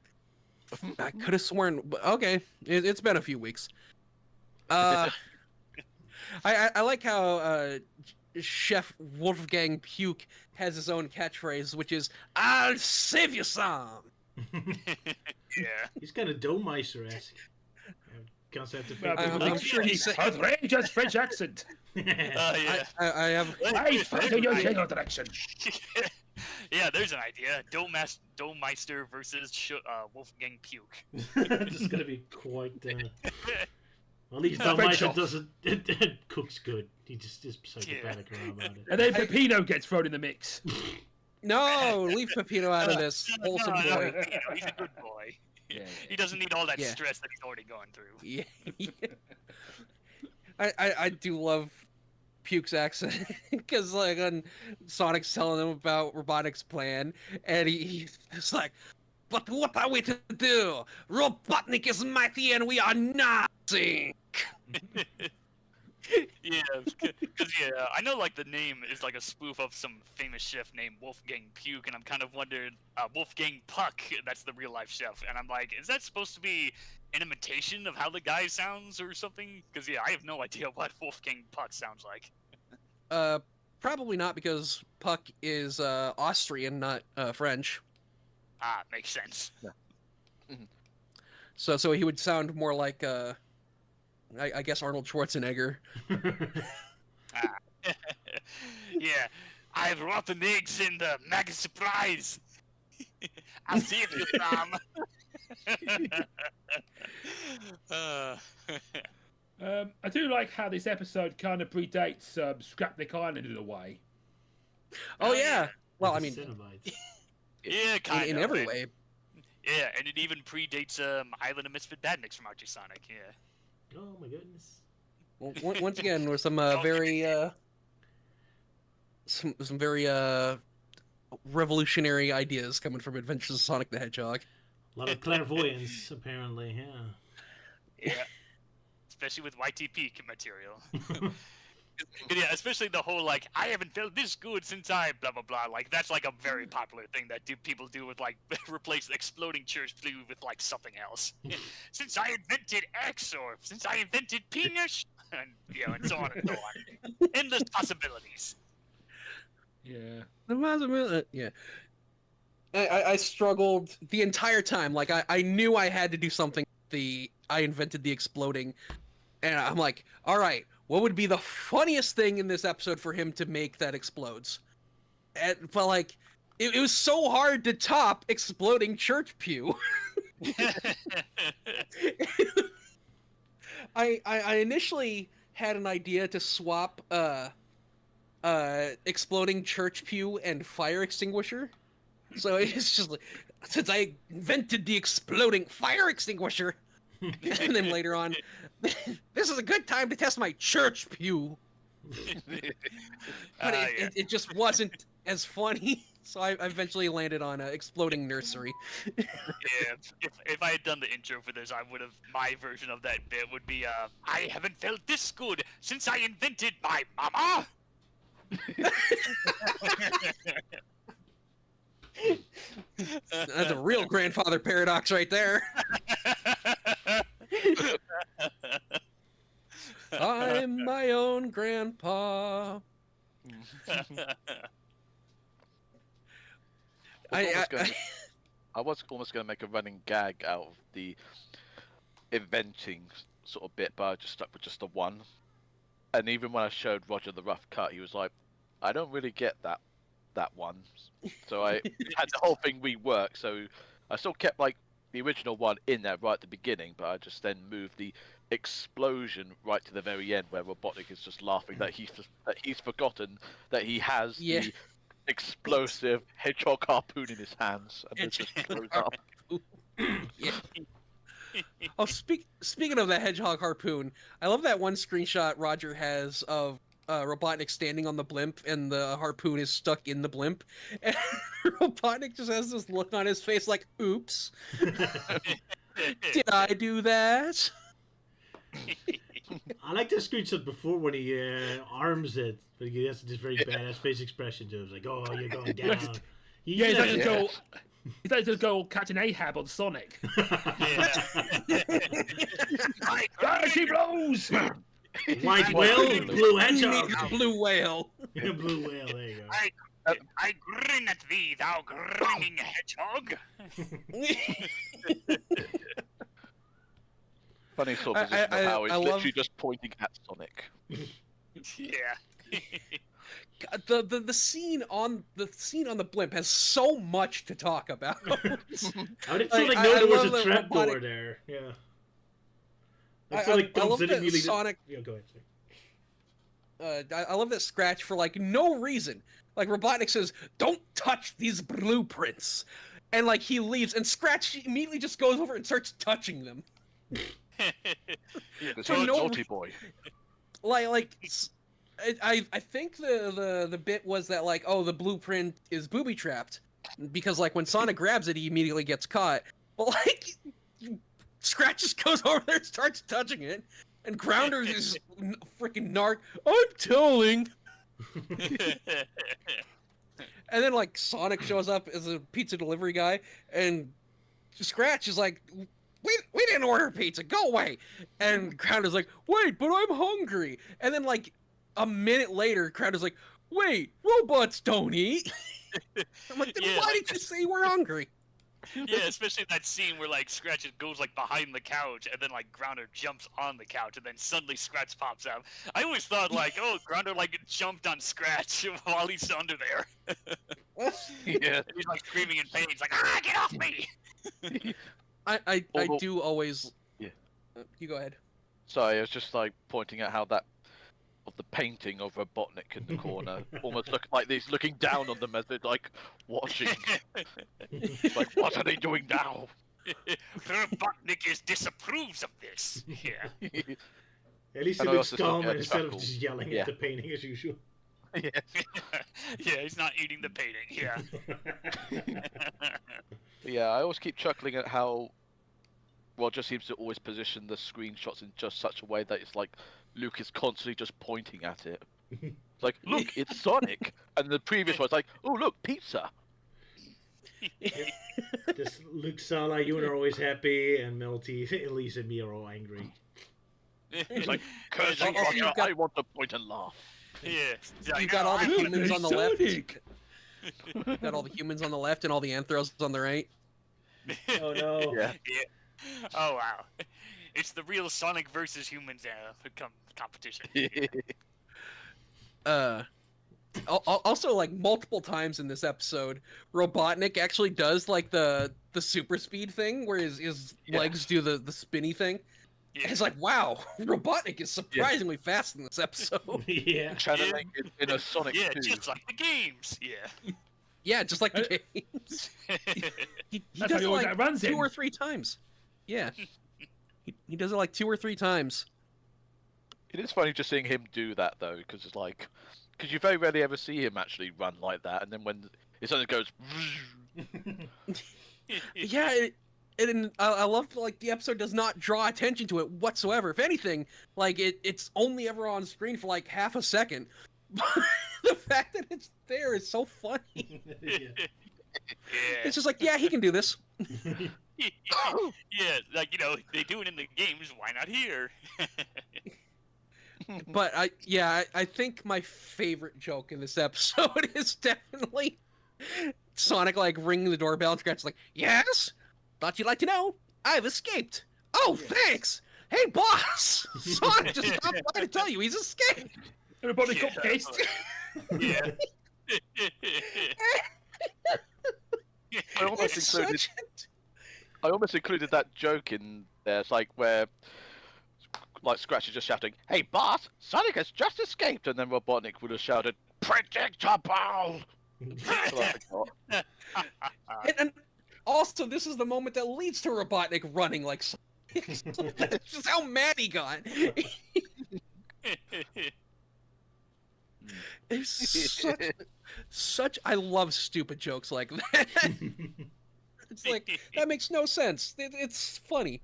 I could have sworn. Okay, it's been a few weeks. I like how Chef Wolfgang Puke has his own catchphrase, which is "I'll save you some." Yeah. He's kind of Domeister-esque. Concept of I'm sure he's outrageous French accent. Yeah. I have. I fight in your general direction. Yeah, there's an idea. Domeister versus Wolfgang Puke. It's gonna be quite. At least French Domeister off. doesn't cooks good. He just is psychopathic around about it. And then Peppino gets thrown in the mix. No, leave Peppino out of this. Wholesome No, boy. he's a good boy. He doesn't need all that stress that he's already going through. Yeah. I do love Puke's accent because like when Sonic's telling him about Robotnik's plan, and he's like, "But what are we to do? Robotnik is mighty, and we are nothing." Yeah, because I know like the name is like a spoof of some famous chef named Wolfgang Puke, and I'm kind of wondering Wolfgang Puck. That's the real life chef, and I'm like, is that supposed to be an imitation of how the guy sounds or something? Because I have no idea what Wolfgang Puck sounds like. Probably not, because Puck is Austrian, not French. Ah, makes sense. Yeah. So he would sound more like I guess Arnold Schwarzenegger. Yeah, I've rotten eggs in the Mega Surprise. I'll see if you Tom. I do like how this episode kind of predates Scrapnik Island in a way. Oh yeah. Well, I mean, yeah, kind of in every way. Yeah, and it even predates Island of Misfit Badniks from Archie Sonic. Yeah. Oh my goodness. Well, once again, with some very some very revolutionary ideas coming from Adventures of Sonic the Hedgehog. A lot of clairvoyance, apparently. Yeah. Especially with YTP material. Yeah, especially the whole like, I haven't felt this good since I blah blah blah. Like that's like a very popular thing that people do with like replace exploding church blue with like something else. Since I invented X, or since I invented penis, and and so on and so on. Endless possibilities. Yeah. The possibility. Yeah. I struggled the entire time. Like I knew I had to do something. I invented the exploding, and I'm like, all right. What would be the funniest thing in this episode for him to make that explodes? But like, it was so hard to top exploding church pew. I initially had an idea to swap exploding church pew and fire extinguisher. So it's just like, since I invented the exploding fire extinguisher, and then later on, this is a good time to test my church pew. But it just wasn't as funny, so I eventually landed on exploding nursery. Yeah, if I had done the intro for this, I would have. My version of that bit would be, I haven't felt this good since I invented my mama. That's a real grandfather paradox right there. I'm my own grandpa. I was almost going to make a running gag out of the inventing sort of bit, but I just stuck with just the one. And even when I showed Roger the rough cut, he was like, I don't really get that that one, so I had the whole thing reworked. So I still kept like the original one in there right at the beginning, but I just then moved the explosion right to the very end, where Robotnik is just laughing that he's forgotten that he has the explosive hedgehog harpoon in his hands, and it just blows up. Yeah. Oh, speaking of the hedgehog harpoon, I love that one screenshot Roger has of Robotnik standing on the blimp, and the harpoon is stuck in the blimp, and Robotnik just has this look on his face like, "Oops, did I do that?" I like the screenshot before when he arms it, but he has this very badass face expression to it. It's like, "Oh, you're going down." Yeah, he's like to go. He's like to go Captain Ahab on Sonic. She blows. White whale, blue hedgehog. Blue whale. Blue whale, there you go. I grin at thee, thou grinning hedgehog. Funny sort of position of how he's literally just pointing at Sonic. Yeah. The scene on the blimp has so much to talk about. I didn't feel like there was a trapdoor there. Yeah. I love that Sonic. Yeah, go ahead. I love that Scratch for like no reason. Like Robotnik says, "Don't touch these blueprints," and like he leaves, and Scratch immediately just goes over and starts touching them. Yeah, so naughty boy. I think the bit was that like, oh, the blueprint is booby trapped because like when Sonic grabs it, he immediately gets caught. But like Scratch just goes over there and starts touching it, and Grounder is freaking narc. I'm telling. And then like Sonic shows up as a pizza delivery guy, and Scratch is like, we didn't order pizza, go away. And Grounder's like, wait, but I'm hungry. And then like a minute later, Grounder's like, wait, robots don't eat. I'm like, then why did you say we're hungry? Yeah, especially that scene where like Scratch goes like behind the couch, and then like Grounder jumps on the couch, and then suddenly Scratch pops out. I always thought like, oh, Grounder like jumped on Scratch while he's under there. Yeah, and he's like screaming in pain. He's like, get off me! I do always. Yeah. You go ahead. Sorry, I was just like pointing out how that of the painting of Robotnik in the corner almost look like he's looking down on them as they're like watching. Like, what are they doing now? Robotnik disapproves of this. Yeah. At least he looks calm instead of just yelling at the painting as usual. Yeah. Yeah, he's not eating the painting. Yeah. Yeah, I always keep chuckling at how Roger seems to always position the screenshots in just such a way that it's like Luke is constantly just pointing at it. It's like, look, it's Sonic, and the previous one's like, oh look, pizza. Just Luke, Sala, Euan are always happy, and Melty, Elise, and me are all angry. It's like, cursing Roger, I want to point and laugh. Yeah. You've got all the humans on the left. You've got all the humans on the left and all the anthros on the right. Oh no. Yeah. Oh wow. It's the real Sonic versus humans competition. Also, like multiple times in this episode, Robotnik actually does like the super speed thing where his legs do the spinny thing. Yeah. It's like, wow, Robotnik is surprisingly fast in this episode. Yeah. Channeling in a Sonic 2. Yeah, just like the games. Yeah. Yeah, just like the games. He does it like 2 or 3 times. Yeah. He does it like 2 or 3 times. It is funny just seeing him do that though, because it's like, because you very rarely ever see him actually run like that, and then when it suddenly goes. Yeah, I love like the episode does not draw attention to it whatsoever. If anything, like it's only ever on screen for like half a second. The fact that it's there is so funny. Yeah. It's just like, yeah, he can do this. Yeah, like, you know, they do it in the games, why not here? But I think my favorite joke in this episode is definitely Sonic like ringing the doorbell and Scratch like, yes? Thought you'd like to know. I've escaped. Oh, thanks. Hey, boss. Sonic just stopped by to tell you he's escaped. Everybody got pissed. Yeah. I almost included that joke in there. It's like where, like, Scratch is just shouting, "Hey, boss! Sonic has just escaped!" And then Robotnik would have shouted, "Predictable!" and also, this is the moment that leads to Robotnik running like. That's just how mad he got. It's such. I love stupid jokes like that. It's like that makes no sense. It's funny.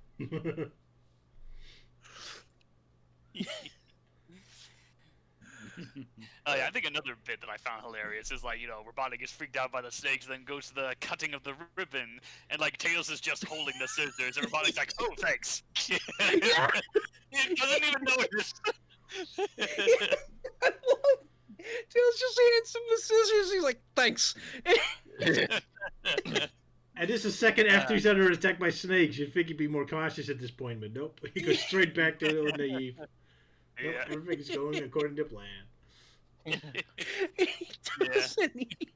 Yeah, I think another bit that I found hilarious is like, Robotnik is freaked out by the snakes, then goes to the cutting of the ribbon, and like Tails is just holding the scissors, and Robotnik's like, "Oh, thanks." He doesn't even notice. I love Tails just hands him the scissors. He's like, "Thanks." And this is the second after he's under attack by snakes. You'd think he'd be more cautious at this point, but nope. He goes straight back to the naive. Nope, everything's going according to plan. He doesn't even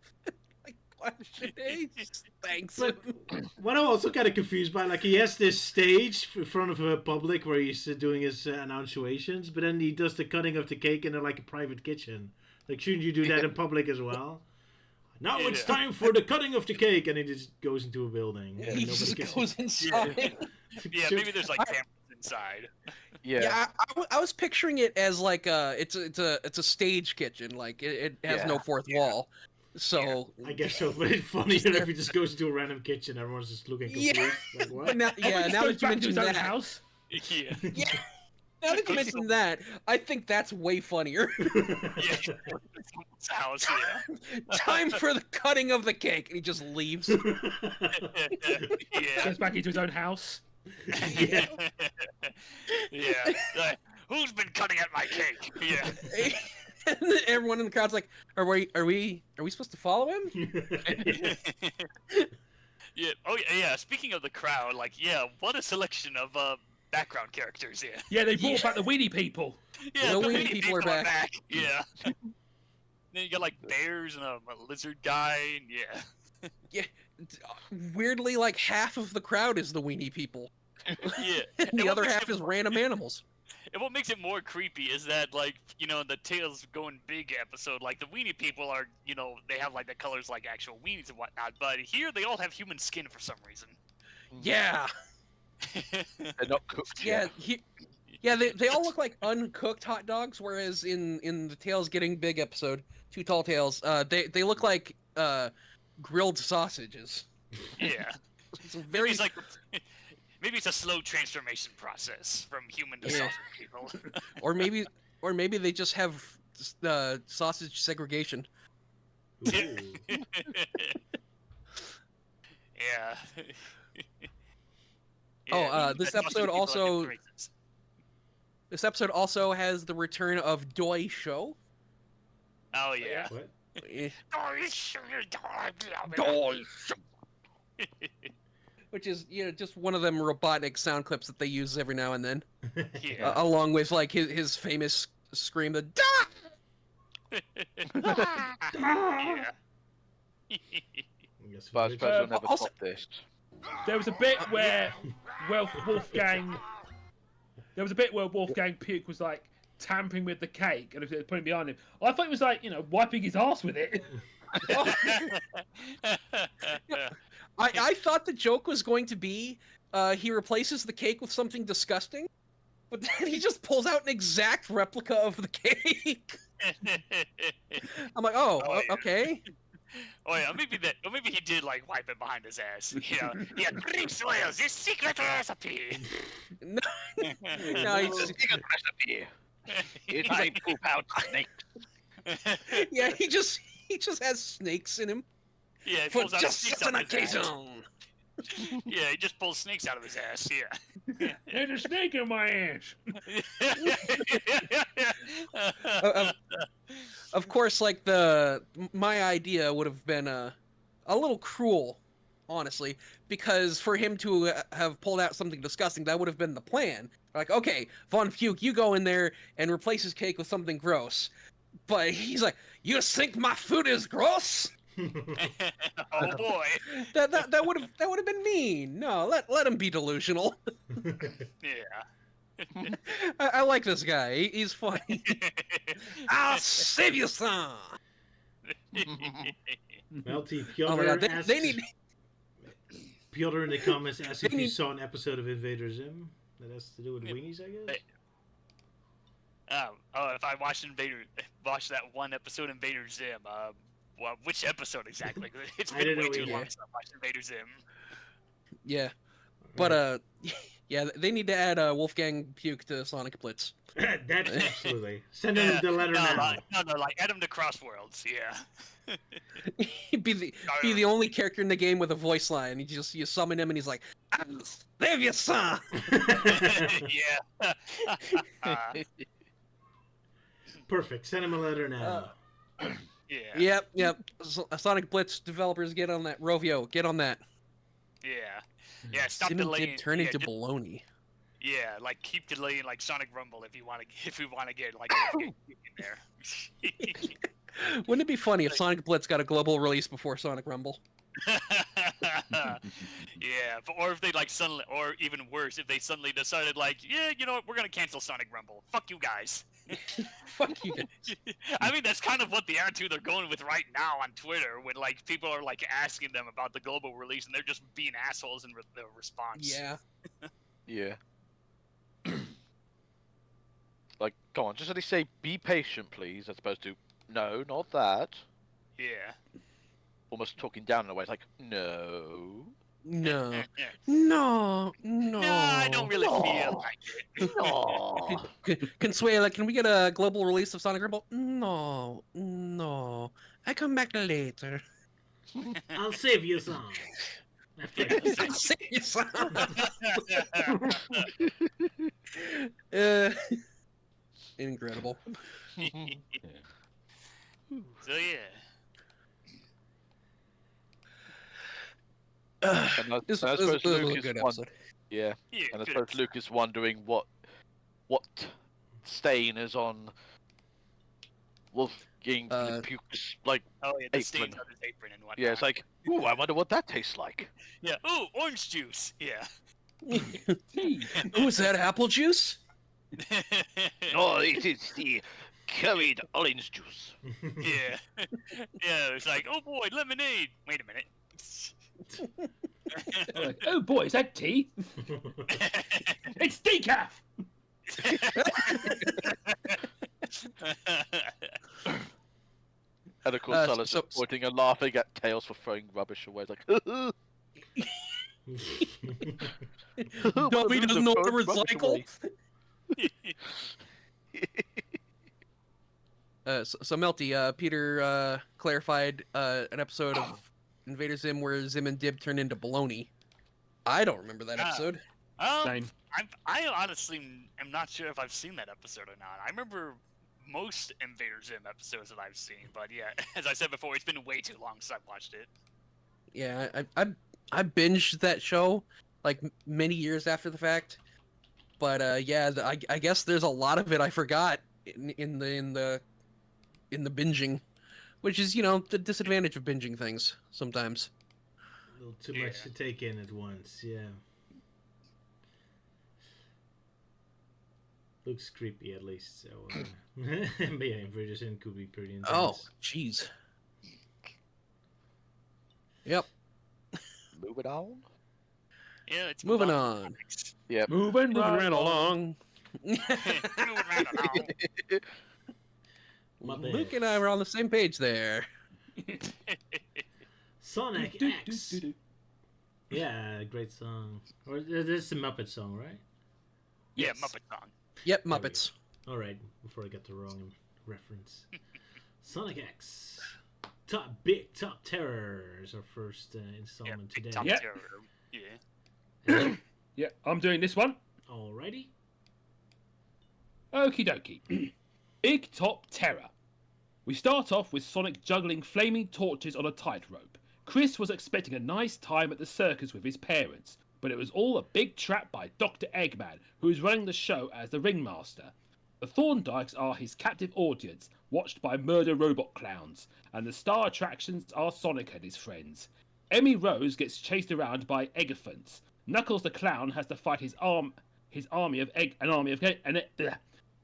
question it. He just thanks him. What I'm also kind of confused by, like, he has this stage in front of a public where he's doing his annunciations, but then he does the cutting of the cake in like a private kitchen. Like, shouldn't you do that in public as well? Now it's time for the cutting of the cake, and he just goes into a building. Yeah, he just goes inside. Yeah, maybe there's like cameras inside. Yeah, I was picturing it as like it's a stage kitchen, like it has no fourth wall. So I guess so, but it's funnier if he just goes into a random kitchen, everyone's just looking confused. Like, what? Now that you mention that, house. Yeah. Now that you mention that, I think that's way funnier. House, Time for the cutting of the cake, and he just leaves. Goes back into his own house. Yeah. Who's been cutting at my cake? Yeah. And everyone in the crowd's like, "Are we supposed to follow him?" Yeah. Oh yeah. Speaking of the crowd, like, what a selection of background characters here. Yeah, they brought back the weenie people. Yeah, the weenie people are back. Yeah. Then you got like bears and a lizard guy. And yeah. Weirdly, like half of the crowd is the weenie people. Yeah. And the other half is random animals. And what makes it more creepy is that, like, in the Tails Going Big episode, like, the weenie people are, they have, like, the colors like actual weenies and whatnot, but here they all have human skin for some reason. Yeah. They're not cooked yet. They all look like uncooked hot dogs, whereas in the Tails Getting Big episode, Two Tall Tales, they look like grilled sausages. Yeah. It's very... Maybe it's a slow transformation process from human to sausage people. or maybe they just have sausage segregation. Yeah. This episode also has the return of Doi Show. Oh yeah. What? Doi Show. Which is, just one of them Robotnik sound clips that they use every now and then. Yeah. Along with, like, his famous scream, the "Da!" Yeah. Also, there was a bit where Wolfgang Puke was like tampering with the cake and putting it behind him. I thought it was like, wiping his ass with it. I thought the joke was going to be he replaces the cake with something disgusting, but then he just pulls out an exact replica of the cake. I'm like, okay. Oh yeah, maybe he did like wipe it behind his ass. Yeah, drink soils, this secret recipe. No, it's a secret recipe. It's a poop out snake. Yeah, he just has snakes in him. Yeah, he for pulls out just snakes an out of his occasion. ass. Yeah, he just pulls snakes out of his ass. Yeah. There's a snake in my ass. Of course, like my idea would have been a little cruel, honestly, because for him to have pulled out something disgusting, that would have been the plan. Like, okay, Von Puke, you go in there and replace his cake with something gross. But he's like, you think my food is gross? Oh boy. That would have been mean. No, let him be delusional. Yeah. I like this guy. He's funny. I'll save you, son. Melty, Oh my Piotr God, asks, they need. Piotr in the comments asks if you saw an episode of Invader Zim. That has to do with weenies, I guess? If I watched that one episode of Invader Zim, well, which episode exactly? It's been way too long since I watched Invader Zim. Yeah, but yeah, they need to add Wolfgang Puke to Sonic Blitz. That's absolutely. Send him the letter now. No, like add him to Crossworlds. Yeah. be the only character in the game with a voice line. You summon him and he's like, "I'll save you, son." Yeah. Perfect. Send him a letter now. Yeah. Yep. Sonic Blitz developers, get on that. Rovio, get on that. Yeah. Stop Sim delaying. did turn into baloney. Yeah, like keep delaying like Sonic Rumble if we want to get like in there. Wouldn't it be funny if Sonic Blitz got a global release before Sonic Rumble? Yeah, or if they like suddenly, or even worse, if they suddenly decided like, yeah, you know what, we're gonna cancel Sonic Rumble. Fuck you guys. Fuck you guys. I mean, that's kind of what the attitude they're going with right now on Twitter, when like people are like asking them about the global release, and they're just being assholes in the response. Yeah. Yeah. Like, come on, just let me say, be patient, please, as opposed to, no, not that. Yeah. Almost talking down in a way, it's like, no. No. Yeah. No. No, I don't really feel like it. No. Consuela, can we get a global release of Sonic Rumble? No. I come back later. I'll save you some. I'll save you some. Incredible. So yeah. This was a good episode. Yeah, and I suppose Luke is wondering what stain is on Wolfgang Puke's like the apron. stains on his apron and whatnot. Yeah, it's like, ooh, I wonder what that tastes like. Yeah. Ooh, orange juice. Yeah. Ooh, is that apple juice? Oh, it is the curried orange juice. Yeah. Yeah, it's like, oh boy, lemonade. Wait a minute. Like, oh boy, is that tea? It's decaf. And of course, Sala's pointing and laughing at Tails for throwing rubbish away. Like, Dummy doesn't know how to recycle. So Melty, Peter clarified an episode of Invader Zim where Zim and Dib turned into baloney. I don't remember that episode. Same. I honestly am not sure if I've seen that episode or not. I remember most Invader Zim episodes that I've seen, but yeah, as I said before, it's been way too long since I've watched it. Yeah, I binged that show like many years after the fact, but yeah, I guess there's a lot of it I forgot in the binging, which is, you know, the disadvantage of binging things sometimes. A little too much to take in at once, yeah. Looks creepy, at least, so... but yeah, Invader Zim could be pretty intense. Oh, jeez. Yep. Moving on? Yeah, it's moving on. Yeah. Moving right along. Luke and I were on the same page there. Sonic X. Yeah, great song. Or this is a Muppet song, right? Yeah, Muppet song. Yep, Muppets. All right, before I got the wrong reference. Sonic X. Big Top Terror is our first installment today. Top Terror. Yeah. Yeah, I'm doing this one. Alrighty. Okie dokie. Big Top Terror. We start off with Sonic juggling flaming torches on a tightrope. Chris was expecting a nice time at the circus with his parents, but it was all a big trap by Dr. Eggman, who is running the show as the ringmaster. The Thorndikes are his captive audience, watched by murder robot clowns, and the star attractions are Sonic and his friends. Emmy Rose gets chased around by Eggophants. Knuckles the Clown has to fight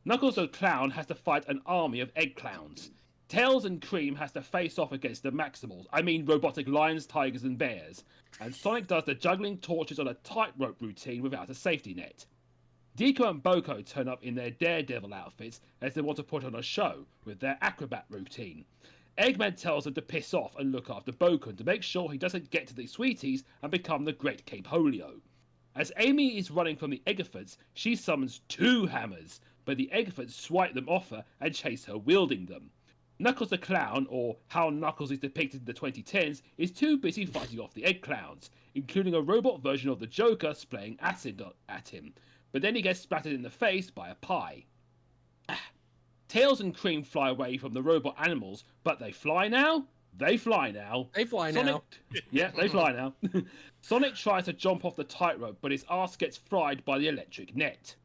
Knuckles the Clown has to fight an army of egg clowns. Tails and Cream has to face off against the Maximals, robotic lions, tigers, and bears. And Sonic does the juggling torches on a tightrope routine without a safety net. Deco and Boko turn up in their Daredevil outfits as they want to put on a show with their acrobat routine. Eggman tells them to piss off and look after Boko to make sure he doesn't get to the Sweeties and become the Great Cape Holio. As Amy is running from the Eggophants, she summons 2 hammers, but the Eggophants swipe them off her and chase her wielding them. Knuckles the Clown, or how Knuckles is depicted in the 2010s, is too busy fighting off the Egg Clowns, including a robot version of the Joker spraying acid at him, but then he gets splattered in the face by a pie. Tails and Cream fly away from the robot animals, but they fly now? They fly now. They fly now. Yeah, they fly now. Sonic tries to jump off the tightrope, but his ass gets fried by the electric net.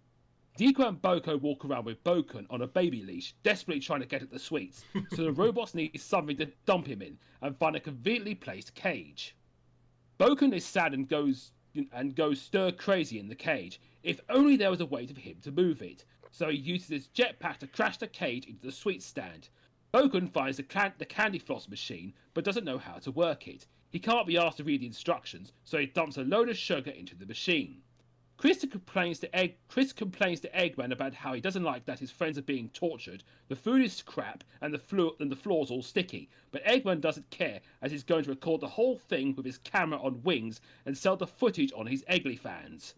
Deco and Boko walk around with Boken on a baby leash, desperately trying to get at the sweets, so the robots need something to dump him in and find a conveniently placed cage. Boken is sad and goes stir crazy in the cage. If only there was a way for him to move it. So he uses his jetpack to crash the cage into the sweet stand. Boken finds the candy floss machine, but doesn't know how to work it. He can't be asked to read the instructions, so he dumps a load of sugar into the machine. Chris complains to Eggman about how he doesn't like that his friends are being tortured, the food is crap, and the floor's all sticky, but Eggman doesn't care, as he's going to record the whole thing with his camera on wings and sell the footage on his Eggly fans.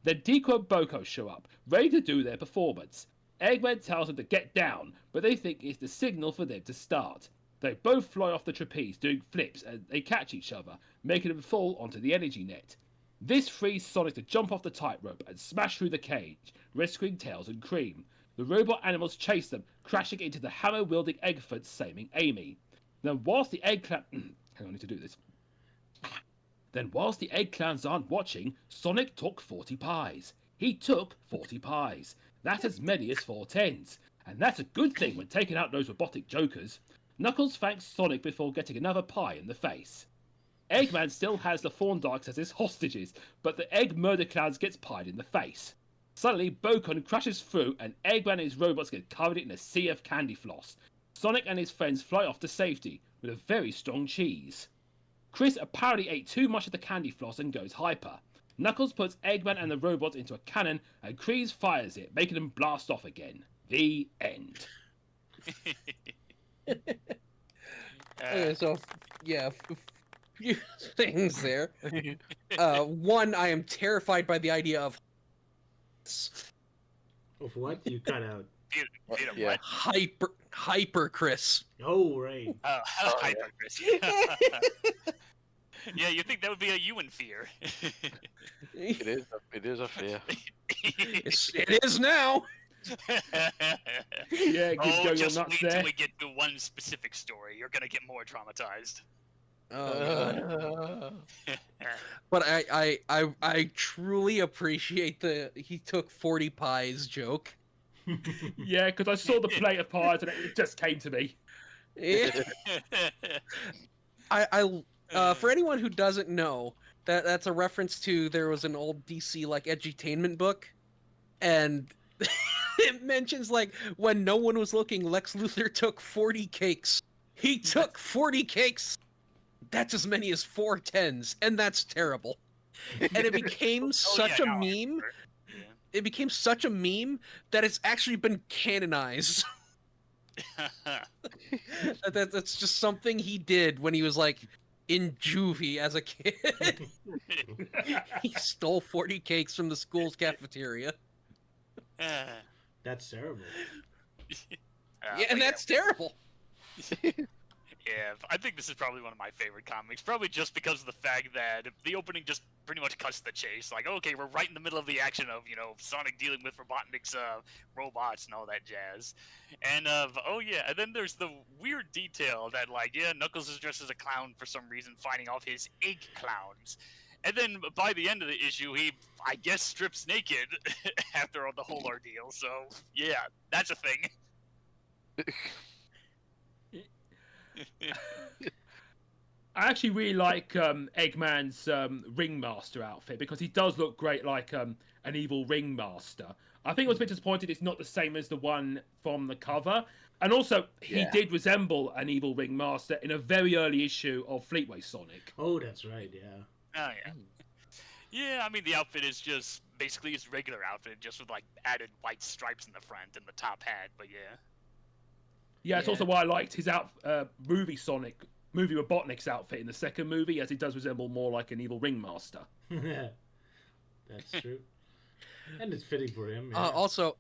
Then Deco and Boko show up, ready to do their performance. Eggman tells them to get down, but they think it's the signal for them to start. They both fly off the trapeze doing flips and they catch each other, making them fall onto the energy net. This frees Sonic to jump off the tightrope and smash through the cage, rescuing Tails and Cream. The robot animals chase them, crashing into the hammer-wielding Eggphants, saving Amy. Then whilst the Egg Clown... Hang on, I need to do this. Then whilst the Egg Clowns aren't watching, Sonic took 40 pies. He took 40 pies. That's as many as 4 tens. And that's a good thing when taking out those robotic jokers. Knuckles thanks Sonic before getting another pie in the face. Eggman still has the Thorndikes as his hostages, but the Egg Murder Clowns gets pied in the face. Suddenly, Bokon crashes through and Eggman and his robots get covered in a sea of candy floss. Sonic and his friends fly off to safety with a very strong cheese. Chris apparently ate too much of the candy floss and goes hyper. Knuckles puts Eggman and the robots into a cannon and Kreese fires it, making them blast off again. The end. Okay, so, yeah, few things there. One, I am terrified by the idea of... Of what? You cut out. Yeah. Hyper Chris. Oh, right. Hyper Chris. Yeah, you think that would be a Euan fear. It is a fear. It is now. Yeah, just wait till we get to one specific story. You're gonna get more traumatized. Oh, but I truly appreciate the he took 40 pies joke. Yeah, because I saw the plate of pies and it just came to me. Yeah. For anyone who doesn't know, that's a reference to there was an old DC like edutainment book, and it mentions like when no one was looking, Lex Luthor took 40 cakes. He took 40 cakes. That's as many as 4 tens, and that's terrible. And it became such a meme. It became such a meme that it's actually been canonized. That's just something he did when he was like in juvie as a kid. He stole 40 cakes from the school's cafeteria. That's terrible. Yeah, and that's terrible. Yeah, I think this is probably one of my favorite comics, probably just because of the fact that the opening just pretty much cuts the chase. Like, okay, we're right in the middle of the action of, Sonic dealing with Robotnik's robots and all that jazz. And, and then there's the weird detail that, Knuckles is dressed as a clown for some reason, fighting off his egg clowns. And then by the end of the issue, he, I guess, strips naked after the whole ordeal. So, yeah, that's a thing. I actually really like Eggman's Ringmaster outfit because he does look great like an evil Ringmaster. I think I was a bit disappointed it's not the same as the one from the cover. And also, he did resemble an evil Ringmaster in a very early issue of Fleetway Sonic. Oh, that's right, yeah. Oh, yeah. Yeah, I mean, the outfit is just basically his regular outfit, just with, like, added white stripes in the front and the top hat, but yeah. Yeah, it's also why I liked his movie Robotnik's outfit in the second movie, as he does resemble more like an evil Ringmaster. Yeah, that's true. And it's fitting for him. Yeah. Also,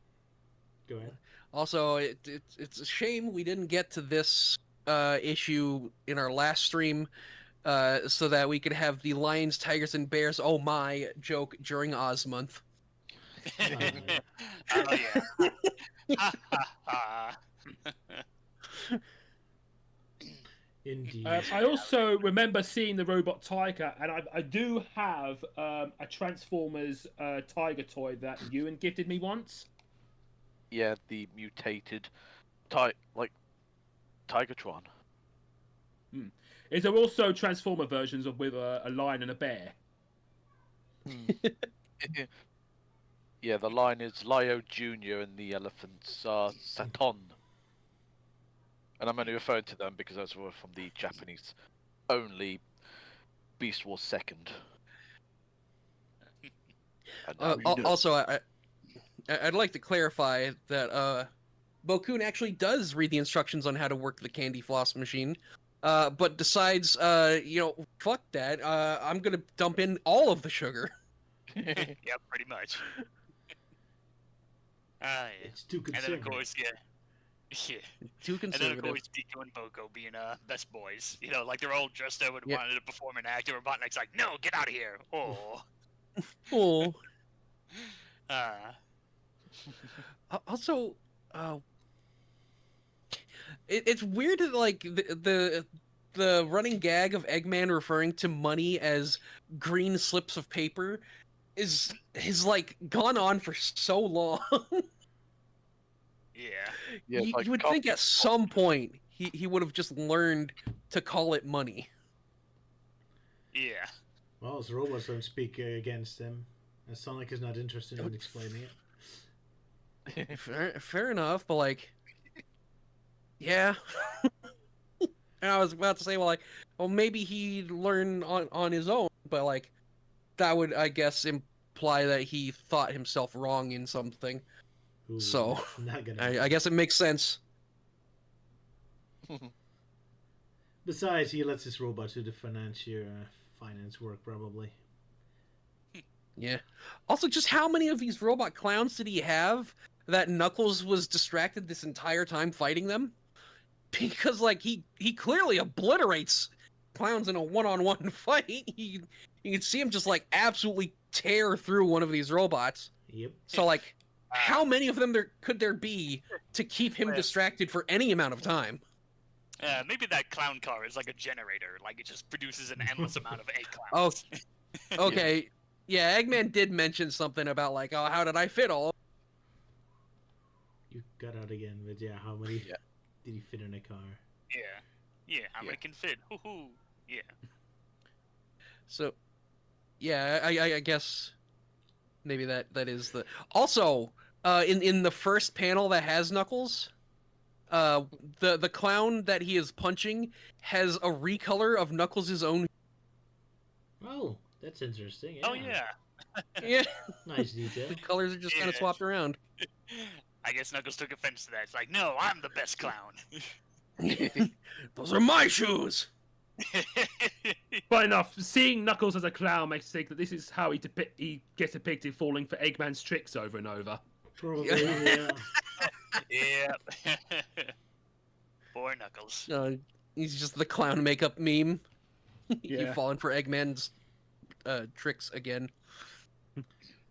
go ahead. Also, it's a shame we didn't get to this issue in our last stream, so that we could have the lions, tigers, and bears "oh my" joke during Oz month. Oh yeah. Indeed. I also remember seeing the robot tiger, and I do have a Transformers tiger toy that Euan gifted me once. Yeah, the mutated, Tigertron. Is there also Transformer versions with a lion and a bear? Yeah, the line is Lio Jr. and the elephants are Saturn. And I'm only referring to them because those were from the Japanese only Beast Wars second. Also, I'd like to clarify that Bo-kun actually does read the instructions on how to work the candy floss machine, but decides, fuck that, I'm gonna dump in all of the sugar. Yeah, pretty much. Yeah. It's too conservative. And then, of course, yeah. Too conservative. And then, of course, Pico and Boko being best boys. You know, like they're all dressed up and wanted to perform an act, and Robotnik's like, no, get out of here. Oh. Oh. Also, it's weird that, like, the running gag of Eggman referring to money as green slips of paper is like gone on for so long. Yeah. You would think at some point he would have just learned to call it money. Yeah. Well, his robots don't speak against him, and Sonic is not interested in explaining it. Fair enough, but like, yeah. And I was about to say, well, maybe he'd learn on his own, but like, that would, I guess, imply that he thought himself wrong in something. Ooh, so, not gonna I guess it makes sense. Besides, he lets his robot do the finance work, probably. Yeah. Also, just how many of these robot clowns did he have that Knuckles was distracted this entire time fighting them? Because, like, he clearly obliterates clowns in a one-on-one fight. You can see him just, like, absolutely tear through one of these robots. Yep. So, like, how many of them could there be to keep him distracted for any amount of time? Maybe that clown car is like a generator. Like, it just produces an endless amount of egg clowns. Oh, okay. Yeah, Eggman did mention something about, like, oh, how did I fit all? You got out again, but yeah, how many did he fit in a car? Yeah, how many can fit? Hoo-hoo. Yeah. So, yeah, I guess maybe that is the... Also, in the first panel that has Knuckles, the clown that he is punching has a recolor of Knuckles' own... Oh, that's interesting. Yeah. Oh, yeah. Yeah. Nice detail. The colors are just kind of swapped around. I guess Knuckles took offense to that. It's like, no, I'm the best clown. Those are my shoes! But enough. Seeing Knuckles as a clown makes you think that this is how he gets depicted falling for Eggman's tricks over and over. Probably, yeah. Yeah. Poor Knuckles. He's just the clown makeup meme. Yeah. You've fallen for Eggman's tricks again.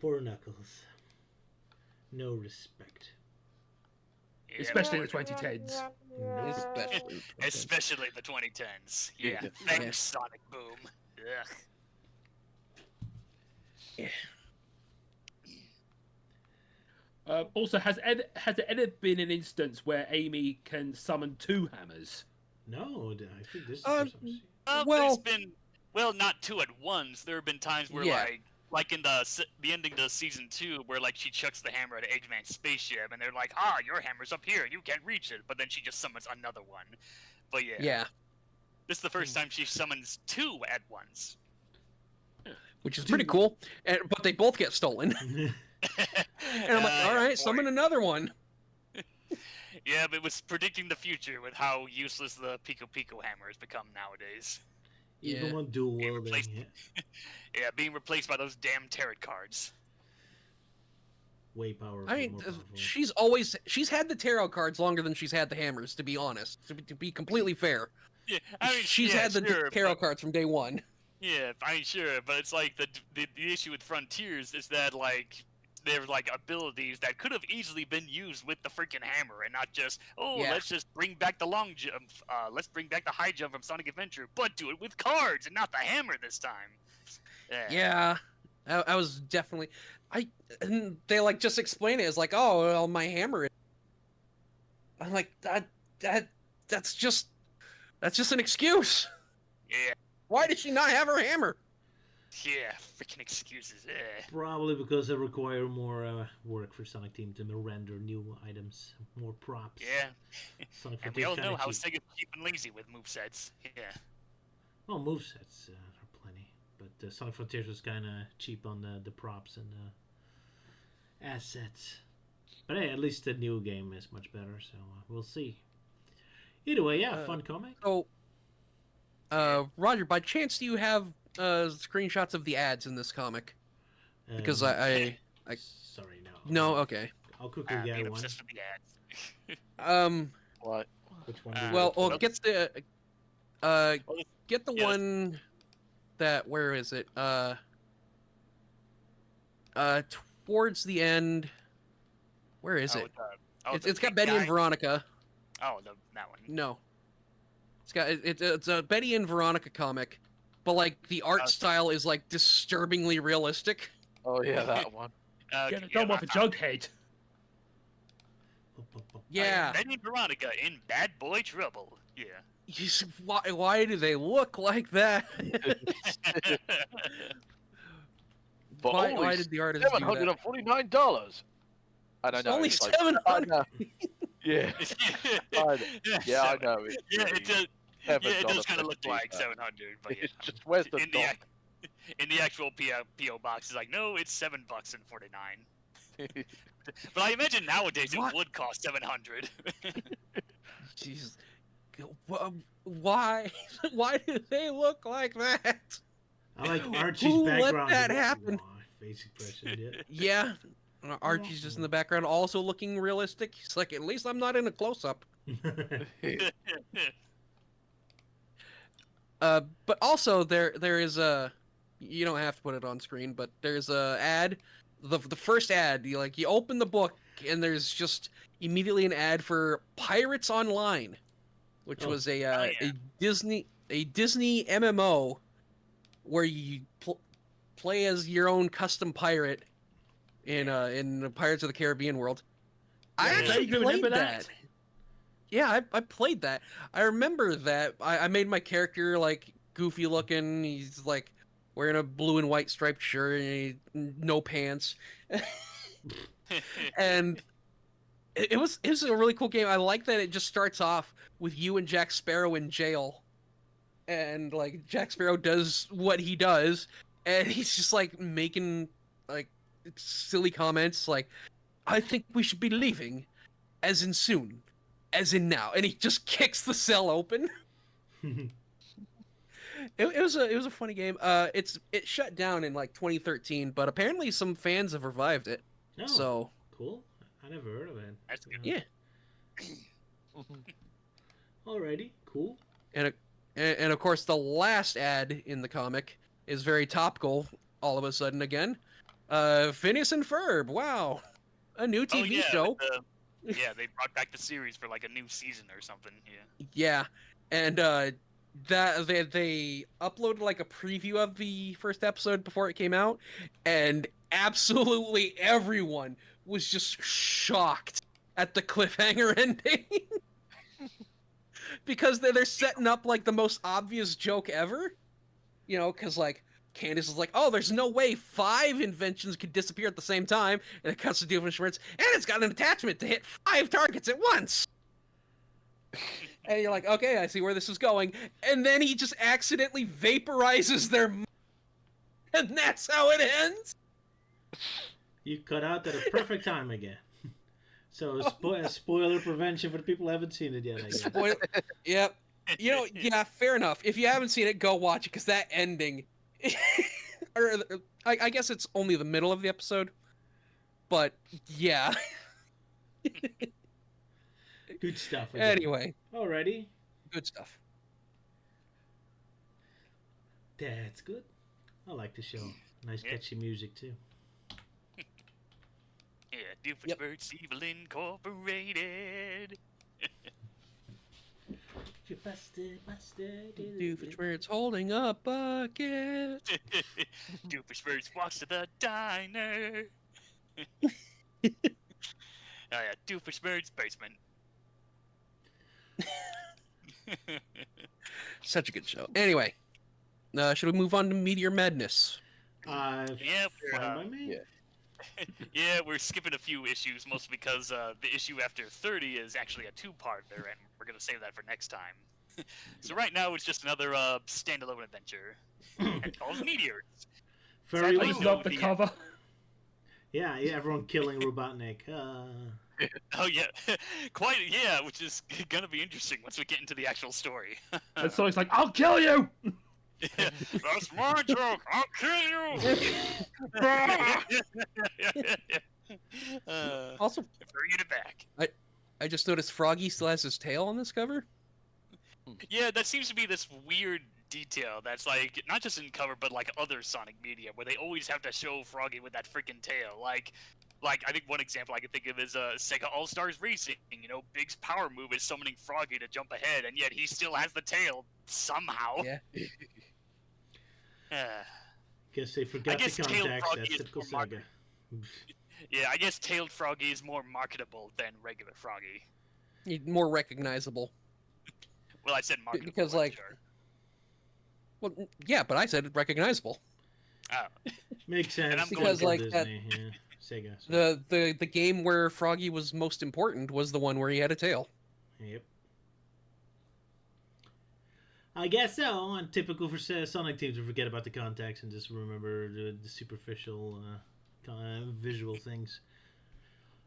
Poor Knuckles. No respect. Yeah, especially in the 2010s. Especially the 2010s. Yeah. Thanks, Sonic Boom. Ugh. Also, has there ever been an instance where Amy can summon 2 hammers? No, I think this is the first time I've seen. There's been not 2 at once. There have been times where like in the ending to season 2, where like she chucks the hammer at Eggman's spaceship, and they're like, your hammer's up here, you can't reach it. But then she just summons another one. But yeah. This is the first time she summons 2 at once. Which is pretty cool. But they both get stolen. And I'm like, all right, summon another one. Yeah, but it was predicting the future with how useless the Pico Pico hammer has become nowadays. Even one dual wielding. Yeah, being replaced by those damn tarot cards. Way powerful. I mean, she's had the tarot cards longer than she's had the hammers, to be honest. To be completely fair. Yeah, I mean, she's had the tarot cards from day one. Yeah, I mean, sure, but it's like the issue with Frontiers is that like they're like abilities that could have easily been used with the freaking hammer, and not just let's just bring back the long jump, let's bring back the high jump from Sonic Adventure, but do it with cards and not the hammer this time. Yeah, I was definitely and they like just explain it as like, oh, well, my hammer. I'm like that's just an excuse. Yeah. Why did she not have her hammer? Yeah, freaking excuses. Probably because they require more work for Sonic Team to render new items, more props. Yeah. Sonic and we all know how Sega's cheap and lazy with movesets. Yeah. Well, movesets are plenty, but Sonic Frontiers was kind of cheap on the props and assets. But hey, at least the new game is much better, so we'll see. Either way, fun comic. Roger, by chance, do you have screenshots of the ads in this comic? Because I sorry, no. No, okay. I'll quickly get one. Obsessed with the ads. What? Which one? Get the one that, where is it? Towards the end. Where is it? It's got Betty and Veronica. Oh, that one. No. It's a Betty and Veronica comic, but like the art style is like disturbingly realistic. Oh yeah, that one. Don't want the Jughead. Yeah. Betty and Veronica in Bad Boy Trouble. Yeah. Why do they look like that? Why did the artist do that? $749. I don't know. Only $700. Yeah. I know. It does kind of look like 700, but yeah. Just where's the in the actual PO box, it's like, no, it's $7.49. But I imagine nowadays it would cost 700. Jesus, why? Why do they look like that? I like Archie's background. Let that happen? Face expression, yeah. Archie's just in the background, also looking realistic. He's like, at least I'm not in a close-up. But also there is a, you don't have to put it on screen, but there's a ad, the first ad. You open the book and there's just immediately an ad for Pirates Online, which was a Disney MMO where you play as your own custom pirate in the Pirates of the Caribbean world. I actually played that. Yeah, I played that. I remember that. I made my character like goofy looking. He's like wearing a blue and white striped shirt and no pants. And it was a really cool game. I like that it just starts off with you and Jack Sparrow in jail. And like Jack Sparrow does what he does, and he's just like making like silly comments like, I think we should be leaving, as in soon, as in now, and he just kicks the cell open. It was a funny game. It shut down in like 2013, but apparently some fans have revived it. Oh, so cool. I never heard of it. That's good. Yeah. Alrighty, cool. And of course the last ad in the comic is very topical. All of a sudden again, Phineas and Ferb. Wow, a new TV show. Yeah, they brought back the series for like a new season or something. Yeah. Yeah, and that they uploaded like a preview of the first episode before it came out, and absolutely everyone was just shocked at the cliffhanger ending. Because they're setting up like the most obvious joke ever. You know, because like Candace is like, oh, there's no way 5 inventions could disappear at the same time, and it cuts to Doofenshmirtz, and it's got an attachment to hit 5 targets at once. And you're like, okay, I see where this is going. And then he just accidentally vaporizes their and that's how it ends. You cut out at a perfect time again. So spoiler prevention for the people who haven't seen it yet, I guess. Yep. You know, yeah, fair enough. If you haven't seen it, go watch it, because that ending... or I guess it's only the middle of the episode. But, yeah. Good stuff. Anyway. Alrighty. Good stuff. That's good. I like the show. Nice catchy music, too. Yeah, Doofenshmirtz Evil Incorporated. You busted. Doofenshmirtz holding a bucket. Doofenshmirtz walks to the diner. Oh yeah, Doofenshmirtz basement. Such a good show. Anyway, should we move on to Meteor Madness? Yeah, fine by me. Yeah, we're skipping a few issues, mostly because the issue after 30 is actually a 2-parter, and we're going to save that for next time. So right now, it's just another standalone adventure. It calls Meteors. Very I just love the cover. Yeah, everyone killing Robotnik. Oh, yeah. Quite, yeah, which is going to be interesting once we get into the actual story. And so it's like, I'll kill you! That's my joke! I'll kill you! Also, bringing it back. I just noticed Froggy still has his tail on this cover. Yeah, that seems to be this weird detail that's like not just in cover but like other Sonic media where they always have to show Froggy with that freaking tail. Like I think one example I can think of is Sega All-Stars Racing. You know, Big's power move is summoning Froggy to jump ahead, and yet he still has the tail somehow. Yeah. Guess they forgot the context. That's typical Sega. Yeah, I guess Tailed Froggy is more marketable than regular Froggy. More recognizable. Well, I said marketable. Because, like... Sure. Well, yeah, but I said recognizable. Oh. Makes sense. Because, like, Disney, yeah. Sega. The game where Froggy was most important was the one where he had a tail. Yep. I guess so. And typical for Sonic teams to forget about the context and just remember the superficial visual things.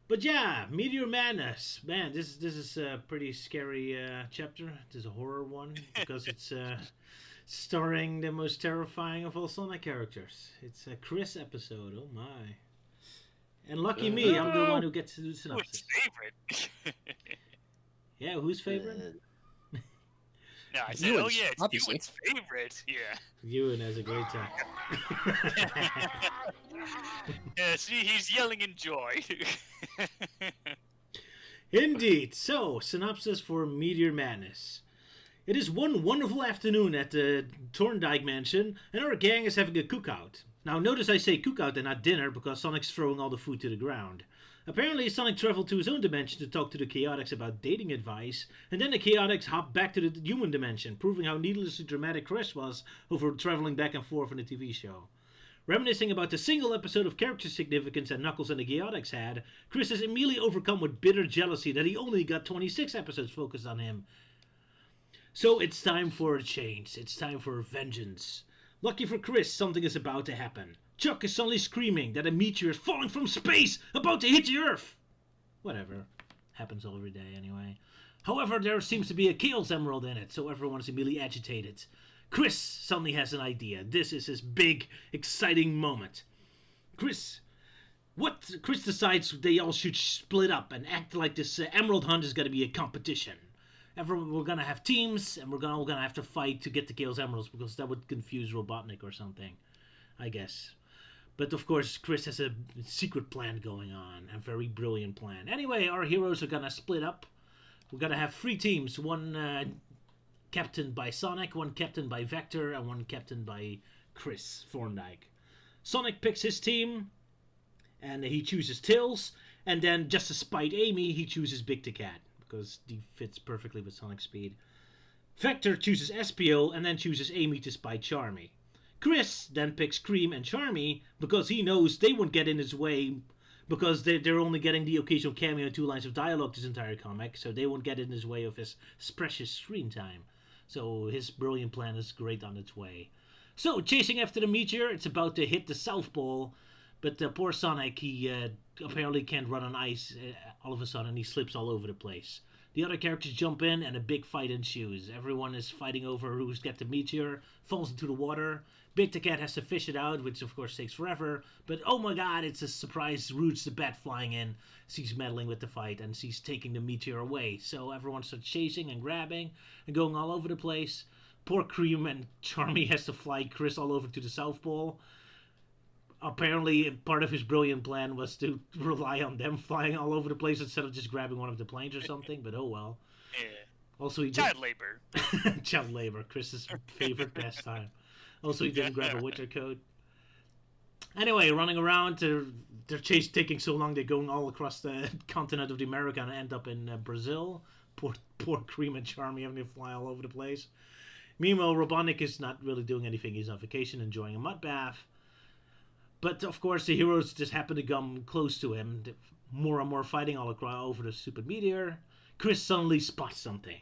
But yeah, Meteor Madness. Man, this is a pretty scary chapter. This is a horror one because it's starring the most terrifying of all Sonic characters. It's a Chris episode. Oh my. And lucky me, I'm the one who gets to do synopsis. Who's favorite? Yeah, whose favorite? No, I said, Euan's, oh yeah, it's obviously. Euan's favorite. Yeah. Euan has a great time. Yeah, see, he's yelling in joy. Indeed. So, synopsis for Meteor Madness. It is one wonderful afternoon at the Thorndike Mansion, and our gang is having a cookout. Now, notice I say cookout and not dinner, because Sonic's throwing all the food to the ground. Apparently, Sonic traveled to his own dimension to talk to the Chaotix about dating advice, and then the Chaotix hopped back to the human dimension, proving how needlessly dramatic Chris was over traveling back and forth in the TV show. Reminiscing about the single episode of character significance that Knuckles and the Chaotix had, Chris is immediately overcome with bitter jealousy that he only got 26 episodes focused on him. So it's time for a change. It's time for vengeance. Lucky for Chris, something is about to happen. Chuck is suddenly screaming that a meteor is falling from space, about to hit the Earth. Whatever. Happens all every day anyway. However, there seems to be a Chaos Emerald in it, so everyone's immediately agitated. Chris suddenly has an idea. This is his big, exciting moment. Chris decides they all should split up and act like this Emerald Hunt is going to be a competition. We're going to have teams, and we're all going to have to fight to get the Chaos Emeralds, because that would confuse Robotnik or something, I guess. But of course, Chris has a secret plan going on, a very brilliant plan. Anyway, our heroes are going to split up. We're going to have 3 teams, one captained by Sonic, one captained by Vector, and one captained by Chris Thorndike. Sonic picks his team, and he chooses Tails, and then just to spite Amy, he chooses Big the Cat, because he fits perfectly with Sonic's speed. Vector chooses Espio, and then chooses Amy to spite Charmy. Chris then picks Cream and Charmy, because he knows they won't get in his way, because they're only getting the occasional cameo and 2 lines of dialogue this entire comic, so they won't get in his way of his precious screen time. So his brilliant plan is great on its way. So, chasing after the Meteor, it's about to hit the South Pole, but poor Sonic, he apparently can't run on ice all of a sudden, he slips all over the place. The other characters jump in, and a big fight ensues. Everyone is fighting over who's got the Meteor, falls into the water. Big the Cat has to fish it out, which of course takes forever, but oh my god, it's a surprise Roots the Bat flying in. She's meddling with the fight, and she's taking the Meteor away. So everyone starts chasing and grabbing, and going all over the place. Poor Cream and Charmy has to fly Chris all over to the South Pole. Apparently, part of his brilliant plan was to rely on them flying all over the place instead of just grabbing one of the planes or something, but oh well. Yeah. Also, he Child labor. Child labor, Chris's favorite pastime. Also, he didn't grab a winter coat. Anyway, running around, their chase taking so long they're going all across the continent of the America and end up in Brazil. Poor Cream and Charmy having to fly all over the place. Meanwhile, Robotnik is not really doing anything. He's on vacation, enjoying a mud bath. But, of course, the heroes just happen to come close to him. More and more fighting all across over the stupid meteor. Chris suddenly spots something.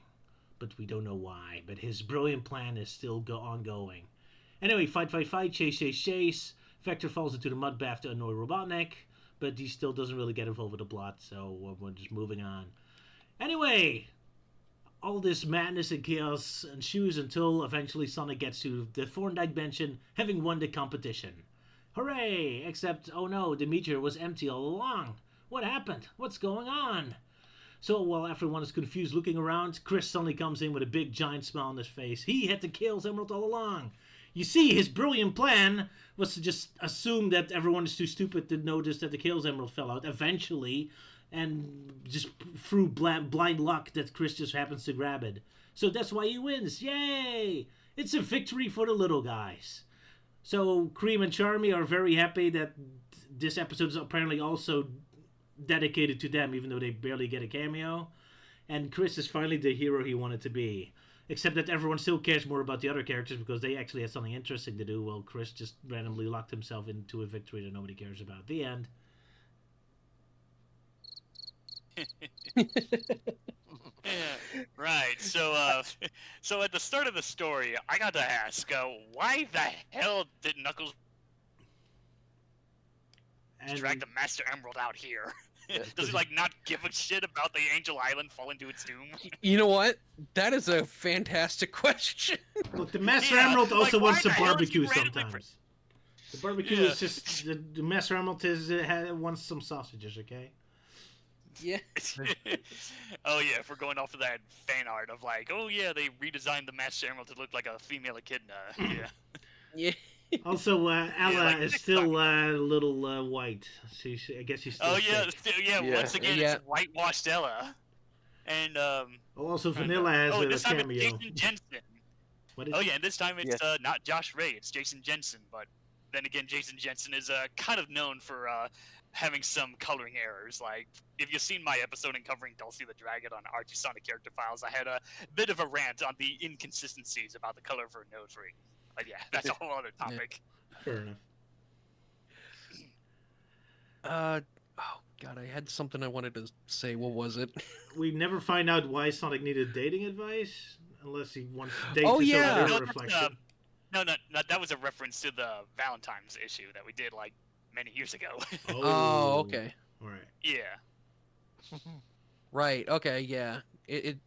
But we don't know why. But his brilliant plan is still ongoing. Anyway, fight, chase. Vector falls into the mud bath to annoy Robotnik. But he still doesn't really get involved with the plot. So we're just moving on. Anyway, all this madness and chaos ensues until eventually Sonic gets to the Thorndike Mansion, having won the competition. Hooray! Except, oh no, the Meteor was empty all along. What happened? What's going on? So while everyone is confused looking around, Chris suddenly comes in with a big giant smile on his face. He had the Chaos Emerald all along. You see, his brilliant plan was to just assume that everyone is too stupid to notice that the Chaos Emerald fell out eventually, and just through blind luck that Chris just happens to grab it. So that's why he wins. Yay! It's a victory for the little guys. So Cream and Charmy are very happy that this episode is apparently also dedicated to them, even though they barely get a cameo. And Chris is finally the hero he wanted to be. Except that everyone still cares more about the other characters because they actually had something interesting to do, while Chris just randomly locked himself into a victory that nobody cares about. The end. Yeah, right. So at the start of the story, I got to ask, why the hell did Knuckles drag the Master Emerald out here? Does he not give a shit about the Angel Island falling to its doom? You know what? That is a fantastic question. Look, the Master Emerald also wants to barbecue sometimes. The barbecue is just the Master Emerald wants some sausages, okay? Yeah. Oh yeah, if we're going off of that fan art of oh yeah, they redesigned the Master Emerald to look like a female echidna. Yeah. Yeah. Also, Ella is still a little white. I guess she's still once again, it's whitewashed Ella. And also Vanilla has a cameo. Jason Jensen. And this time it's not Josh Ray, it's Jason Jensen. But then again, Jason Jensen is kind of known for having some coloring errors. If you've seen my episode in covering Dulcie the Dragon on Archie Sonic Character Files, I had a bit of a rant on the inconsistencies about the color of her nose ring. But yeah, that's a whole other topic. Fair enough. Oh god, I had something I wanted to say. What was it? We never find out why Sonic needed dating advice, unless he wants to date reflection. No, that was a reference to the Valentine's issue that we did many years ago. Oh, okay. All right. Yeah. Right. Okay. Yeah. It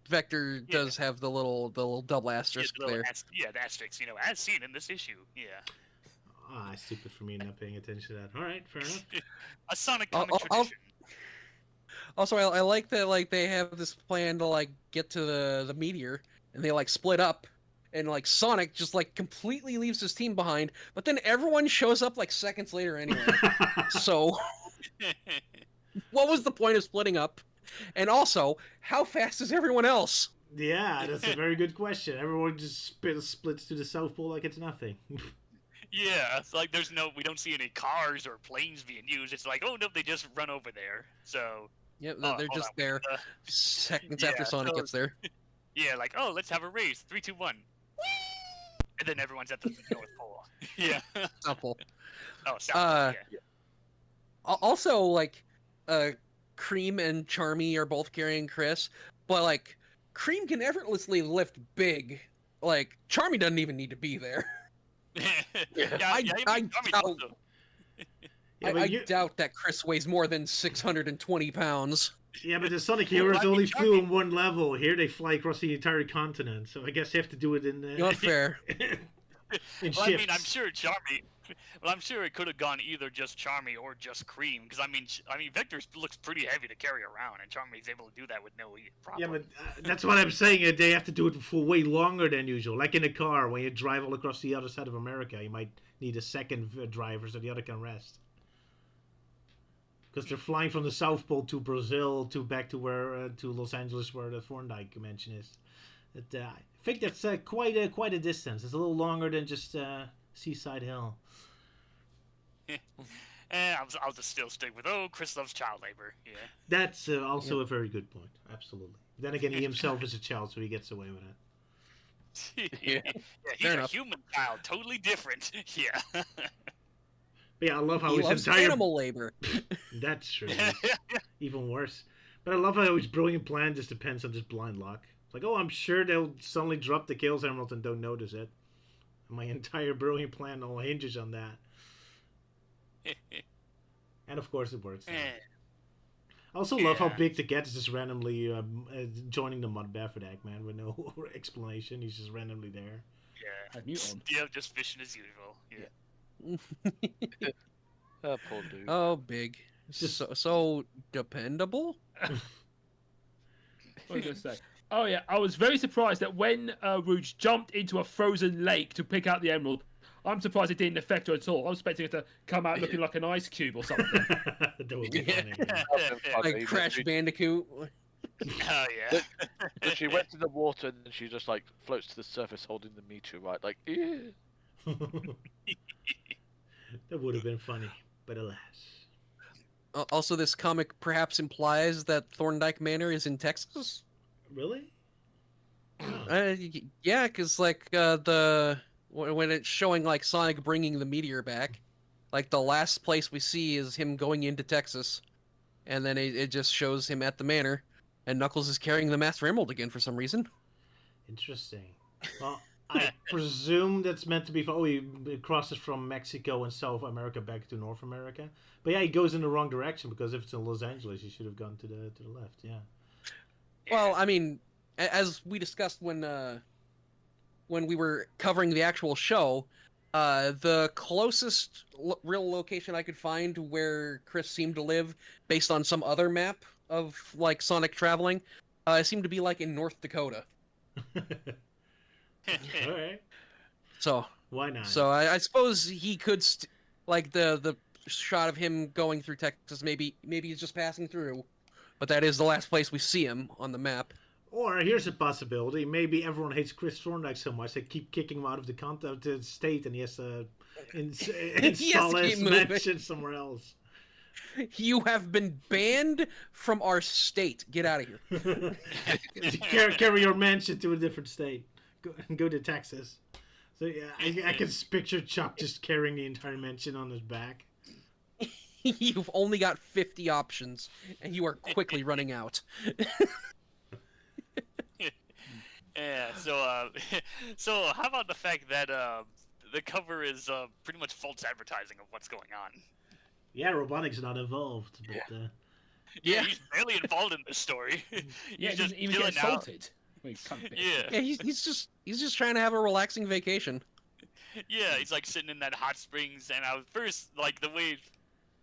Vector does have the little double asterisk there. The asterisk. As seen in this issue. Yeah. Stupid for me not paying attention to that. All right. Fair enough. A Sonic comic tradition. Also, I like that they have this plan to get to the meteor, and they split up. And Sonic just completely leaves his team behind, but then everyone shows up seconds later anyway. So, what was the point of splitting up? And also, how fast is everyone else? Yeah, that's a very good question. Everyone just splits to the South Pole like it's nothing. Yeah, it's like we don't see any cars or planes being used. It's like, oh no, they just run over there. So. Yep, they're just there seconds after Sonic gets there. Yeah, like, oh, let's have a race. 3, 2, 1. And then everyone's at the North Pole. Yeah. South Pole. Oh, South Pole, yeah. Also, like, Cream and Charmy are both carrying Chris, but, like, Cream can effortlessly lift big. Like, Charmy doesn't even need to be there. I doubt that Chris weighs more than 620 pounds. Yeah, but the Sonic Heroes only flew on one level. Here they fly across the entire continent, so I guess you have to do it in... Not fair. in well, shifts. I mean, I'm sure Charmy... Well, I'm sure it could have gone either just Charmy or just Cream, because I mean, Vector looks pretty heavy to carry around, and Charmy's able to do that with no problem. Yeah, but that's what I'm saying. They have to do it for way longer than usual. Like in a car, when you drive all across the other side of America, you might need a second driver so the other can rest. Because they're flying from the South Pole to Brazil to back to where to Los Angeles, where the Thorndike convention is. I think that's quite a distance. It's a little longer than just Seaside Hill. I'll just still stick with Chris loves child labor. Yeah. That's also a very good point. Absolutely. Then again, he himself is a child, so he gets away with it. Yeah, he's a human child, totally different. Yeah. But yeah, I love how he his loves entire animal labor. That's true. Even worse. But I love how his brilliant plan just depends on just blind luck. It's like, oh, I'm sure they'll suddenly drop the Chaos Emerald and don't notice it. My entire brilliant plan all hinges on that. And of course it works. I also love how big the Get is just randomly joining the Mud Bath attack, man, with no explanation. He's just randomly there. Yeah, just fishing as usual. Yeah. Poor dude. Oh, big. So dependable? What was I going to say? Oh, yeah, I was very surprised that when Rouge jumped into a frozen lake to pick out the emerald, I'm surprised it didn't affect her at all. I was expecting it to come out looking like an ice cube or something. That would be funny. Like Crash Bandicoot. Oh, yeah. So she went to the water and then she just, like, floats to the surface holding the meteorite, like, ew. That would have been funny, but alas. Also, this comic perhaps implies that Thorndike Manor is in Texas? Really? Yeah, because, like, when it's showing, like, Sonic bringing the meteor back, like, the last place we see is him going into Texas, and then it just shows him at the manor, and Knuckles is carrying the Master Emerald again for some reason. Interesting. Well, I presume that's meant to be... Oh, he crosses from Mexico and South America back to North America. But yeah, he goes in the wrong direction, because if it's in Los Angeles, he should have gone to the left, yeah. Well, I mean, as we discussed when we were covering the actual show, the closest real location I could find where Chris seemed to live, based on some other map of, like, Sonic traveling, seemed to be, like, in North Dakota. All right. So why not? So I suppose he could, like, the shot of him going through Texas. Maybe he's just passing through, but that is the last place we see him on the map. Or here's a possibility: maybe everyone hates Thorndike so much they keep kicking him out of the state, and he has to install his mansion somewhere else. You have been banned from our state. Get out of here. Carry your mansion to a different state. Go to Texas. So yeah, I can picture Chuck just carrying the entire mansion on his back. You've only got 50 options, and you are quickly running out. Yeah. So how about the fact that the cover is pretty much false advertising of what's going on? Yeah, Robotnik's not involved, but yeah, he's barely involved in this story. Yeah, he doesn't even get assaulted. Yeah, he's just trying to have a relaxing vacation. Yeah, he's like sitting in that hot springs, and I was first like the way.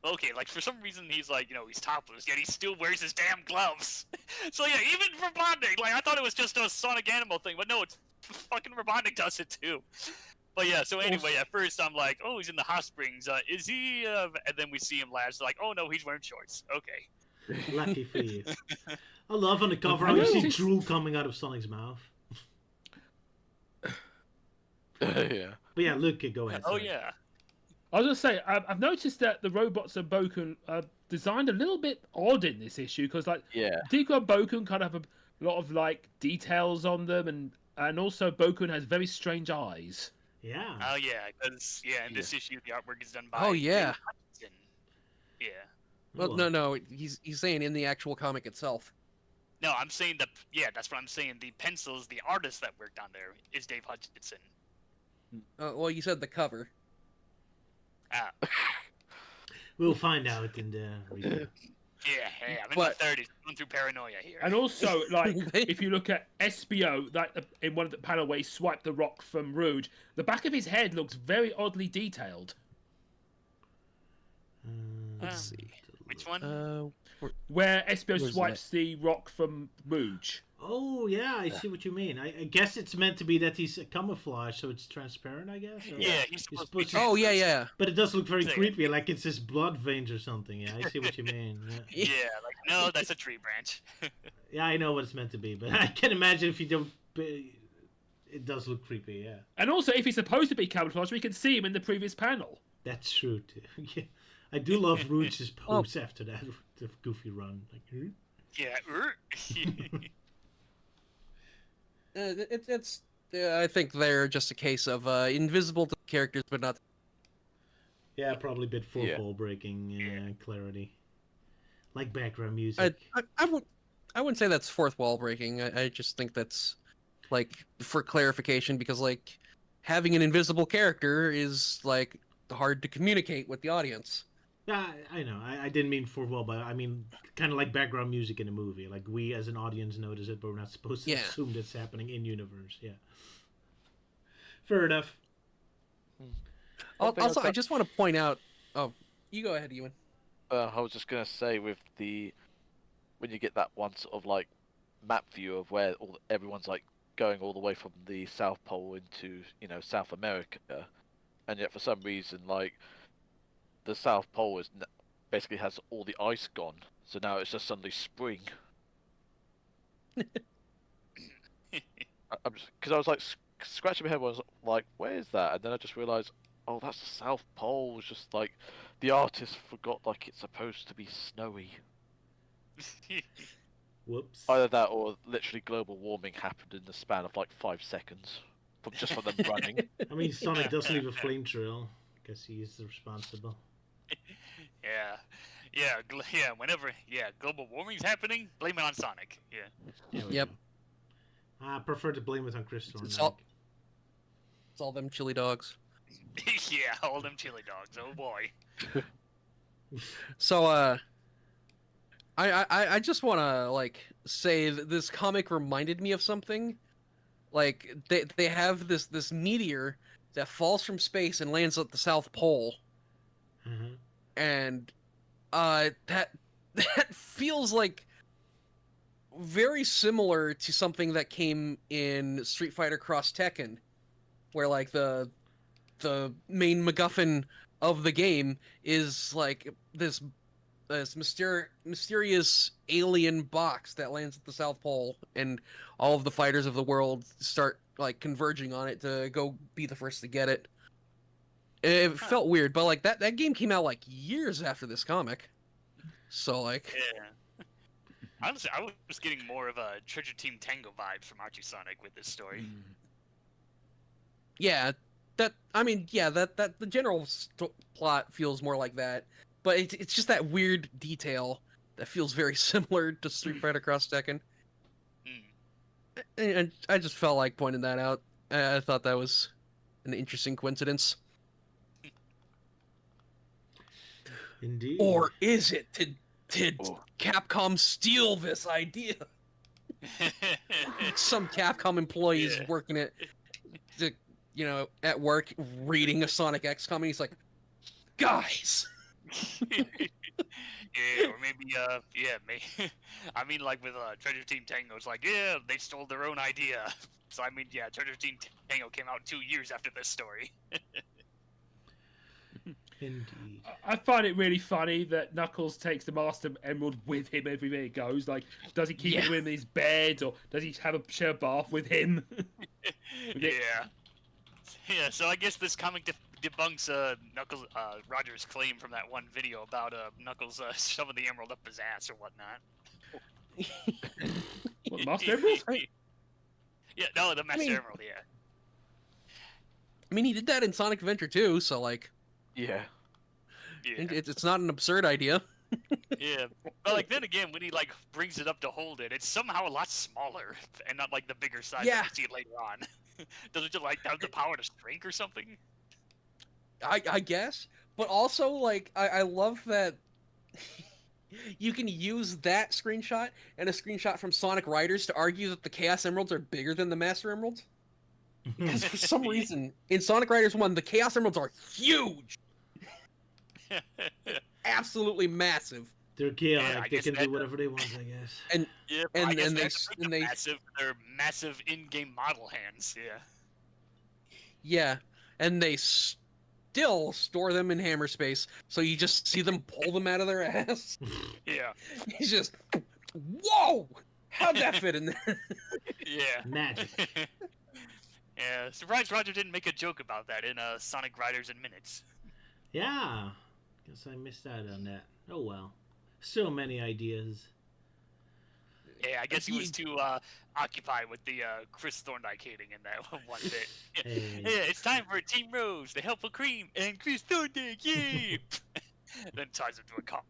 Okay, like for some reason he's like, he's topless, yet he still wears his damn gloves. So yeah, even Robotnik, like I thought it was just a Sonic Animal thing, but no, it's fucking Robotnik does it too. But yeah, so anyway, at first I'm like, oh, he's in the hot springs. Is he? And then we see him last, like, oh no, he's wearing shorts. Okay. Lucky for you. I love on the cover how you see drool coming out of Sonic's mouth. Yeah. But yeah, Luke, go ahead. Oh sorry. yeah. I was gonna say, I've noticed that the robots of Boken are designed a little bit odd in this issue because, like, Deku and Boken kind of have a lot of like details on them, and also Boken has very strange eyes. Yeah. Oh yeah, because in this issue the artwork is done by. Oh yeah. Hutchinson. Yeah. Well, no, he's saying in the actual comic itself. No, I'm saying that's what I'm saying. The pencils, the artist that worked on there is Dave Hutchinson. Well, you said the cover. Ah. We'll find out in the review. Yeah, hey, I'm in my 30s, going through paranoia here. And also, like, if you look at SBO, that in one of the panel where he swiped the rock from Rouge, the back of his head looks very oddly detailed. Let's see. Which one? Where SBO swipes the rock from Rouge. Oh, yeah, I see what you mean. I guess it's meant to be that he's camouflaged, so it's transparent, I guess? Or He's supposed to be Oh, yeah. But it does look very creepy, like it's his blood veins or something. Yeah, I see what you mean. Yeah, like, no, that's a tree branch. Yeah, I know what it's meant to be, but I can imagine if you don't... It does look creepy, yeah. And also, if he's supposed to be camouflaged, we can see him in the previous panel. That's true, too. Yeah. I do love Rouge's pose after that, the goofy run. Like, Yeah. It's I think they're just a case of invisible to characters, but not. Yeah, probably a bit fourth wall breaking clarity, like background music. I wouldn't say that's fourth wall breaking. I just think that's like for clarification because like having an invisible character is like hard to communicate with the audience. Yeah, I know. I didn't mean fourth wall, but I mean kind of like background music in a movie. Like we as an audience notice it, but we're not supposed to assume that's happening in universe. Yeah. Fair enough. Also, I just want to point out. Oh, you go ahead, Euan. I was just gonna say with when you get that one sort of like map view of where everyone's like going all the way from the South Pole into South America, and yet for some reason like the South Pole basically has all the ice gone, so now it's just suddenly spring. Because I was like scratching my head, I was like, where is that? And then I just realised, oh, that's the South Pole. It's just like the artist forgot like it's supposed to be snowy. Whoops. Either that or literally global warming happened in the span of like 5 seconds just from them running. I mean, Sonic does leave a flame trail. Guess he is responsible. Yeah. Whenever global warming's happening, blame it on Sonic. Yeah. Yep. I prefer to blame it on Chris Thorne. It's all them chili dogs. Yeah, all them chili dogs. Oh boy. So I just want to like say that this comic reminded me of something. Like they have this meteor that falls from space and lands at the South Pole. Mm-hmm. And that feels like very similar to something that came in Street Fighter Cross Tekken, where like the main MacGuffin of the game is like this mysterious alien box that lands at the South Pole, and all of the fighters of the world start like converging on it to go be the first to get it. It felt weird, but like that game came out like years after this comic, so like. Yeah. Honestly, I was getting more of a Treasure Team Tango vibes from Archie Sonic with this story. Yeah, the general plot feels more like that, but it's just that weird detail that feels very similar to Street Fighter Cross Tekken. And I just felt like pointing that out. I thought that was an interesting coincidence. Indeed. Or is it? Did Capcom steal this idea? Some Capcom employees working at work reading a Sonic X comic. He's like, guys. Yeah, or maybe I mean, like with Treasure Team Tango, it's like, yeah, they stole their own idea. So I mean, yeah, Treasure Team Tango came out 2 years after this story. Indeed. I find it really funny that Knuckles takes the Master Emerald with him everywhere he goes. Like, does he keep it in his bed, or does he share a bath with him? Yeah. Yeah, so I guess this comic debunks Knuckles Roger's claim from that one video about Knuckles shoving the emerald up his ass or whatnot. What, Master Emerald? Yeah, no, the Master Emerald, yeah. I mean, he did that in Sonic Adventure too, so like, Yeah. it's not an absurd idea. Yeah, but like then again, when he like brings it up to hold it, it's somehow a lot smaller and not like the bigger size that we see later on. Does it just like have the power to shrink or something? I guess, but also like I love that you can use that screenshot and a screenshot from Sonic Riders to argue that the Chaos Emeralds are bigger than the Master Emeralds. Because for some reason, in Sonic Riders 1, the Chaos Emeralds are huge! Absolutely massive. They're chaotic. They can do whatever they want, I guess. And they're massive in-game model hands. Yeah, and they still store them in hammer space, so you just see them pull them out of their ass. Yeah. He's just, whoa! How'd that fit in there? Yeah. Magic. Yeah, surprised Roger didn't make a joke about that in Sonic Riders in Minutes. Yeah. Guess I missed out on that. Oh well. So many ideas. Yeah, I guess he was too occupied with the Chris Thorndike hating in that one bit. Yeah, it's time for Team Rose, the helpful cream, and Chris Thorndike, yay! Then ties him to a car.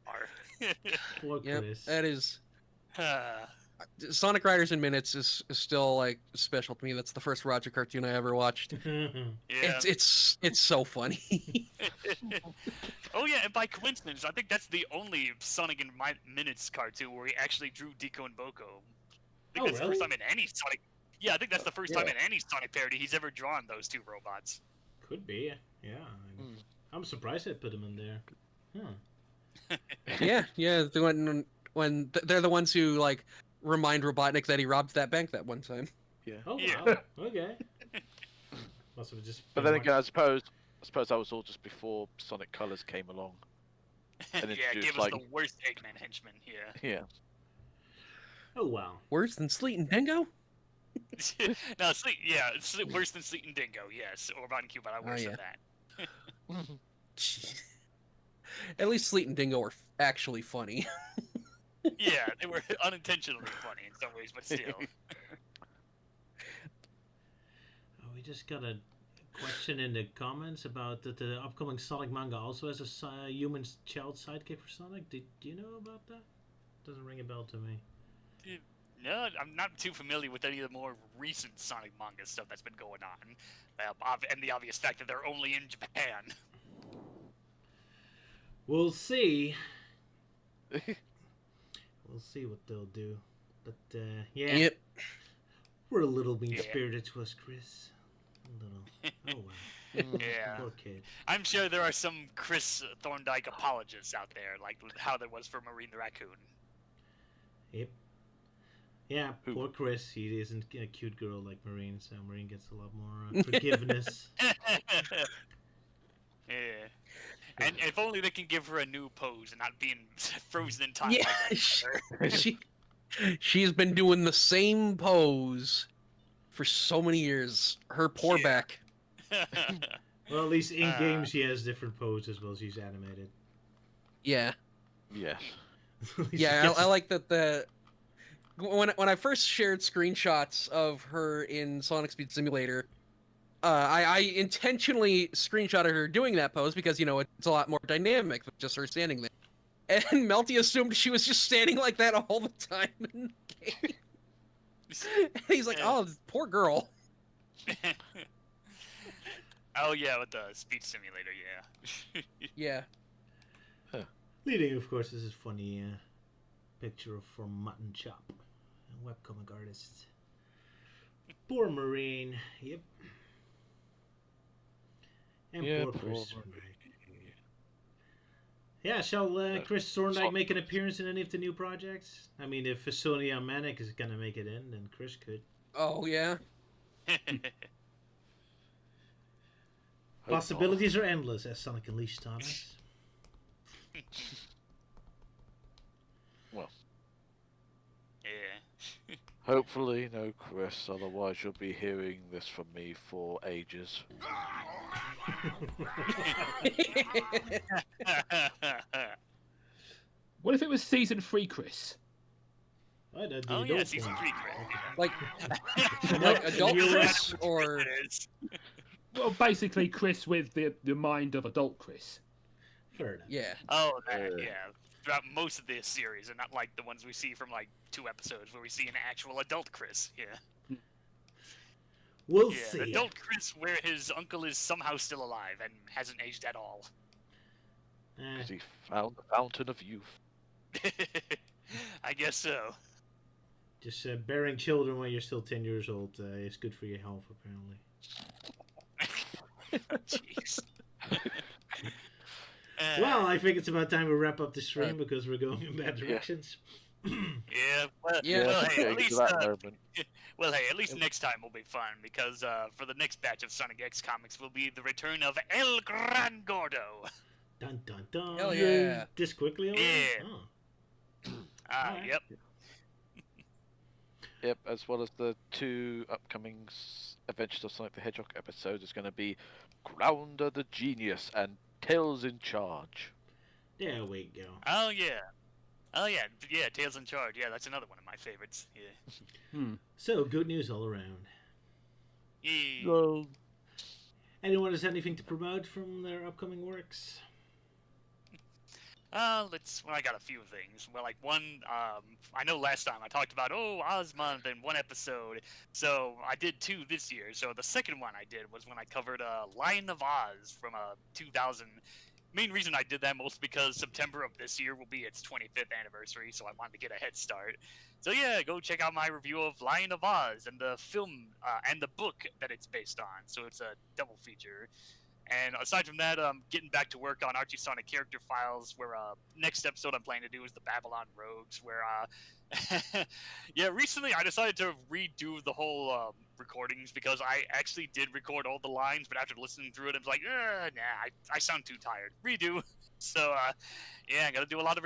Poor Chris. That is... Sonic Riders in Minutes is still like special to me. That's the first Roger cartoon I ever watched. Yeah. It's so funny. Oh yeah, and by coincidence, I think that's the only Sonic in Minutes cartoon where he actually drew Deco and Boko. I think that's the first time in any Sonic. Yeah, I think that's the first time in any Sonic parody he's ever drawn those two robots. Could be, yeah. I'm surprised I put him in there. Yeah. When they're the ones who like remind Robotnik that he robbed that bank that one time. Yeah. Oh wow. Okay. Must have just. But then again, I suppose that was all just before Sonic Colors came along. And yeah, give us the worst Eggman henchman here. Yeah. Oh wow. Worse than Sleet and Dingo? No, it's worse than Sleet and Dingo. Yes, or Robot and Cube, but I worse than that. At least Sleet and Dingo are actually funny. Yeah, they were unintentionally funny in some ways, but still. Oh, we just got a question in the comments about that the upcoming Sonic manga also has a human child sidekick for Sonic. Do you know about that? Doesn't ring a bell to me. No, I'm not too familiar with any of the more recent Sonic manga stuff that's been going on. And the obvious fact that they're only in Japan. We'll see. We'll see what they'll do. But, yeah. Yep. We're a little mean-spirited to us, Chris. A little. Oh, wow. Yeah. Poor kid. I'm sure there are some Chris Thorndike apologists out there, like how there was for Marine the Raccoon. Yep. Yeah, poor Chris. He isn't a cute girl like Marine, so Marine gets a lot more forgiveness. Yeah. And if only they can give her a new pose and not being frozen in time. Yeah, she's been doing the same pose for so many years. Her poor back. Well, at least in game she has different poses as well. She's animated. Yeah. Yeah. Yeah, I like that when I first shared screenshots of her in Sonic Speed Simulator, I intentionally screenshotted her doing that pose because, you know, it's a lot more dynamic than just her standing there. And Melty assumed she was just standing like that all the time in the game. And he's like, oh, poor girl. Oh, yeah, with the Speed Simulator, yeah. Yeah. Leading, of course, is a funny picture from Mutton Chop, a webcomic artist. Poor Marine, yep. And poor Chris Thorndike. Yeah, shall Chris Thorndike make an appearance in any of the new projects? I mean, if Sonia Manic is going to make it in, then Chris could. Oh, yeah. Possibilities are endless, as Sonic Unleashed taught us. Well. Yeah. Hopefully, no Chris, otherwise you'll be hearing this from me for ages. What if it was season 3, Chris? Oh yeah, season 3, Chris. Like adult Chris, or well, basically Chris with the mind of adult Chris. Fair enough. Yeah. Oh, yeah. Throughout most of this series, and not like the ones we see from like 2 episodes where we see an actual adult Chris. Yeah. We'll yeah, see. Adult Chris, where his uncle is somehow still alive and hasn't aged at all. Because he found the fountain of youth. I guess so. Just bearing children when you're still 10 years old is good for your health, apparently. Jeez. Well, I think it's about time we wrap up the stream because we're going in bad directions. Yeah, well, hey, at least, well, hey, at least next time will be fun because for the next batch of Sonic X comics will be the return of El Gran Gordo. Dun dun dun. Hell yeah! This quickly? Yeah. Oh. Right. Yep. Yep, as well as the 2 upcoming Adventures of Sonic the Hedgehog episodes is going to be Grounder the Genius and Tails in Charge. There we go. Oh yeah, Tails in Charge. Yeah, that's another one of my favorites. Yeah. So good news all around. Yeah. Anyone has anything to promote from their upcoming works? I got a few things. Well, like one, I know last time I talked about, Ozmonth in 1 episode. So I did 2 this year. So the second one I did was when I covered Lion of Oz from 2000. Main reason I did that mostly because September of this year will be its 25th anniversary, so I wanted to get a head start. So yeah, go check out my review of Lion of Oz and the film and the book that it's based on. So it's a double feature. And aside from that, getting back to work on Archie Sonic character files, where next episode I'm planning to do is the Babylon Rogues, where yeah, recently I decided to redo the whole recordings because I actually did record all the lines, but after listening through it, I was like, nah, I sound too tired. Redo. So yeah, I gotta do a lot of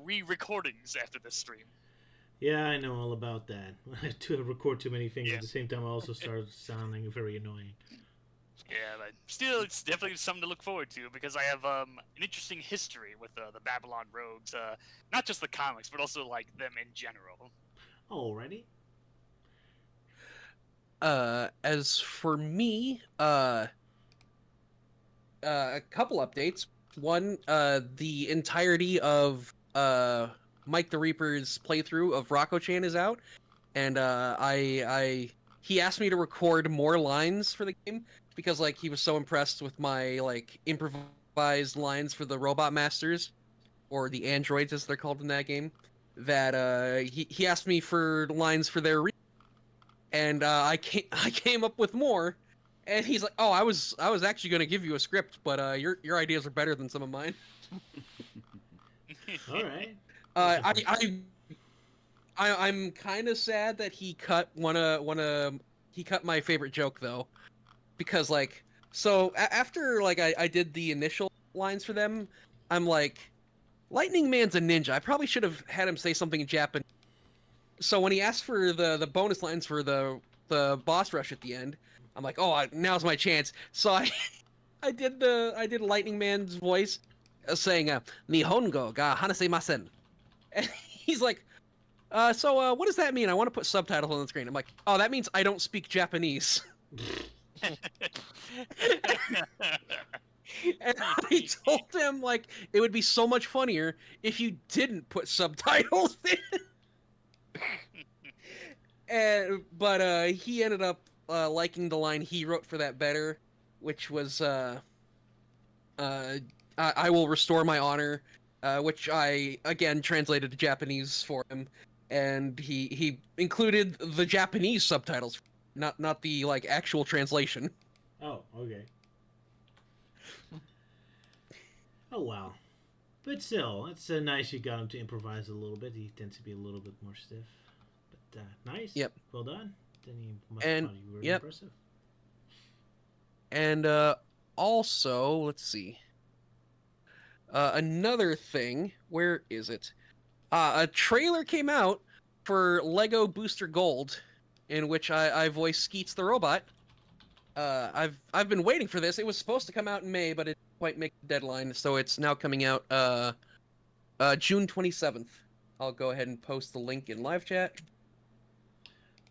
re-recordings after this stream. Yeah, I know all about that. To record too many things at the same time, I also start sounding very annoying. Yeah, but still, it's definitely something to look forward to because I have an interesting history with the Babylon Rogues. Not just the comics, but also like them in general. Alrighty. As for me, a couple updates. One, the entirety of Mike the Reaper's playthrough of Rocco-chan is out, and he asked me to record more lines for the game because like he was so impressed with my like improvised lines for the Robot Masters, or the androids as they're called in that game, that he asked me for lines for their and I came up with more, and he's like, "Oh, I was actually going to give you a script, but your ideas are better than some of mine." All right. I'm kind of sad that he cut he cut my favorite joke though, because like after like I did the initial lines for them, I'm like, Lightning Man's a ninja. I probably should have had him say something in Japanese. So when he asked for the bonus lines for the boss rush at the end, I'm like, oh, now's my chance. So I did Lightning Man's voice, saying Nihongo ga hanasemasen, and he's like, so what does that mean? I want to put subtitles on the screen. I'm like, oh, that means I don't speak Japanese. And I told him like it would be so much funnier if you didn't put subtitles in. But he ended up liking the line he wrote for that better, which was I will restore my honor, which I again translated to Japanese for him, and he included the Japanese subtitles, not the like actual translation. Oh, okay. Oh wow, but still, it's nice you got him to improvise a little bit. He tends to be a little bit more stiff, but nice. Yep. Well done. Then he must have thought you were impressive. And also, let's see. Another thing, where is it? A trailer came out for Lego Booster Gold, in which I voiced Skeets the robot. I've been waiting for this. It was supposed to come out in May, but it didn't quite make the deadline, so it's now coming out June 27th. I'll go ahead and post the link in live chat.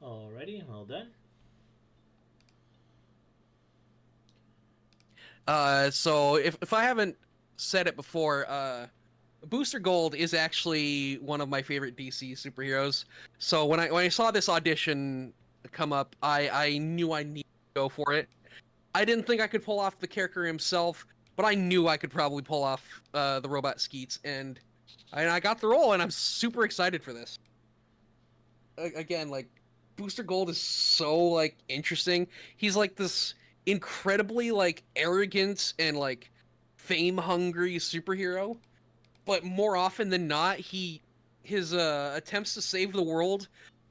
Alrighty, well done. So if I haven't said it before, Booster Gold is actually one of my favorite DC superheroes. So when I saw this audition come up, I knew I needed to go for it. I didn't think I could pull off the character himself, but I knew I could probably pull off the robot Skeets, and I got the role, and I'm super excited for this. Again, like, Booster Gold is so, like, interesting. He's like this incredibly, like, arrogant and, like, fame-hungry superhero, but more often than not, his attempts to save the world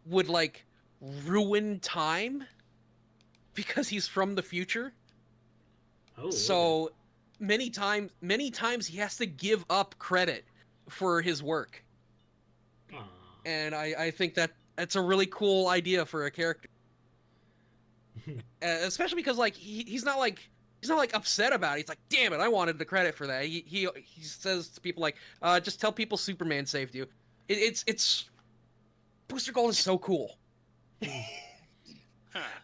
would, like, ruin time because he's from the future. Oh, so many times he has to give up credit for his work. Aww. And I think that's a really cool idea for a character. Especially because, like, he's not upset about it. He's like, damn it, I wanted the credit for that. He says to people like, just tell people Superman saved you. It's Booster Gold is so cool.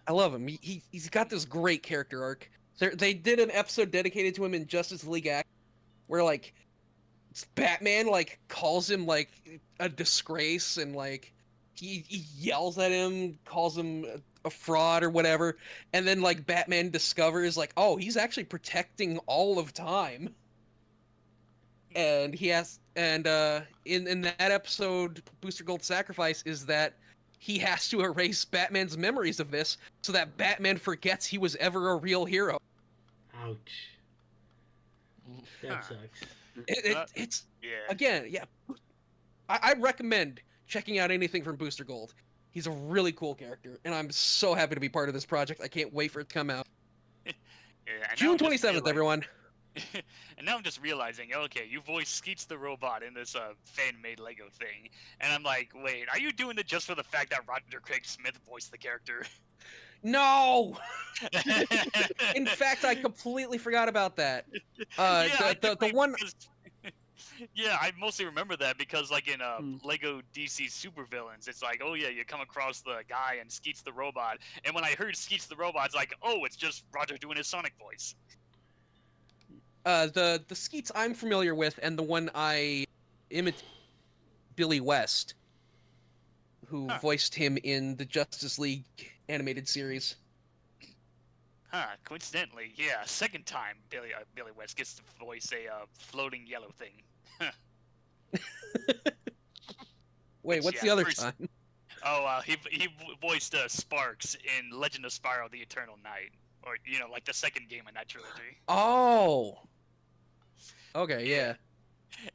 I love him. He's got this great character arc. They did an episode dedicated to him in Justice League Act, where, like, Batman, like, calls him, like, a disgrace, and, like, he yells at him, calls him a fraud or whatever, and then, like, Batman discovers, like, oh, he's actually protecting all of time. And in that episode, Booster Gold's sacrifice is that he has to erase Batman's memories of this so that Batman forgets he was ever a real hero. Ouch. That sucks. It's again, yeah. I recommend checking out anything from Booster Gold. He's a really cool character, and I'm so happy to be part of this project. I can't wait for it to come out. June 27th, everyone. And now I'm just realizing, okay, you voiced Skeets the robot in this fan-made Lego thing, and I'm like, wait, are you doing it just for the fact that Roger Craig Smith voiced the character? No! In fact, I completely forgot about that. The one... Yeah, I mostly remember that because, like, in Lego DC Supervillains, it's like, oh yeah, you come across the guy and Skeets the robot, and when I heard Skeets the robot, it's like, oh, it's just Roger doing his Sonic voice. The Skeets I'm familiar with, and the one I imitate, Billy West, who voiced him in the Justice League animated series. Coincidentally, yeah, second time Billy West gets to voice a floating yellow thing. Wait, what's the other time? Oh, he voiced Sparks in Legend of Spyro: The Eternal Night, or like the second game in that trilogy. Oh. Okay, yeah.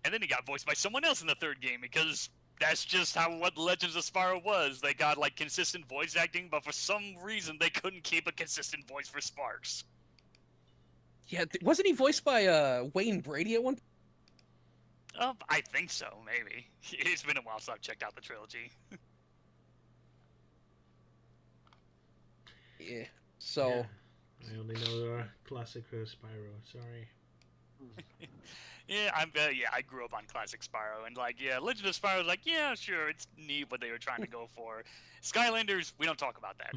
And then he got voiced by someone else in the third game because that's just what Legends of Spyro was. They got like consistent voice acting, but for some reason they couldn't keep a consistent voice for Sparks. Yeah, wasn't he voiced by Wayne Brady at one point? I think so, maybe. It's been a while since I've checked out the trilogy. Yeah, so... Yeah. I only know the classic Spyro, sorry. Yeah, I grew up on classic Spyro, and Legend of Spyro was like, yeah, sure, it's neat what they were trying to go for. Skylanders, we don't talk about that.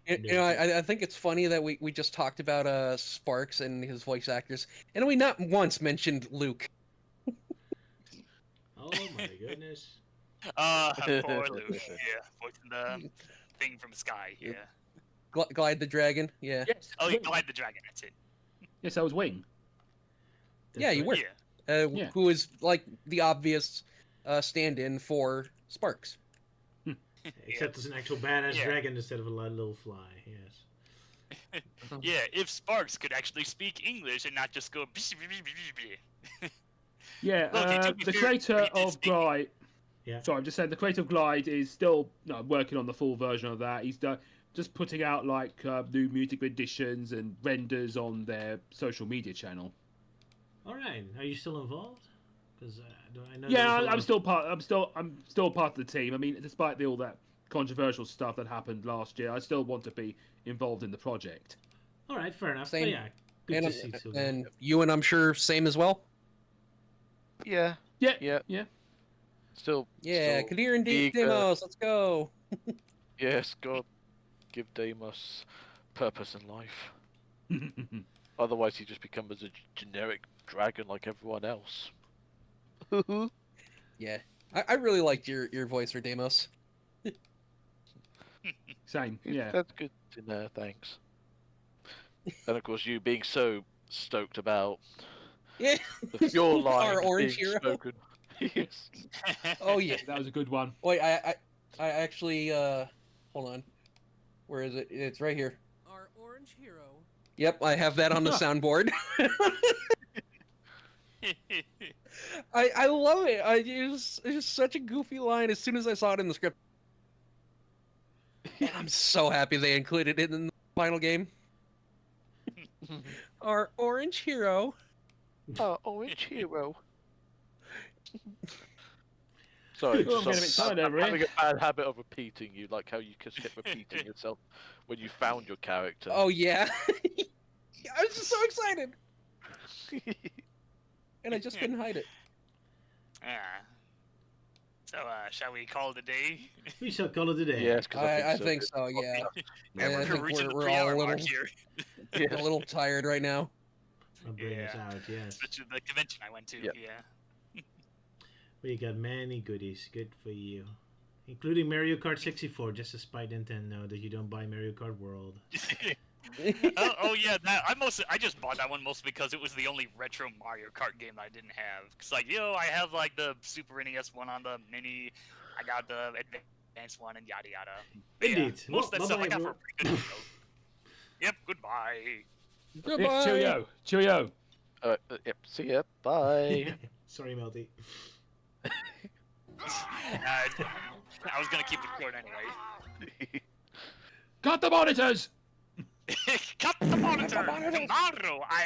I think it's funny that we just talked about Sparks and his voice actors, and we not once mentioned Luke. Oh my goodness. Poor Luke. Yeah, voicing the thing from the sky. Yeah. Glide the Dragon. Yeah. Yes. Oh, Glide the Dragon. That's it. Yes, I was Wing. Yeah, you were. Yeah. Who is like the obvious stand-in for Sparks. Except it's an actual badass dragon instead of a little fly. Yes. Yeah, if Sparks could actually speak English and not just go. Yeah, the creator of Glide. Yeah. So I'm just saying the Creative Glide is still working on the full version of that. He's just putting out like new music renditions and renders on their social media channel. All right. Are you still involved? Because I know. Yeah, I'm still part of the team. I mean, despite all that controversial stuff that happened last year, I still want to be involved in the project. All right, fair enough. Same. But yeah, good to see too. And you and I'm sure same as well. Yeah. Yeah. Still. Yeah, still Kadir and eager. Deimos, let's go. Yes, God, give Deimos purpose in life. Otherwise, he just becomes a generic dragon like everyone else. Yeah, I really liked your voice for Deimos. Same. Yeah. That's good to know. Thanks. And of course, you being so stoked about your line Our orange being hero. spoken. Yes. Oh yeah, that was a good one. Wait, I actually hold on. Where is it? It's right here. Our orange hero. Yep, I have that on the soundboard. I love it. It's just such a goofy line. As soon as I saw it in the script, and I'm so happy they included it in the final game. Our orange hero. Our orange hero. Sorry, Oh, I'm getting a bit tired I'm over here. having a bad habit of repeating you, like how you just kept repeating yourself when you found your character. Oh yeah. I was just so excited. And I just couldn't hide it. So, shall we call it a day? We shall call it a day. Yes, I think so. Yeah. Yeah, I think reaching the we're 3 all hour a mark little, here. a little tired right now. I'll bring us out, yes. The convention I went to, yeah. We got many goodies. Good for you. Including Mario Kart 64, just to spite Nintendo that you don't buy Mario Kart World. oh yeah, I just bought that one mostly because it was the only retro Mario Kart game I didn't have. Cause like, I have like the Super NES one on the Mini, I got the Advanced one, and yada yada. But Indeed. Yeah, most of that stuff I got bye-bye, for a pretty good deal. Yep, goodbye. Cheerio. Cheerio. Yep, see ya. Bye. Sorry, Melty. I was gonna keep it short anyway. Cut the monitors! Cut the monitor! Tomorrow I